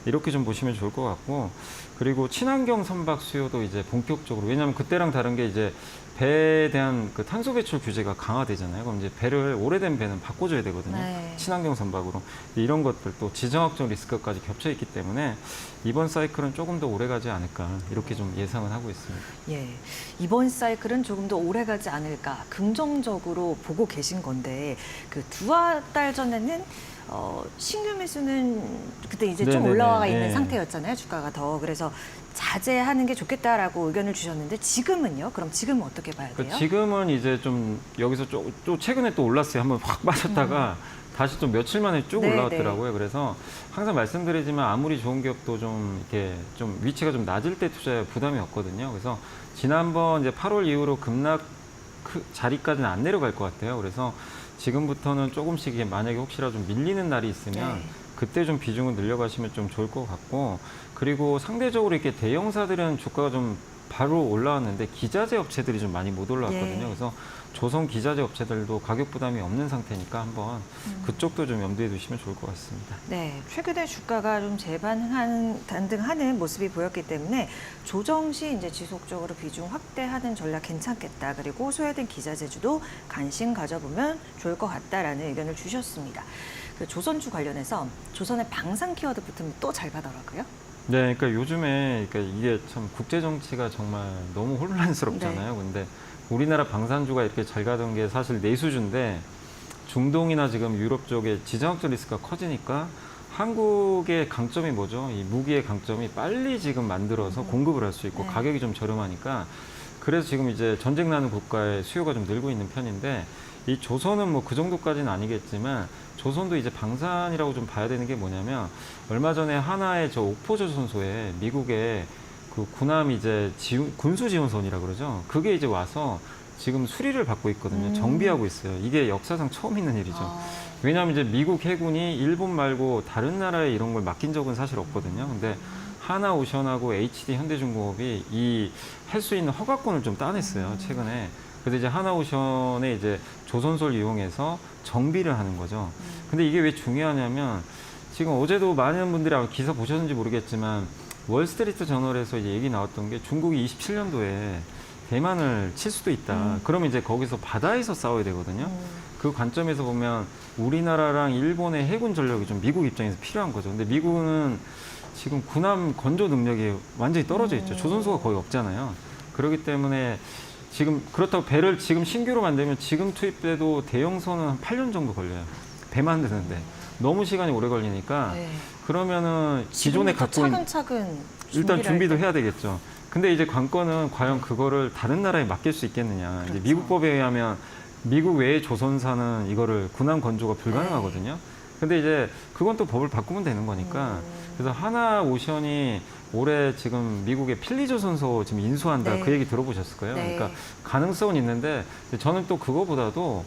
이렇게 좀 보시면 좋을 것 같고, 그리고 친환경 선박 수요도 이제 본격적으로, 왜냐하면 그때랑 다른 게 이제 배에 대한 그 탄소 배출 규제가 강화되잖아요. 그럼 이제 배를, 오래된 배는 바꿔줘야 되거든요. 네. 친환경 선박으로. 이런 것들 또 지정학적 리스크까지 겹쳐 있기 때문에 이번 사이클은 조금 더 오래 가지 않을까 이렇게 좀 예상을 하고 있습니다. 예, 이번 사이클은 조금 더 오래 가지 않을까 긍정적으로 보고 계신 건데 그 두어 달 전에는 신규 매수는 그때 이제 좀 네네네. 올라와 있는 네. 상태였잖아요. 주가가 더. 그래서 자제하는 게 좋겠다라고 의견을 주셨는데 지금은요? 그럼 지금은 어떻게 봐야 돼요? 지금은 이제 좀 여기서 또 최근에 또 올랐어요. 한번 확 빠졌다가 다시 좀 며칠 만에 쭉 네, 올라왔더라고요. 그래서 항상 말씀드리지만 아무리 좋은 기업도 좀 이렇게 좀 위치가 좀 낮을 때 투자에 부담이 없거든요. 그래서 지난번 이제 8월 이후로 급락 자리까지는 안 내려갈 것 같아요. 그래서 지금부터는 조금씩 이게 만약에 혹시라도 좀 밀리는 날이 있으면 네. 그때 좀 비중을 늘려가시면 좀 좋을 것 같고, 그리고 상대적으로 이렇게 대형사들은 주가가 좀 바로 올라왔는데 기자재 업체들이 좀 많이 못 올라왔거든요. 예. 그래서 조선 기자재 업체들도 가격 부담이 없는 상태니까 한번 그쪽도 좀 염두에 두시면 좋을 것 같습니다. 네, 최근에 주가가 좀 단등하는 모습이 보였기 때문에 조정 시 이제 지속적으로 비중 확대하는 전략 괜찮겠다. 그리고 소외된 기자재주도 관심 가져보면 좋을 것 같다라는 의견을 주셨습니다. 그 조선주 관련해서 조선의 방산 키워드 붙으면 또 잘 가더라고요. 네, 그러니까 요즘에 이게 참 국제 정치가 정말 너무 혼란스럽잖아요. 네. 근데 우리나라 방산주가 이렇게 잘 가던 게 사실 내수주인데 중동이나 지금 유럽 쪽에 지정학적 리스크가 커지니까 한국의 강점이 뭐죠? 이 무기의 강점이 빨리 지금 만들어서 공급을 할 수 있고 네. 가격이 좀 저렴하니까, 그래서 지금 이제 전쟁 나는 국가의 수요가 좀 늘고 있는 편인데, 이 조선은 뭐 그 정도까지는 아니겠지만 조선도 이제 방산이라고 좀 봐야 되는 게 뭐냐면, 얼마 전에 하나의 저 옥포조선소에 미국의 그 군함 이제 군수 지원선이라 그러죠. 그게 이제 와서 지금 수리를 받고 있거든요. 정비하고 있어요. 이게 역사상 처음 있는 일이죠. 왜냐하면 이제 미국 해군이 일본 말고 다른 나라에 이런 걸 맡긴 적은 사실 없거든요. 근데 하나오션하고 HD 현대중공업이 이 할 수 있는 허가권을 좀 따냈어요. 최근에. 그래서 이제 하나오션에 이제 조선소를 이용해서 정비를 하는 거죠. 근데 이게 왜 중요하냐면, 지금 어제도 많은 분들이 아마 기사 보셨는지 모르겠지만 월스트리트 저널에서 이제 얘기 나왔던 게 중국이 27년도에 대만을 칠 수도 있다. 그러면 이제 거기서 바다에서 싸워야 되거든요. 그 관점에서 보면 우리나라랑 일본의 해군 전력이 좀 미국 입장에서 필요한 거죠. 근데 미국은 지금 군함 건조 능력이 완전히 떨어져 있죠. 조선소가 거의 없잖아요. 그렇기 때문에 지금 그렇다고 배를 지금 신규로 만들면 지금 투입돼도 대형선은 한 8년 정도 걸려요. 배 만드는데. 너무 시간이 오래 걸리니까 네. 그러면은 기존에 갖고 있는 차근차근 일단 준비도 할 때. 해야 되겠죠. 근데 이제 관건은 과연 그거를 다른 나라에 맡길 수 있겠느냐. 그렇죠. 이제 미국 법에 의하면 미국 외의 조선사는 이거를 군함 건조가 불가능하거든요. 근데 이제 그건 또 법을 바꾸면 되는 거니까. 그래서 하나오션이 올해 지금 미국의 필리조선소 지금 인수한다. 네. 그 얘기 들어보셨을 거예요. 네. 그러니까 가능성은 있는데 저는 또 그거보다도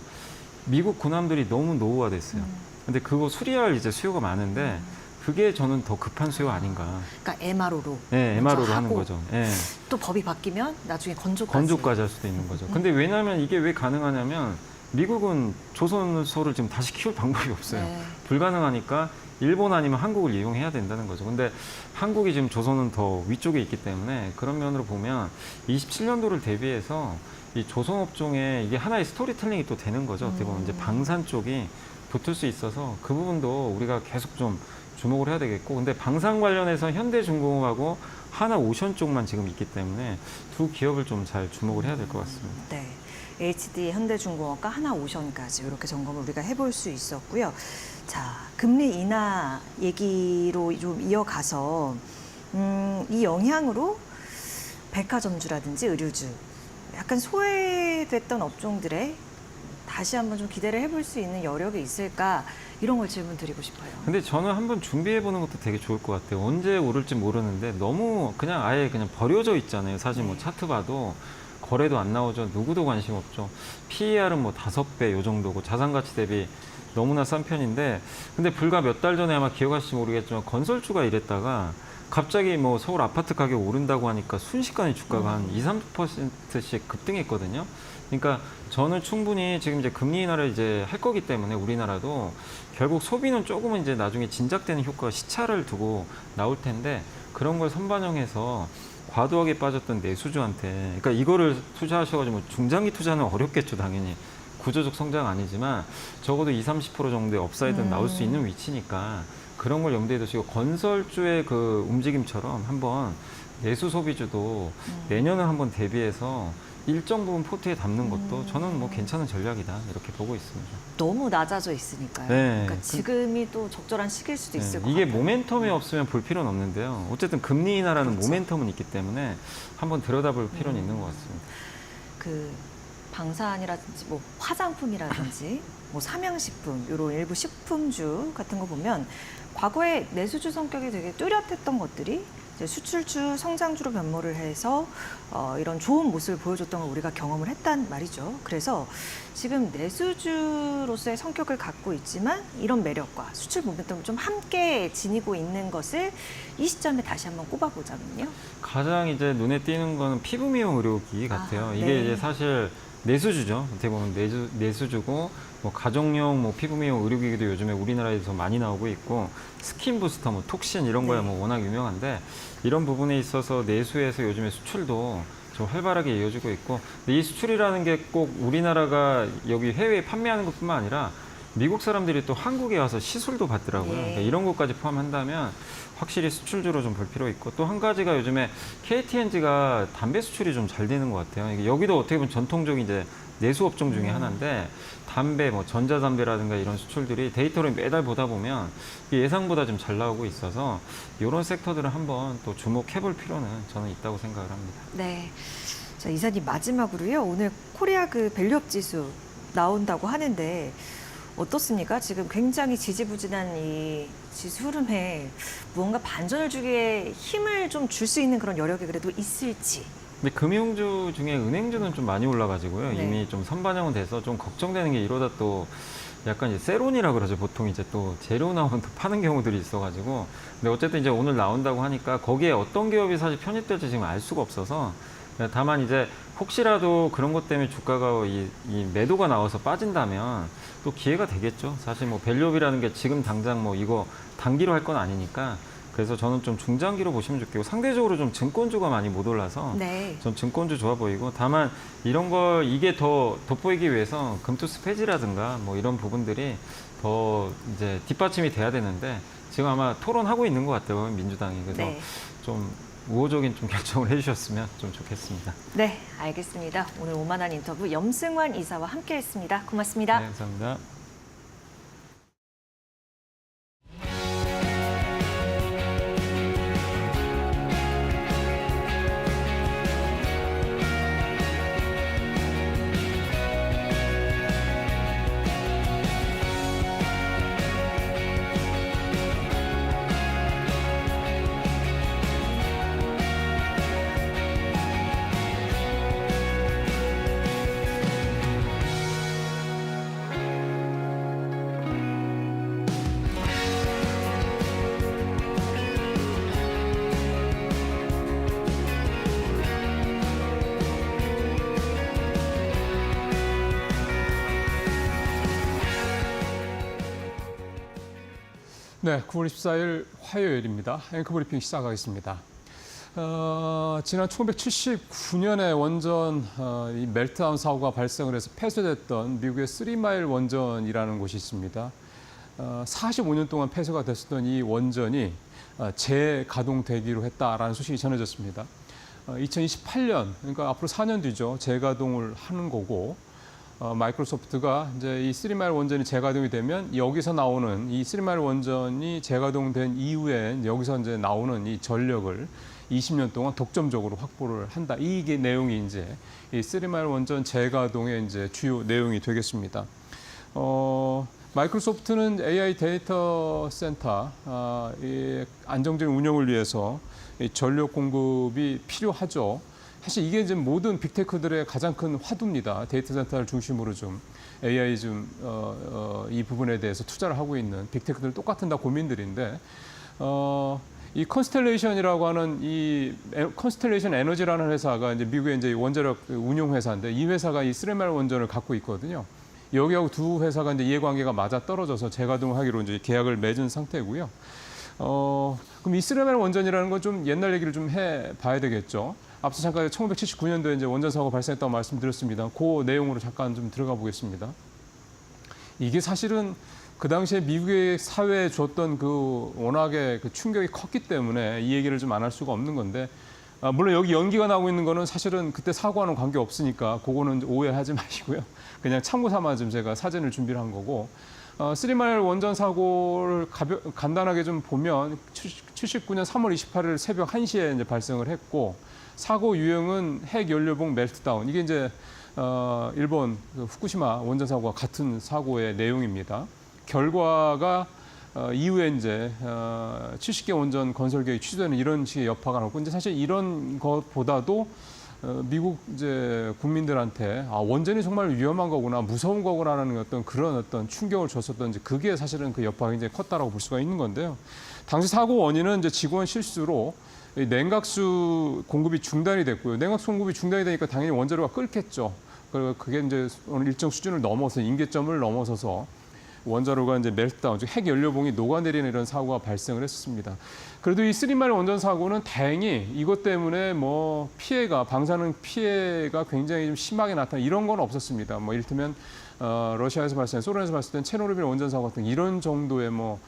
미국 군함들이 너무 노후화됐어요. 근데 그거 수리할 이제 수요가 많은데 그게 저는 더 급한 수요 아닌가. 그러니까 MRO로. 네, MRO로 하는 거죠. 네. 또 법이 바뀌면 나중에 건조까지. 건조까지 할 수도 있는 거죠. 근데 왜냐하면 이게 왜 가능하냐면 미국은 조선소를 지금 다시 키울 방법이 없어요. 네. 불가능하니까 일본 아니면 한국을 이용해야 된다는 거죠. 근데 한국이 지금 조선은 더 위쪽에 있기 때문에 그런 면으로 보면 27년도를 대비해서 이 조선업종에 이게 하나의 스토리텔링이 또 되는 거죠. 어떻게 보면 이제 방산 쪽이 붙을 수 있어서 그 부분도 우리가 계속 좀 주목을 해야 되겠고, 근데 방산 관련해서 현대중공업하고 하나오션 쪽만 지금 있기 때문에 두 기업을 좀 잘 주목을 해야 될 것 같습니다. 네. HD 현대중공업과 하나오션까지 이렇게 점검을 우리가 해볼 수 있었고요. 자, 금리 인하 얘기로 좀 이어가서 이 영향으로 백화점주라든지 의류주 약간 소외됐던 업종들에 다시 한번 좀 기대를 해볼 수 있는 여력이 있을까, 이런 걸 질문 드리고 싶어요. 근데 저는 한번 준비해보는 것도 되게 좋을 것 같아요. 언제 오를지 모르는데 너무 그냥 아예 그냥 버려져 있잖아요. 사실 뭐 차트 봐도 거래도 안 나오죠. 누구도 관심 없죠. PER은 뭐 5배 요 정도고 자산가치 대비 너무나 싼 편인데, 근데 불과 몇 달 전에 아마 기억하실지 모르겠지만 건설주가 이랬다가 갑자기 뭐 서울 아파트 가격 오른다고 하니까 순식간에 주가가 한 2, 3%씩 급등했거든요. 그러니까 저는 충분히 지금 이제 금리 인하를 이제 할 거기 때문에 우리나라도 결국 소비는 조금은 이제 나중에 진작되는 효과가 시차를 두고 나올 텐데 그런 걸 선반영해서 과도하게 빠졌던 내수주한테 그러니까 이거를 투자하셔가지고 뭐 중장기 투자는 어렵겠죠 당연히 구조적 성장 아니지만 적어도 20-30% 정도의 업사이드는 나올 수 있는 위치니까 그런 걸 염두에 두시고 건설주의 그 움직임처럼 한번 내수 소비주도 내년을 한번 대비해서 일정 부분 포트에 담는 것도 저는 뭐 괜찮은 전략이다 이렇게 보고 있습니다. 너무 낮아져 있으니까요. 네. 그러니까 지금이 또 적절한 시기일 수도 있을 것 이게 같아요. 모멘텀이 없으면 볼 필요는 없는데요. 어쨌든 금리 인하라는 모멘텀은 있기 때문에 한번 들여다볼 필요는 있는 것 같습니다. 그 방산이라든지 뭐 화장품이라든지 뭐 삼양식품 이런 일부 식품주 같은 거 보면 과거에 내수주 성격이 되게 뚜렷했던 것들이 이제 수출주, 성장주로 변모를 해서 이런 좋은 모습을 보여줬던 걸 우리가 경험을 했단 말이죠. 그래서 지금 내수주로서의 성격을 갖고 있지만 이런 매력과 수출 모멘텀을 좀 함께 지니고 있는 것을 이 시점에 다시 한번 꼽아보자면요. 가장 이제 눈에 띄는 거는 피부 미용 의료기 같아요. 아, 이게 네. 이제 사실 내수주죠. 어떻게 보면 내수주고 뭐 가정용 뭐 피부 미용 의료기기도 요즘에 우리나라에서 많이 나오고 있고 스킨 부스터, 뭐 톡신 이런 거야 네. 뭐 워낙 유명한데 이런 부분에 있어서 내수에서 요즘에 수출도 좀 활발하게 이어지고 있고 근데 이 수출이라는 게 꼭 우리나라가 여기 해외에 판매하는 것뿐만 아니라 미국 사람들이 또 한국에 와서 시술도 받더라고요. 네. 그러니까 이런 것까지 포함한다면 확실히 수출주로 좀 볼 필요 있고 또 한 가지가 요즘에 KTNG가 담배 수출이 좀 잘 되는 것 같아요. 이게 여기도 어떻게 보면 전통적인 이제 내수 업종 중에 하나인데 담배, 뭐 전자담배라든가 이런 수출들이 데이터를 매달 보다 보면 예상보다 좀 잘 나오고 있어서 이런 섹터들은 한번 또 주목해 볼 필요는 저는 있다고 생각을 합니다. 네. 자, 이사님 마지막으로요. 오늘 코리아 그 밸류업 지수 나온다고 하는데 어떻습니까? 지금 굉장히 지지부진한 이 지수 흐름에 무언가 반전을 주기에 힘을 좀 줄 수 있는 그런 여력이 그래도 있을지. 근데 금융주 중에 은행주는 좀 많이 올라가지고요. 네. 이미 좀 선반영은 돼서 좀 걱정되는 게 이러다 또 약간 이제 세론이라 그러죠. 보통 이제 또 재료 나오면 또 파는 경우들이 있어가지고. 근데 어쨌든 이제 오늘 나온다고 하니까 거기에 어떤 기업이 사실 편입될지 지금 알 수가 없어서 다만 이제 혹시라도 그런 것 때문에 주가가 이 매도가 나와서 빠진다면 또 기회가 되겠죠. 사실 뭐 밸류업이라는 게 지금 당장 뭐 이거 단기로 할 건 아니니까 그래서 저는 좀 중장기로 보시면 좋겠고 상대적으로 좀 증권주가 많이 못 올라서 네. 전 증권주 좋아 보이고 다만 이런 걸 이게 더 돋보이기 위해서 금투스 폐지라든가 뭐 이런 부분들이 더 이제 뒷받침이 돼야 되는데 지금 아마 토론하고 있는 것 같아요 민주당이 그래서 네. 좀 우호적인 좀 결정을 해주셨으면 좀 좋겠습니다. 네, 알겠습니다. 오늘 오만한 인터뷰 염승환 이사와 함께했습니다. 고맙습니다. 네, 감사합니다. 네, 9월 14일 화요일입니다. 앵커브리핑 시작하겠습니다. 지난 1979년에 원전 이 멜트다운 사고가 발생을 해서 폐쇄됐던 미국의 3마일 원전이라는 곳이 있습니다. 45년 동안 폐쇄가 됐었던 이 원전이 재가동되기로 했다라는 소식이 전해졌습니다. 2028년, 그러니까 앞으로 4년 뒤죠. 재가동을 하는 거고 마이크로소프트가 이제 이 3마일 원전이 재가동이 되면 여기서 나오는 이 3마일 원전이 재가동된 이후에 여기서 이제 나오는 이 전력을 20년 동안 독점적으로 확보를 한다. 이게 내용이 이제 이 3마일 원전 재가동의 이제 주요 내용이 되겠습니다. 마이크로소프트는 AI 데이터 센터 이 안정적인 운영을 위해서 이 전력 공급이 필요하죠. 사실 이게 이제 모든 빅테크들의 가장 큰 화두입니다. 데이터 센터를 중심으로 좀 AI 이 부분에 대해서 투자를 하고 있는 빅테크들 똑같은 다 고민들인데 이 컨스텔레이션이라고 하는 이 컨스텔레이션 에너지라는 회사가 이제 미국의 이제 원자력 운용 회사인데 이 회사가 이 3마일 원전을 갖고 있거든요. 여기하고 두 회사가 이제 이해관계가 맞아 떨어져서 재가동하기로 이제 계약을 맺은 상태고요. 그럼 이 쓰리마일 원전이라는 건 좀 옛날 얘기를 좀 해봐야 되겠죠. 앞서 잠깐 1979년도에 이제 원전 사고가 발생했다고 말씀드렸습니다. 그 내용으로 잠깐 좀 들어가 보겠습니다. 이게 사실은 그 당시에 미국의 사회에 줬던 그 워낙에 그 충격이 컸기 때문에 이 얘기를 좀 안 할 수가 없는 건데, 물론 여기 연기가 나오고 있는 거는 사실은 그때 사고와는 관계 없으니까 그거는 오해하지 마시고요. 그냥 참고 삼아 좀 제가 사진을 준비를 한 거고, 쓰리마일 원전 사고를 간단하게 좀 보면 79년 3월 28일 새벽 1시에 이제 발생을 했고, 사고 유형은 핵 연료봉 멜트다운. 이게 이제 일본 그 후쿠시마 원전 사고와 같은 사고의 내용입니다. 결과가 이후에 이제 70개 원전 건설 계획이 취소되는 이런 식의 여파가 나고, 이제 사실 이런 것보다도 미국 이제 국민들한테 원전이 정말 위험한 거구나, 무서운 거구나라는 어떤 그런 어떤 충격을 줬었던지, 그게 사실은 그 여파가 굉장히 컸다라고 볼 수가 있는 건데요. 당시 사고 원인은 이제 직원 실수로 냉각수 공급이 중단이 됐고요. 냉각수 공급이 중단이 되니까 당연히 원자로가 끓겠죠. 그게 이제 어느 일정 수준을 넘어서 임계점을 넘어서서 원자로가 이제 멜트다운, 즉 핵 연료봉이 녹아내리는 이런 사고가 발생을 했습니다. 그래도 이 쓰리마일 원전 사고는 다행히 이것 때문에 뭐 피해가, 방사능 피해가 굉장히 좀 심하게 나타나 이런 건 없었습니다. 뭐 이를테면 러시아에서 발생, 소련에서 발생된 체르노빌 원전 사고 같은 이런 정도의 뭐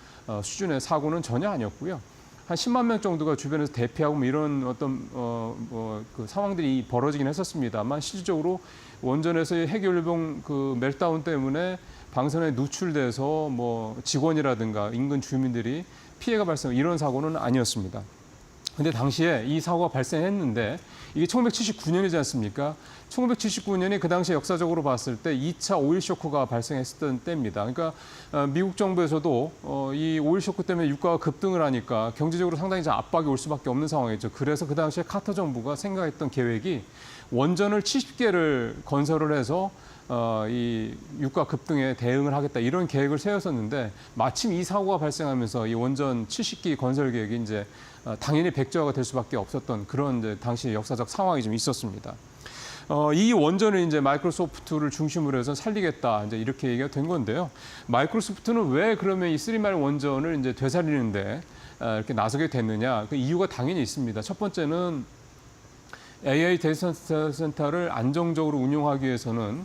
수준의 사고는 전혀 아니었고요. 한 10만 명 정도가 주변에서 대피하고 뭐 이런 어떤 그 상황들이 벌어지긴 했었습니다만, 실질적으로 원전에서의 핵 연료봉 그 멜트다운 때문에 방사능에 누출돼서 뭐 직원이라든가 인근 주민들이 피해가 발생, 이런 사고는 아니었습니다. 근데 당시에 이 사고가 발생했는데 이게 1979년이지 않습니까? 1979년이 그 당시 역사적으로 봤을 때 2차 오일 쇼크가 발생했었던 때입니다. 그러니까 미국 정부에서도 이 오일 쇼크 때문에 유가가 급등을 하니까 경제적으로 상당히 좀 압박이 올 수밖에 없는 상황이죠. 그래서 그 당시에 카터 정부가 생각했던 계획이 원전을 70개를 건설을 해서 이 유가 급등에 대응을 하겠다, 이런 계획을 세웠었는데, 마침 이 사고가 발생하면서 이 원전 70기 건설 계획이 이제 당연히 백지화가 될 수밖에 없었던 그런 이제 당시 역사적 상황이 좀 있었습니다. 이 원전을 이제 마이크로소프트를 중심으로 해서 살리겠다, 이제 이렇게 얘기가 된 건데요. 마이크로소프트는 왜 그러면 이 쓰리마일 원전을 이제 되살리는데 이렇게 나서게 됐느냐? 그 이유가 당연히 있습니다. 첫 번째는 AI 데이터 센터를 안정적으로 운용하기 위해서는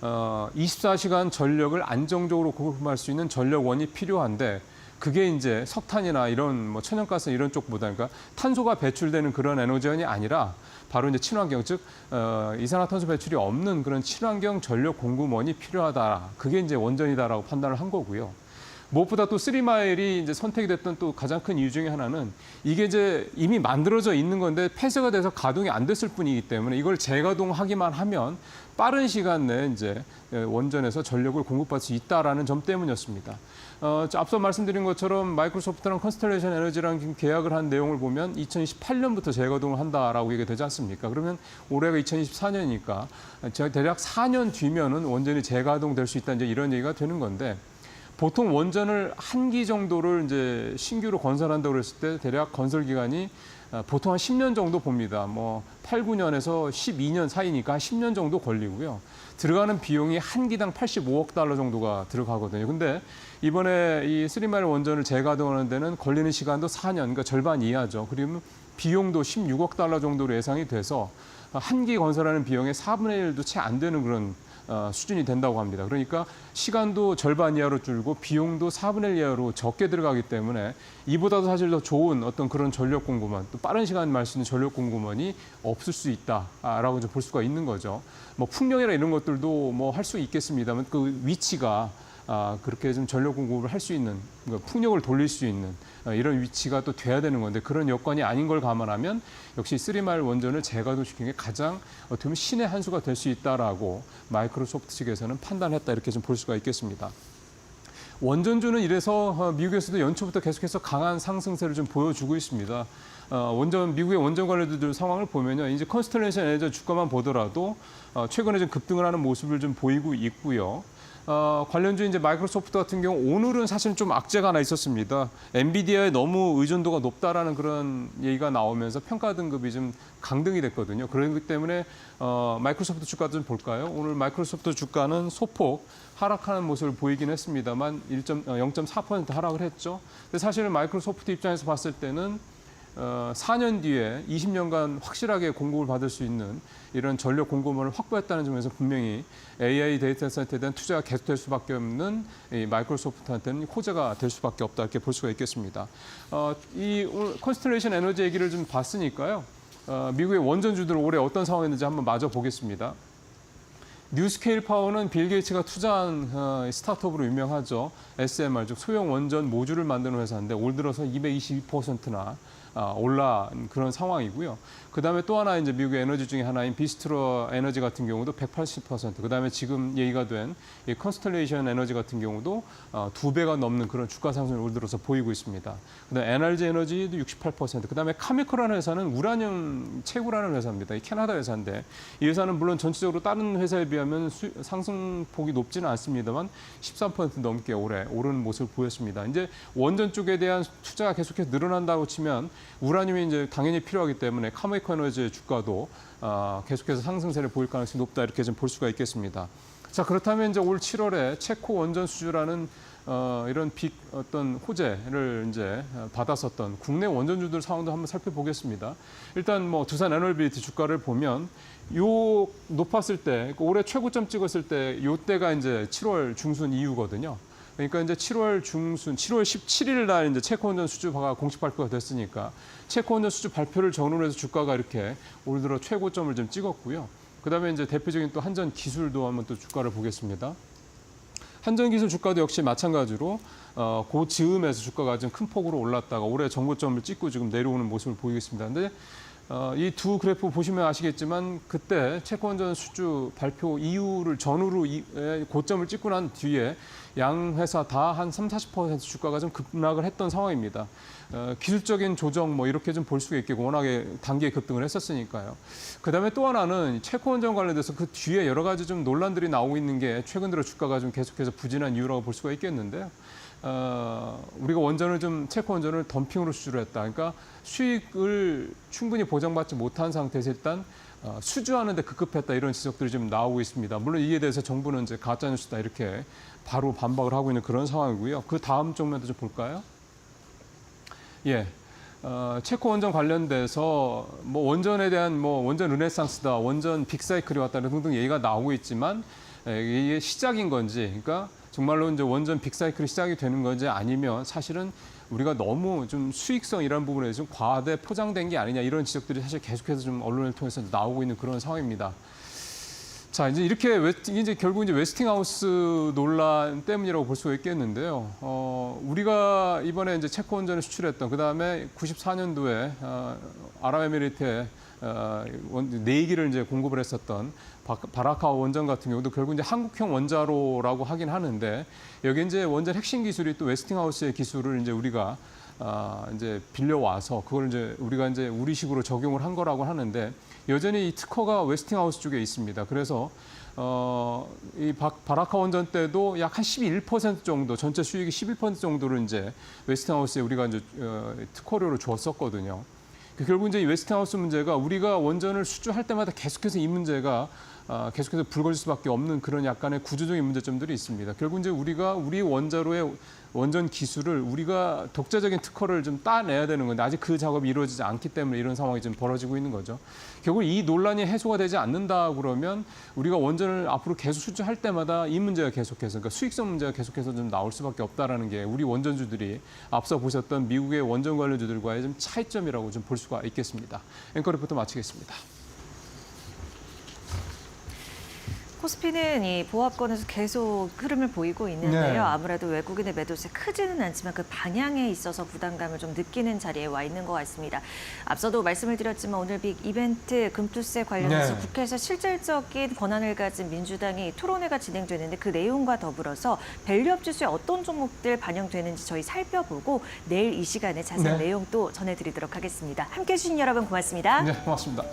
24시간 전력을 안정적으로 공급할 수 있는 전력원이 필요한데, 그게 이제 석탄이나 이런 뭐 천연가스 이런 쪽보다, 그러니까 탄소가 배출되는 그런 에너지원이 아니라 바로 이제 친환경, 즉 이산화탄소 배출이 없는 그런 친환경 전력 공급원이 필요하다. 그게 이제 원전이다라고 판단을 한 거고요. 무엇보다 또 쓰리마일이 이제 선택이 됐던 또 가장 큰 이유 중에 하나는, 이게 이제 이미 만들어져 있는 건데 폐쇄가 돼서 가동이 안 됐을 뿐이기 때문에 이걸 재가동하기만 하면 빠른 시간 내에 이제 원전에서 전력을 공급할 수 있다라는 점 때문이었습니다. 앞서 말씀드린 것처럼 마이크로소프트랑 컨스텔레이션 에너지랑 계약을 한 내용을 보면 2028년부터 재가동을 한다라고 얘기가 되지 않습니까? 그러면 올해가 2024년이니까 대략 4년 뒤면은 원전이 재가동될 수 있다, 이제 이런 얘기가 되는 건데, 보통 원전을 한 기 정도를 이제 신규로 건설한다고 그랬을 때 대략 건설 기간이 보통 한 10년 정도 봅니다. 뭐 8, 9년에서 12년 사이니까 한 10년 정도 걸리고요. 들어가는 비용이 한 기당 85억 달러 정도가 들어가거든요. 근데 이번에 이 쓰리마일 원전을 재가동하는 데는 걸리는 시간도 4년, 그러니까 절반 이하죠. 그리고 비용도 16억 달러 정도로 예상이 돼서 한 기 건설하는 비용의 4분의 1도 채 안 되는 그런 수준이 된다고 합니다. 그러니까 시간도 절반 이하로 줄고 비용도 4분의 1 이하로 적게 들어가기 때문에 이보다도 사실 더 좋은 어떤 그런 전력 공급원, 또 빠른 시간 말 수 있는 전력 공급원이 없을 수 있다라고 이제 볼 수가 있는 거죠. 뭐 풍력이나 이런 것들도 뭐 할 수 있겠습니다만, 그 위치가 그렇게 좀 전력 공급을 할 수 있는, 그러니까 풍력을 돌릴 수 있는 이런 위치가 또 돼야 되는 건데, 그런 여건이 아닌 걸 감안하면 역시 쓰리마일 원전을 재가동시키는 게 가장 어떻게 보면 신의 한 수가 될 수 있다라고 마이크로소프트 측에서는 판단했다, 이렇게 좀 볼 수가 있겠습니다. 원전주는 이래서 미국에서도 연초부터 계속해서 강한 상승세를 좀 보여주고 있습니다. 미국의 원전 관련주들 상황을 보면요, 이제 컨스텔레이션 에너지 주가만 보더라도 최근에 좀 급등을 하는 모습을 좀 보이고 있고요. 관련주 이제 마이크로소프트 같은 경우 오늘은 사실 좀 악재가 하나 있었습니다. 엔비디아에 너무 의존도가 높다라는 그런 얘기가 나오면서 평가 등급이 좀 강등이 됐거든요. 그렇기 때문에 마이크로소프트 주가 좀 볼까요? 오늘 마이크로소프트 주가는 소폭 하락하는 모습을 보이긴 했습니다만 0.4% 하락을 했죠. 근데 사실은 마이크로소프트 입장에서 봤을 때는 4년 뒤에 20년간 확실하게 공급을 받을 수 있는 이런 전력 공급원을 확보했다는 점에서 분명히 AI 데이터 센터에 대한 투자가 계속될 수밖에 없는 이 마이크로소프트한테는 호재가 될 수밖에 없다 이렇게 볼 수가 있겠습니다. 이 오늘 컨스텔레이션 에너지 얘기를 좀 봤으니까요. 미국의 원전주들 올해 어떤 상황이었는지 한번 마저 보겠습니다. 뉴스케일 파워는 빌 게이츠가 투자한 스타트업으로 유명하죠. SMR, 즉 소형 원전 모듈을 만드는 회사인데 올 들어서 222%나 올라온 그런 상황이고요. 그다음에 또 하나 이제 미국의 에너지 중에 하나인 비스트로 에너지 같은 경우도 180%. 그다음에 지금 얘기가 된 이 컨스텔레이션 에너지 같은 경우도 2배가 넘는 그런 주가 상승을 올 들어서 보이고 있습니다. 그다음에 NRG 에너지도 68%. 그다음에 카미코라는 회사는 우라늄 채굴하는 회사입니다. 이 캐나다 회사인데 이 회사는 물론 전체적으로 다른 회사에 비하면 상승폭이 높지는 않습니다만 13% 넘게 올해 오르는 모습을 보였습니다. 이제 원전 쪽에 대한 투자가 계속해서 늘어난다고 치면 우라늄이 이제 당연히 필요하기 때문에 카미코 에너지의 주가도 계속해서 상승세를 보일 가능성이 높다 이렇게 좀 볼 수가 있겠습니다. 자, 그렇다면 이제 올 7월에 체코 원전 수주라는 이런 어떤 호재를 이제 받았었던 국내 원전주들 상황도 한번 살펴보겠습니다. 일단 뭐 두산 에너빌리티 주가를 보면 요 높았을 때 올해 최고점 찍었을 때 요때가 이제 7월 중순 이후거든요. 그러니까 이제 7월 중순, 7월 17일 날 이제 체코 원전 수주가 공식 발표가 됐으니까 체코 원전 수주 발표를 전후로 해서 주가가 이렇게 올 들어 최고점을 좀 찍었고요. 그다음에 이제 대표적인 또 한전 기술도 한번 또 주가를 보겠습니다. 한전 기술 주가도 역시 마찬가지로 그 즈음에서 주가가 좀 큰 폭으로 올랐다가 올해 정고점을 찍고 지금 내려오는 모습을 보이겠습니다. 근데 이 두 그래프 보시면 아시겠지만 그때 체코 원전 수주 발표 이후를 전후로 고점을 찍고 난 뒤에 양 회사 다 한 30-40% 주가가 좀 급락을 했던 상황입니다. 기술적인 조정 뭐 이렇게 좀 볼 수가 있겠고 워낙에 단기에 급등을 했었으니까요. 그다음에 또 하나는 체코 원전 관련돼서 그 뒤에 여러 가지 좀 논란들이 나오고 있는 게 최근 들어 주가가 좀 계속해서 부진한 이유라고 볼 수가 있겠는데요. 우리가 체코 원전을 덤핑으로 수주를 했다. 그러니까 수익을 충분히 보장받지 못한 상태에서 일단 수주하는데 급급했다 이런 지적들이 좀 나오고 있습니다. 물론 이에 대해서 정부는 이제 가짜뉴스다 이렇게 바로 반박을 하고 있는 그런 상황이고요. 그 다음 쪽면도 좀 볼까요? 예. 체코 원전 관련돼서 뭐 원전에 대한 뭐 원전 르네상스다, 원전 빅사이클이 왔다 등등 얘기가 나오고 있지만 이게 시작인 건지, 그러니까 정말로 이제 원전 빅사이클이 시작이 되는 건지 아니면 사실은 우리가 너무 좀 수익성 이런 부분에 좀 과대 포장된 게 아니냐 이런 지적들이 사실 계속해서 좀 언론을 통해서 나오고 있는 그런 상황입니다. 자, 이제 이렇게 이제 결국 이제 웨스팅하우스 논란 때문이라고 볼 수가 있겠는데요. 우리가 이번에 이제 체코 원전을 수출했던 그다음에 94년도에 아랍에미리트에 4기를 이제 공급을 했었던 바라카 원전 같은 경우도 결국 이제 한국형 원자로라고 하긴 하는데 여기 이제 원전 핵심 기술이 또 웨스팅하우스의 기술을 이제 우리가 이제 빌려와서 그걸 이제 우리가 이제 우리식으로 적용을 한 거라고 하는데 여전히 이 특허가 웨스팅하우스 쪽에 있습니다. 그래서 이 바라카 원전 때도 약 한 11% 정도 전체 수익이 11% 정도를 이제 웨스팅하우스에 우리가 이제 특허료로 줬었거든요. 결국 이제 이 웨스팅하우스 문제가 우리가 원전을 수주할 때마다 계속해서 이 문제가 계속해서 불거질 수밖에 없는 그런 약간의 구조적인 문제점들이 있습니다. 결국 이제 우리가 우리 원자로의 원전 기술을 우리가 독자적인 특허를 좀 따내야 되는 건데 아직 그 작업이 이루어지지 않기 때문에 이런 상황이 좀 벌어지고 있는 거죠. 결국 이 논란이 해소가 되지 않는다 그러면 우리가 원전을 앞으로 계속 수주할 때마다 이 문제가 계속해서 그러니까 수익성 문제가 계속해서 좀 나올 수밖에 없다라는 게 우리 원전주들이 앞서 보셨던 미국의 원전 관련주들과의 좀 차이점이라고 좀 볼 수가 있겠습니다. 앵커 리포터 마치겠습니다. 코스피는 이 보합권에서 계속 흐름을 보이고 있는데요. 네. 아무래도 외국인의 매도세 크지는 않지만 그 방향에 있어서 부담감을 좀 느끼는 자리에 와 있는 것 같습니다. 앞서도 말씀을 드렸지만 오늘 빅 이벤트 금투세 관련해서 네. 국회에서 실질적인 권한을 가진 민주당이 토론회가 진행되는데 그 내용과 더불어서 밸류업 지수에 어떤 종목들 반영되는지 저희 살펴보고 내일 이 시간에 자세한 네. 내용 또 전해드리도록 하겠습니다. 함께해 주신 여러분 고맙습니다. 네, 고맙습니다.